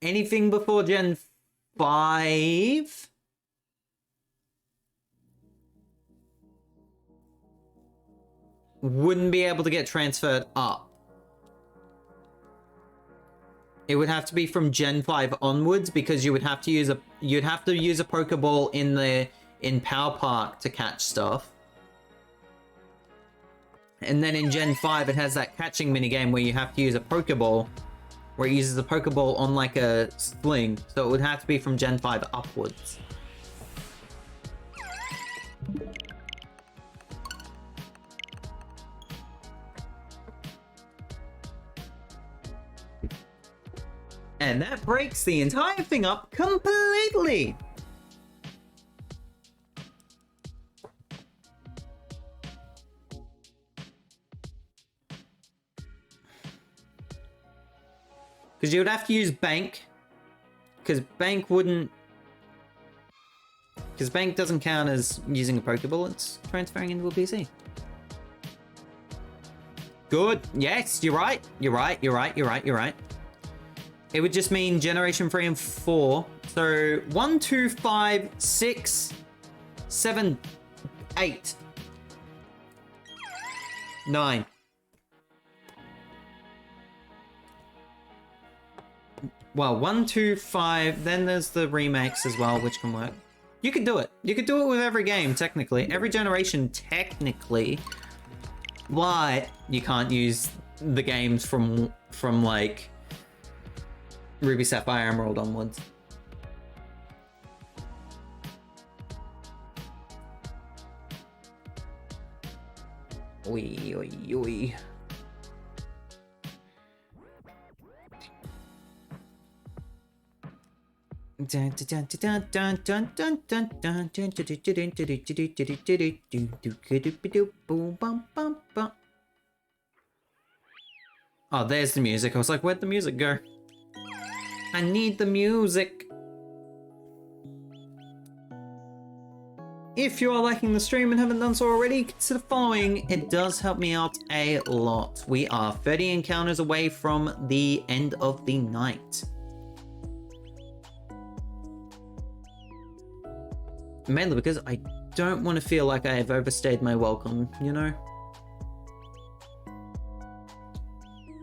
Anything before Gen 5? Wouldn't be able to get transferred up. It would have to be from Gen 5 onwards because you would have to use a Pokeball in Power Park to catch stuff. And then in Gen 5 it has that catching minigame where you have to use a Pokeball, where it uses a Pokeball on like a sling, so it would have to be from Gen 5 upwards. And that breaks the entire thing up completely! Because you would have to use Bank. Because Bank wouldn't... Because Bank doesn't count as using a Pokeball, it's transferring into a PC. Good. Yes, you're right. You're right. It would just mean Generation 3 and 4. So 1, 2, 5, 6, 7, 8, 9. Well, 1, 2, 5, then there's the remakes as well, which can work. You could do it. You could do it with every game, technically. Every generation, technically. But you can't use the games from like, Ruby, Sapphire, Emerald onwards. Oi, oi, oi. Oh, there's the music. I was like, where'd the music go? I need the music. If you are liking the stream and haven't done so already, consider following. It does help me out a lot. We are 30 encounters away from the end of the night. Mainly because I don't want to feel like I have overstayed my welcome, you know?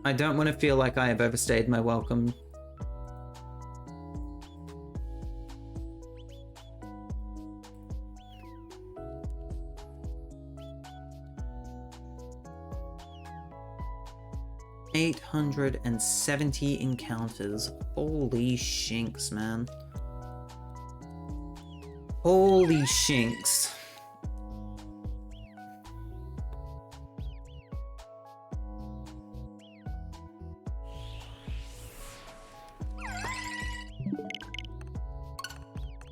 I don't want to feel like I have overstayed my welcome. $870 encounters. Holy shinks, man. Holy shinks.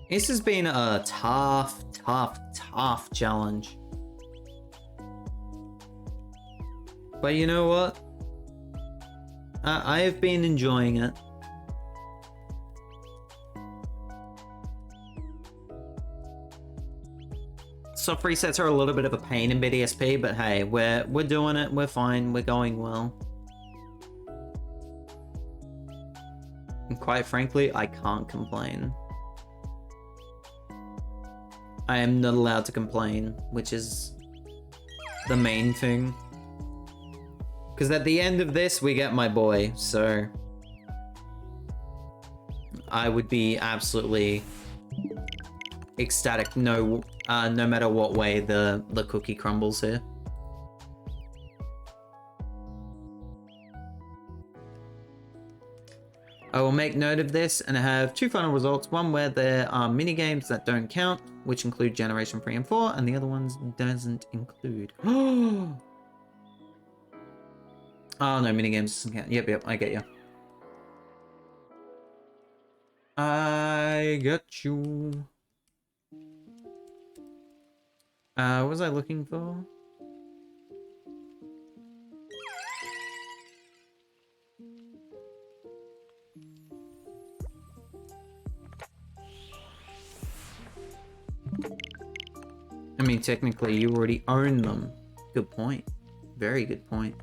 This has been a tough challenge. But you know what? I have been enjoying it. Soft resets are a little bit of a pain in BDSP, but hey, we're doing it, we're fine, we're going well. And quite frankly, I can't complain. I am not allowed to complain, which is the main thing. Because at the end of this, we get my boy, so I would be absolutely ecstatic no matter what way the cookie crumbles here. I will make note of this and have two final results. One where there are mini games that don't count, which include Generation 3 and 4, and the other ones doesn't include. Oh no, mini games doesn't count. Yep, I get you. I got you. What was I looking for? I mean, technically, you already own them. Good point. Very good point.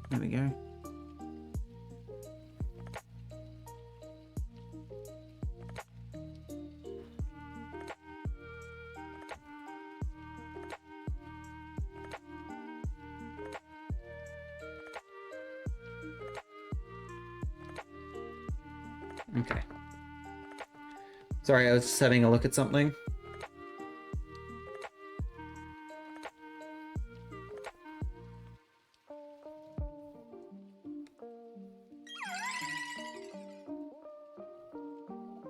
There we go. Okay. Sorry, I was just having a look at something.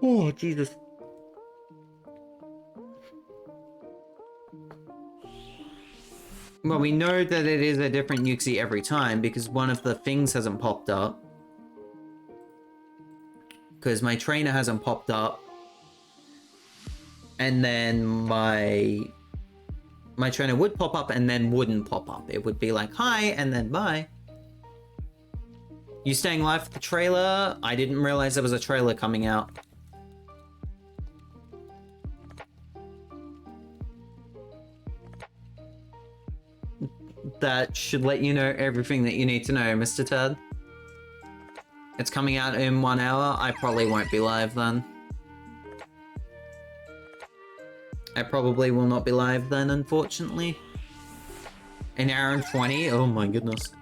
Oh, Jesus. Well, we know that it is a different Uxie every time because one of the things hasn't popped up. Because my trainer hasn't popped up. And then my trainer would pop up and then wouldn't pop up. It would be like, hi, and then bye. You staying live for the trailer? I didn't realize there was a trailer coming out. That should let you know everything that you need to know, Mr. Ted. It's coming out in 1 hour. I probably won't be live then. I probably will not be live then, unfortunately. An hour and 20? Oh my goodness.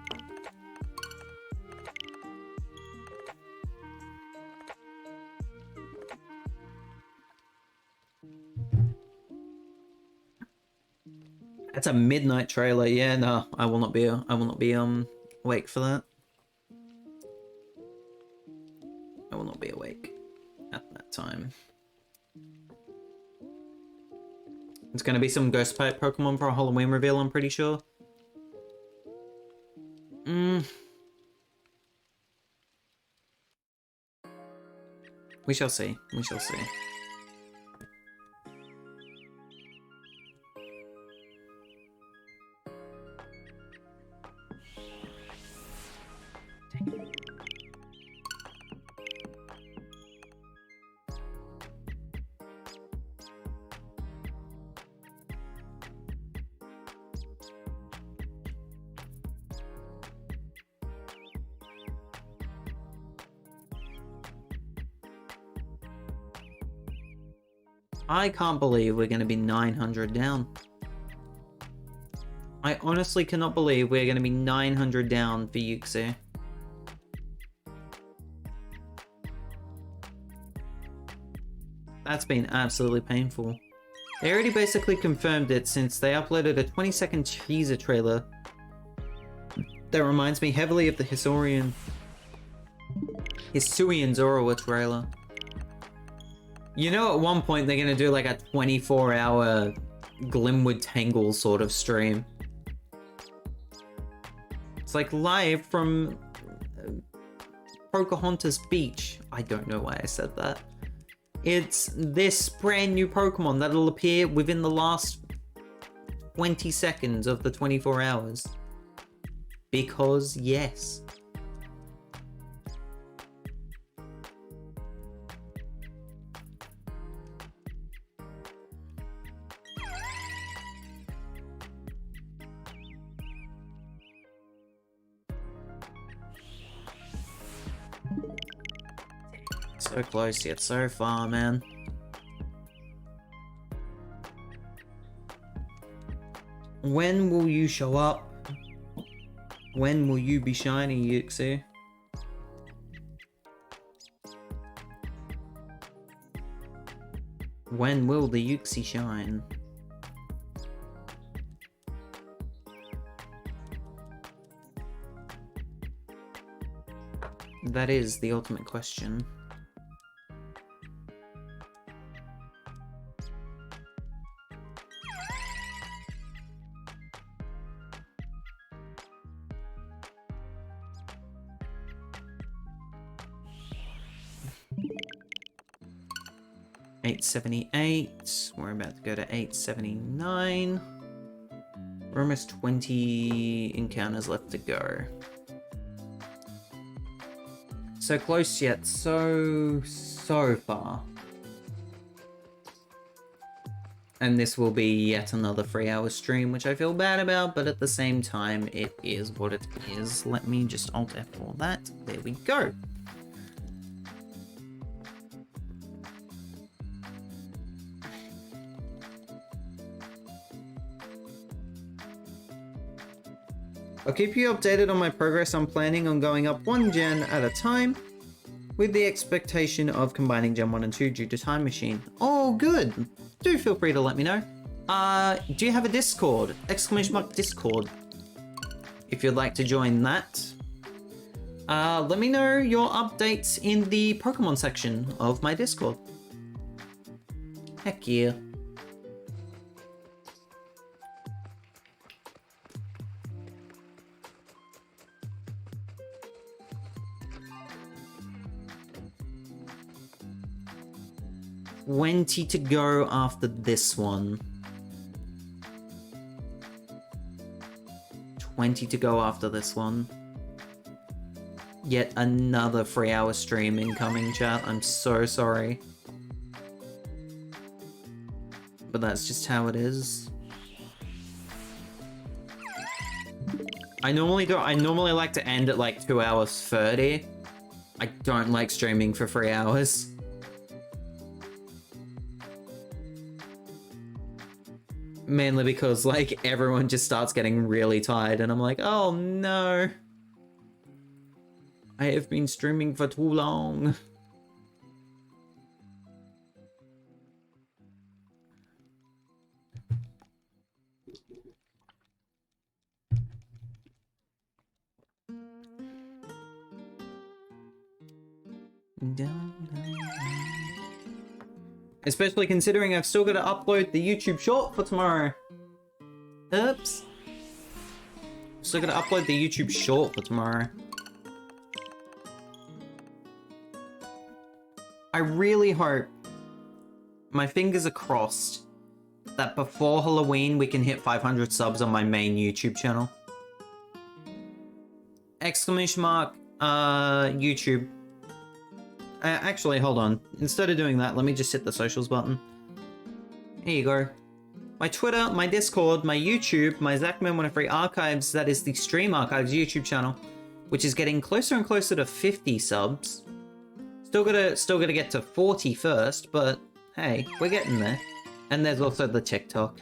That's a midnight trailer. Yeah, no, I will not be awake for that. I will not be awake at that time. It's gonna be some ghost type Pokemon for a Halloween reveal, I'm pretty sure. We shall see. We shall see. I can't believe we're going to be 900 down. I honestly cannot believe we're going to be 900 down for Uxie. That's been absolutely painful. They already basically confirmed it since they uploaded a 20-second teaser trailer that reminds me heavily of the Historian. Hisuian Zoroark trailer. You know, at one point they're gonna do like a 24-hour Glimwood Tangle sort of stream. It's like live from Pocahontas Beach. I don't know why I said that. It's this brand new Pokemon that'll appear within the last 20 seconds of the 24 hours. Because yes. So close yet so far, man. When will you show up? When will you be shiny, Uxie? When will the Uxie shine? That is the ultimate question. $878. We're about to go to $879. We're almost 20 encounters left to go. So close yet so far. And this will be yet another 3-hour stream, which I feel bad about, but at the same time, it is what it is. Let me just Alt F4 that. There we go. I'll keep you updated on my progress. I'm planning on going up 1 gen at a time, with the expectation of combining Gen 1 and 2 due to Time Machine. Oh, good! Do feel free to let me know. Do you have a Discord? !Discord. If you'd like to join that. Let me know your updates in the Pokemon section of my Discord. Heck yeah. $20 to go after this one. 20 to go after this one. Yet another 3-hour stream incoming, chat. I'm so sorry. But that's just how it is. I normally like to end at like 2 hours 30. I don't like streaming for 3 hours. Mainly because, like, everyone just starts getting really tired and I'm like, oh no. I have been streaming for too long. Especially considering I've still got to upload the YouTube short for tomorrow. Oops. Still got to upload the YouTube short for tomorrow. I really hope, my fingers are crossed, that before Halloween we can hit 500 subs on my main YouTube channel. !YouTube. Actually, hold on. Instead of doing that, let me just hit the socials button. Here you go. My Twitter, my Discord, my YouTube, my Zachman103 Archives, that is the Stream Archives YouTube channel, which is getting closer and closer to 50 subs. Still gotta get to 40 first, but hey, we're getting there. And there's also the TikTok.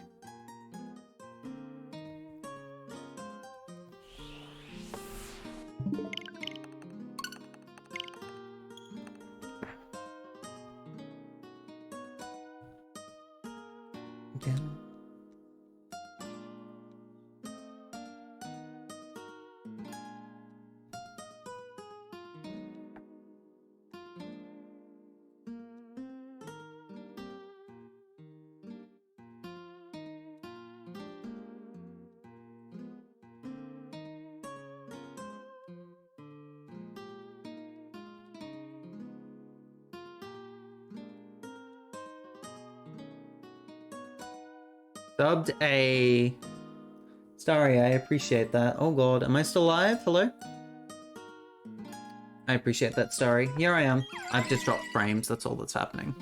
Subbed a... Starry, I appreciate that. Oh god, am I still live? Hello? I appreciate that, Starry. Here I am. I've just dropped frames, that's all that's happening.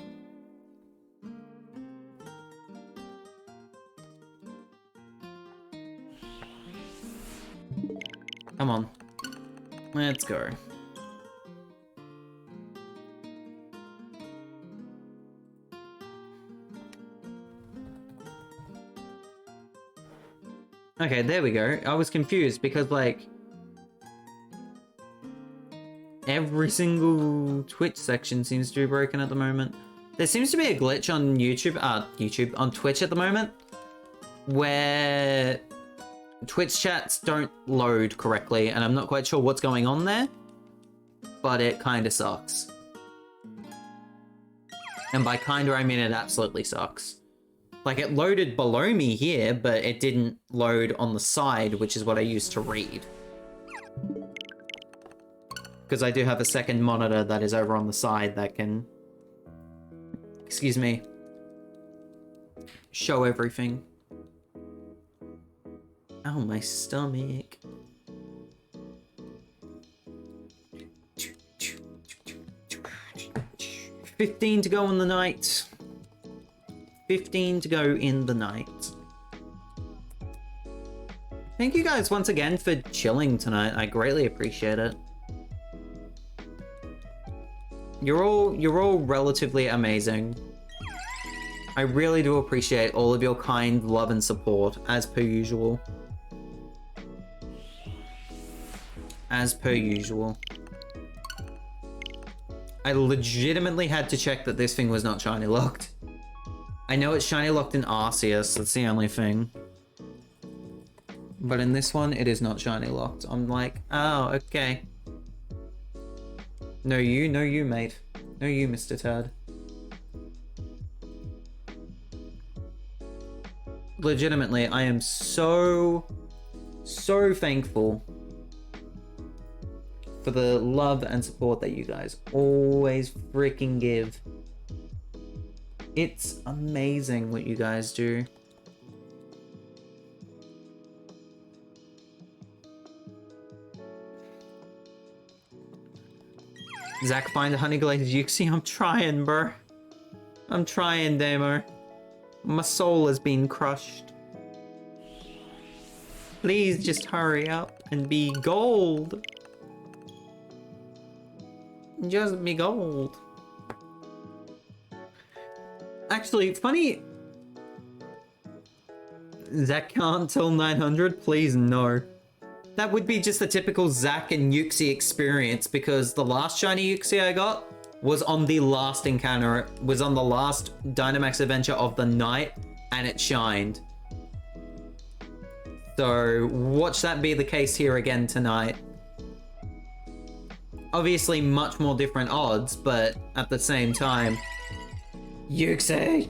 Come on. Let's go. Okay, there we go. I was confused because, like, every single Twitch section seems to be broken at the moment. There seems to be a glitch on on Twitch at the moment, where Twitch chats don't load correctly, and I'm not quite sure what's going on there, but it kinda sucks. And by kinda, I mean it absolutely sucks. Like, it loaded below me here, but it didn't load on the side, which is what I used to read. Because I do have a second monitor that is over on the side that can... excuse me. Show everything. Ow, my stomach. $15 to go in the night. 15 to go in the night. Thank you guys once again for chilling tonight. I greatly appreciate it. You're all relatively amazing. I really do appreciate all of your kind love and support, as per usual. As per usual. I legitimately had to check that this thing was not shiny locked. I know it's shiny locked in Arceus, that's the only thing. But in this one, it is not shiny locked. I'm like, oh, okay. No you, mate. No you, Mr. Turd. Legitimately, I am so thankful for the love and support that you guys always freaking give. It's amazing what you guys do. Zach, find a honey glazed Uxie. I'm trying, bro. I'm trying, Damo. My soul has been crushed. Please just hurry up and be gold. Just be gold. Actually, funny... Zach can't till 900? Please, no. That would be just a typical Zach and Uxie experience, because the last shiny Uxie I got was on the last encounter, was on the last Dynamax adventure of the night, and it shined. So, watch that be the case here again tonight. Obviously, much more different odds, but at the same time... Uxie!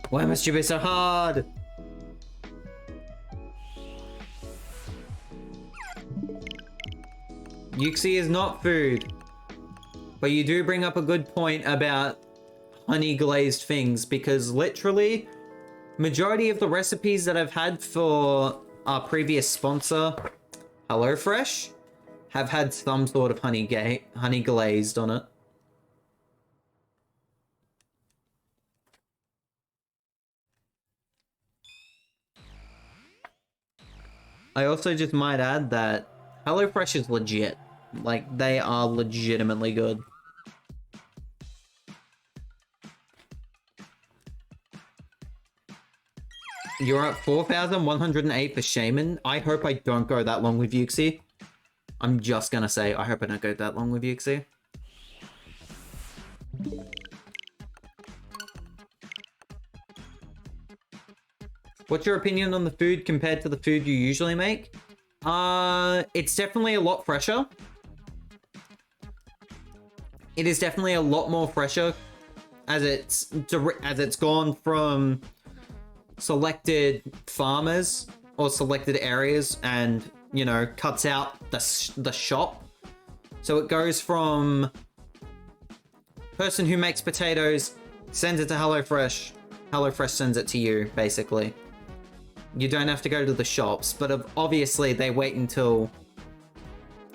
Why must you be so hard? Uxie is not food. But you do bring up a good point about honey glazed things, because literally, majority of the recipes that I've had for our previous sponsor, HelloFresh, have had some sort of honey glazed on it. I also just might add that HelloFresh is legit. Like, they are legitimately good. You're at 4,108 for Shaman. I hope I don't go that long with Uxie. I'm just gonna say, I hope I don't go that long with Uxie. What's your opinion on the food compared to the food you usually make? It's definitely a lot fresher. It is definitely a lot more fresher as it's gone from selected farmers or selected areas and, you know, cuts out the shop. So it goes from person who makes potatoes, sends it to HelloFresh, HelloFresh sends it to you, basically. You don't have to go to the shops, but obviously they wait until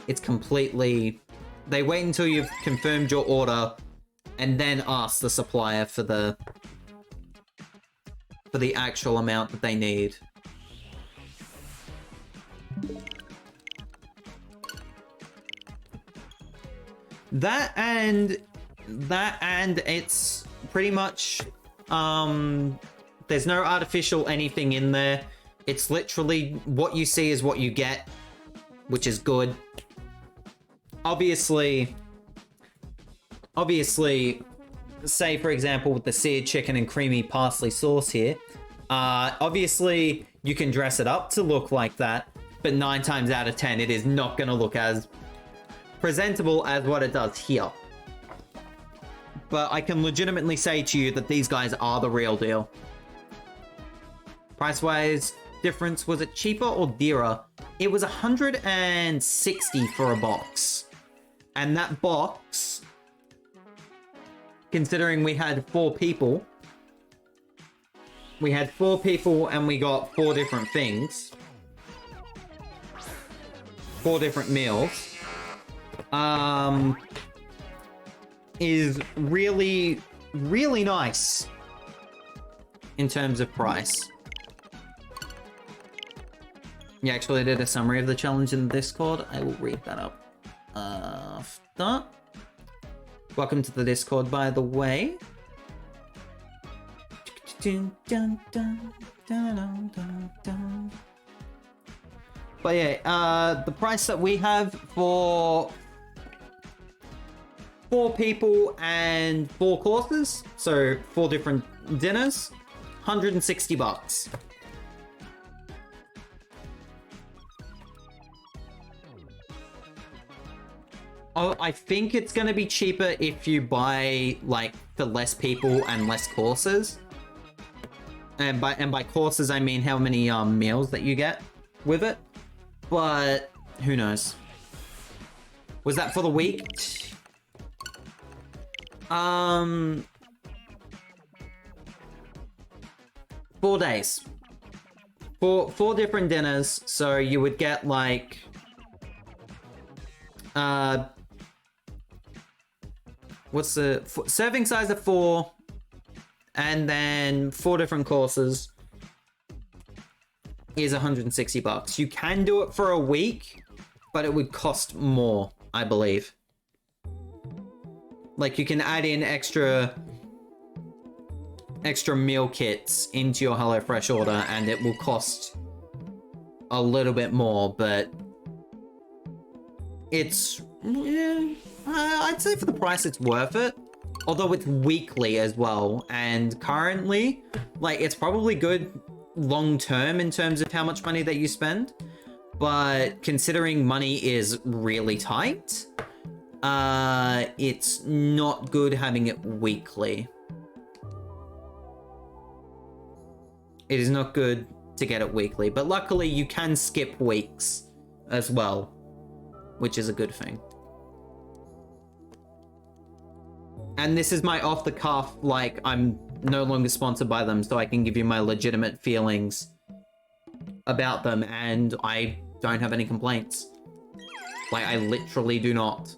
it's completely... They wait until you've confirmed your order and then ask the supplier for the actual amount that they need. That and it's pretty much, there's no artificial anything in there. It's literally what you see is what you get, which is good. Obviously, say for example with the seared chicken and creamy parsley sauce here, obviously you can dress it up to look like that, but 9 times out of 10 it is not going to look as presentable as what it does here. But I can legitimately say to you that these guys are the real deal. Price-wise difference, was it cheaper or dearer? It was 160 for a box. And that box, considering we had 4 people, and we got 4 different things. 4 different meals. Is really, really nice in terms of price. You actually did a summary of the challenge in the Discord. I will read that up after. Welcome to the Discord, by the way. But yeah, the price that we have for 4 people and 4 courses, so 4 different dinners, 160 bucks. Oh, I think it's gonna be cheaper if you buy like for less people and less courses. And by courses I mean how many meals that you get with it. But who knows? Was that for the week? 4 days. 4 different dinners, so you would get like what's the serving size of 4, and then 4 different courses is 160 bucks. You can do it for a week, but it would cost more, I believe. Like you can add in extra meal kits into your HelloFresh order and it will cost a little bit more, but it's, yeah, I'd say for the price it's worth it. Although it's weekly as well, and currently, like, it's probably good long term in terms of how much money that you spend, but considering money is really tight, it's not good having it weekly. It is not good to get it weekly, but luckily you can skip weeks as well, which is a good thing. And this is my off the cuff, like, I'm no longer sponsored by them, so I can give you my legitimate feelings about them, and I don't have any complaints. Like, I literally do not.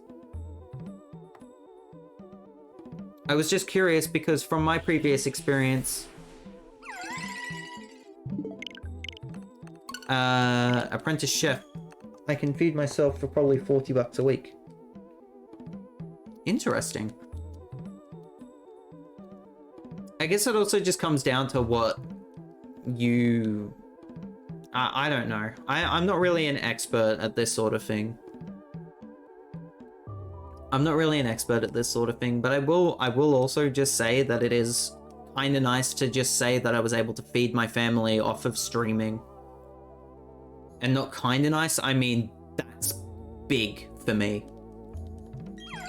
I was just curious because from my previous experience, apprentice chef, I can feed myself for probably 40 bucks a week. Interesting. I guess it also just comes down to what you... I don't know. I'm not really an expert at this sort of thing. I'm not really an expert at this sort of thing, but I will also just say that it is kind of nice to just say that I was able to feed my family off of streaming. And not kind of nice, I mean, that's big for me.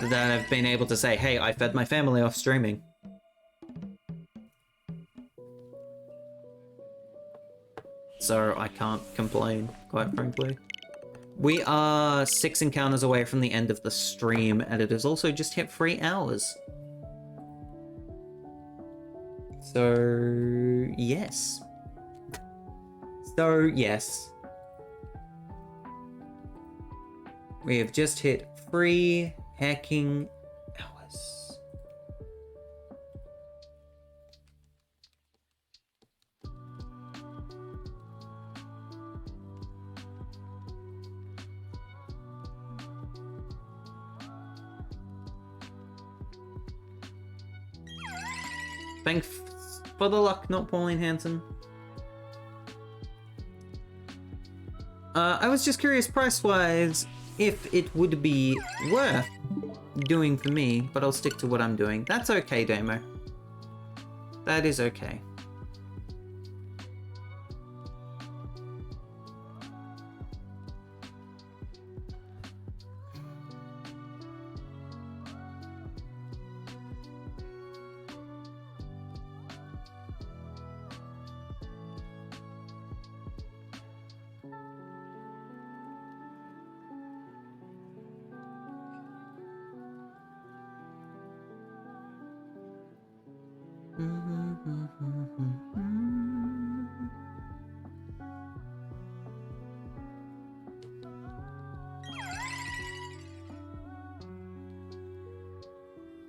That I've been able to say, hey, I fed my family off streaming. So I can't complain, quite frankly. We are 6 encounters away from the end of the stream, and it has also just hit 3 hours. So, yes. So, yes. We have just hit 3 hacking hours. Thanks for the luck, not Pauline Hanson. I was just curious price-wise if it would be worth doing for me, but I'll stick to what I'm doing. That's okay, Damo. That is okay.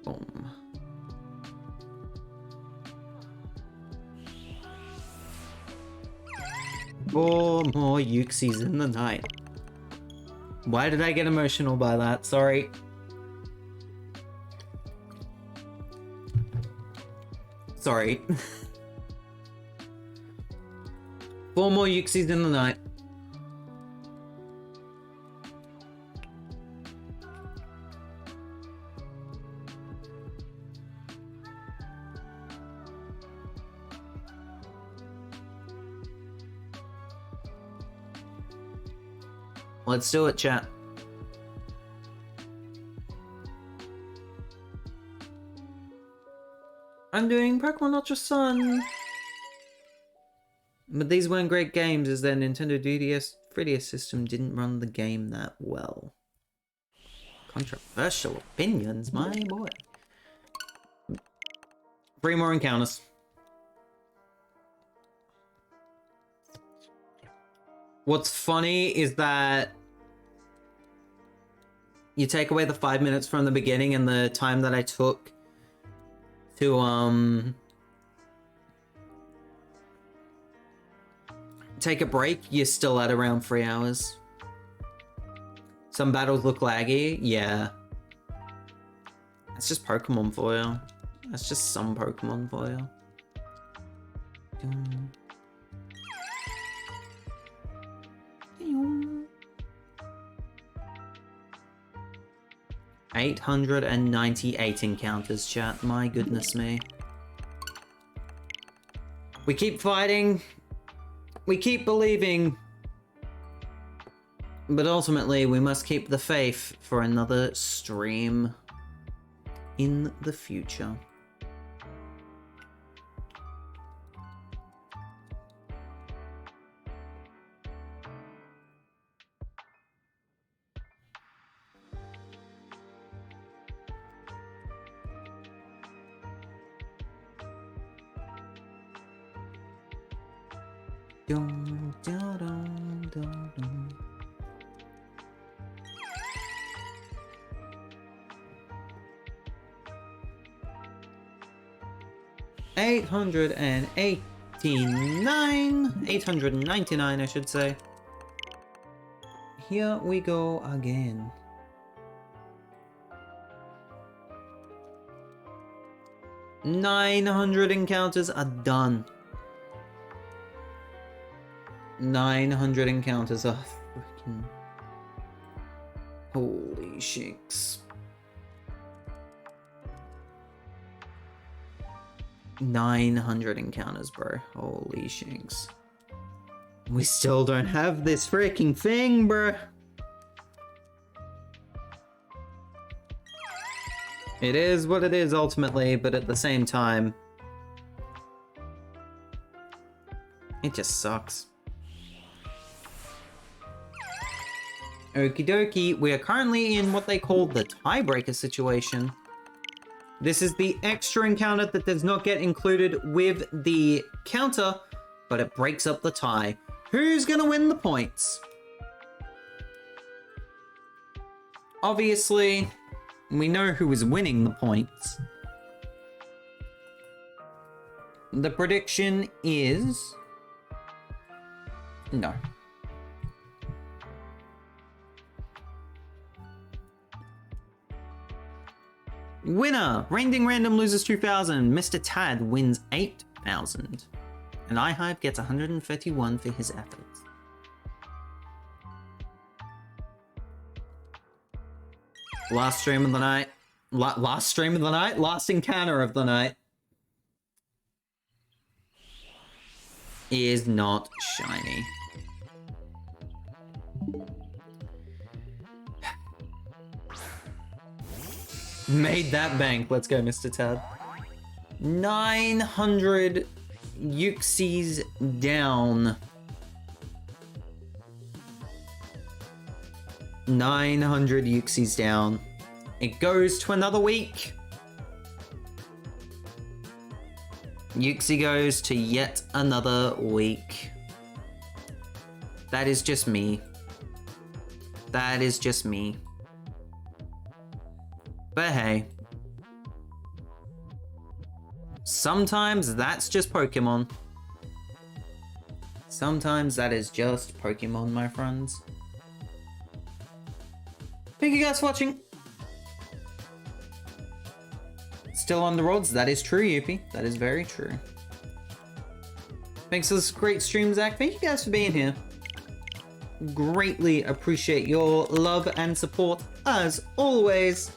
Boom. Four more Uxies in the night. Why did I get emotional by that? Sorry. Sorry. 4 more Uxies in the night. Let's do it, chat. I'm doing Pokemon Ultra Sun. But these weren't great games as their Nintendo 3DS system didn't run the game that well. Controversial opinions, my boy. 3 more encounters. What's funny is that you take away the 5 minutes from the beginning and the time that I took to take a break, you're still at around 3 hours. Some battles look laggy, yeah. That's just Pokemon for you. That's just some Pokemon for you. 898 encounters, chat. My goodness me. We keep fighting. We keep believing. But ultimately, we must keep the faith for another stream in the future. Dun, dun, dun, dun, dun. $899, 899, I should say. Here we go again. $900 encounters are done. 900 encounters are freaking... Holy shakes. 900 encounters, bro. Holy shakes. We still don't have this freaking thing, bro. It is what it is ultimately, but at the same time, it just sucks. Okie dokie, we are currently in what they call the tiebreaker situation. This is the extra encounter that does not get included with the counter, but it breaks up the tie. Who's gonna win the points? Obviously, we know who is winning the points. The prediction is... no. Winner! Rainding Random loses 2,000. Mr. Tad wins 8,000. And iHive gets 131 for his efforts. Last stream of the night. Last stream of the night? Last encounter of the night. Is not shiny. Made that bank. Let's go, Mr. Tad. 900 Uxies down. 900 Uxies down. It goes to another week. Uxie goes to yet another week. That is just me. That is just me. But hey. Sometimes that's just Pokemon. Sometimes that is just Pokemon, my friends. Thank you guys for watching. Still on the roads, that is true, Yuppie. That is very true. Thanks for this great stream, Zach. Thank you guys for being here. Greatly appreciate your love and support, as always.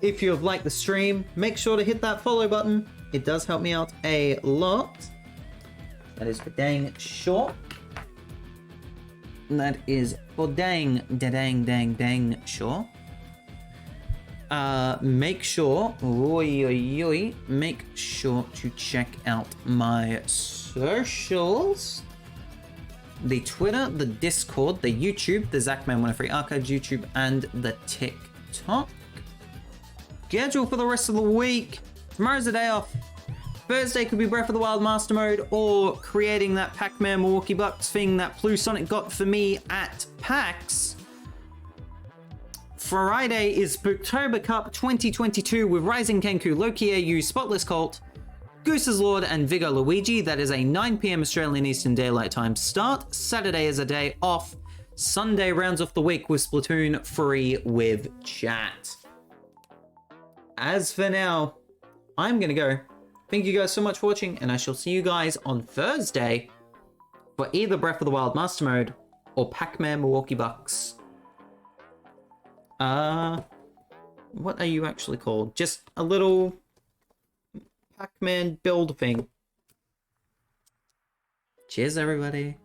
If you have liked the stream, make sure to hit that follow button. It does help me out a lot. That is for dang sure. That is for dang sure. Make sure, make sure to check out my socials. The Twitter, the Discord, the YouTube, the Zachman103 Archives YouTube, and the TikTok. Schedule for the rest of the week. Tomorrow's a day off. Thursday could be Breath of the Wild Master Mode or creating that Pac-Man Milwaukee Bucks thing that Blue Sonic got for me at PAX. Friday is Spooktober Cup 2022 with Rising Kenku, Loki AU, Spotless Colt, Goose's Lord, and Vigor Luigi. That is a 9 PM Australian Eastern Daylight Time start. Saturday is a day off. Sunday rounds off the week with Splatoon free with chat. As for now, I'm gonna go. Thank you guys so much for watching, and I shall see you guys on Thursday for either Breath of the Wild Master Mode or Pac-Man Milwaukee Bucks. What are you actually called? Just a little Pac-Man build thing. Cheers, everybody.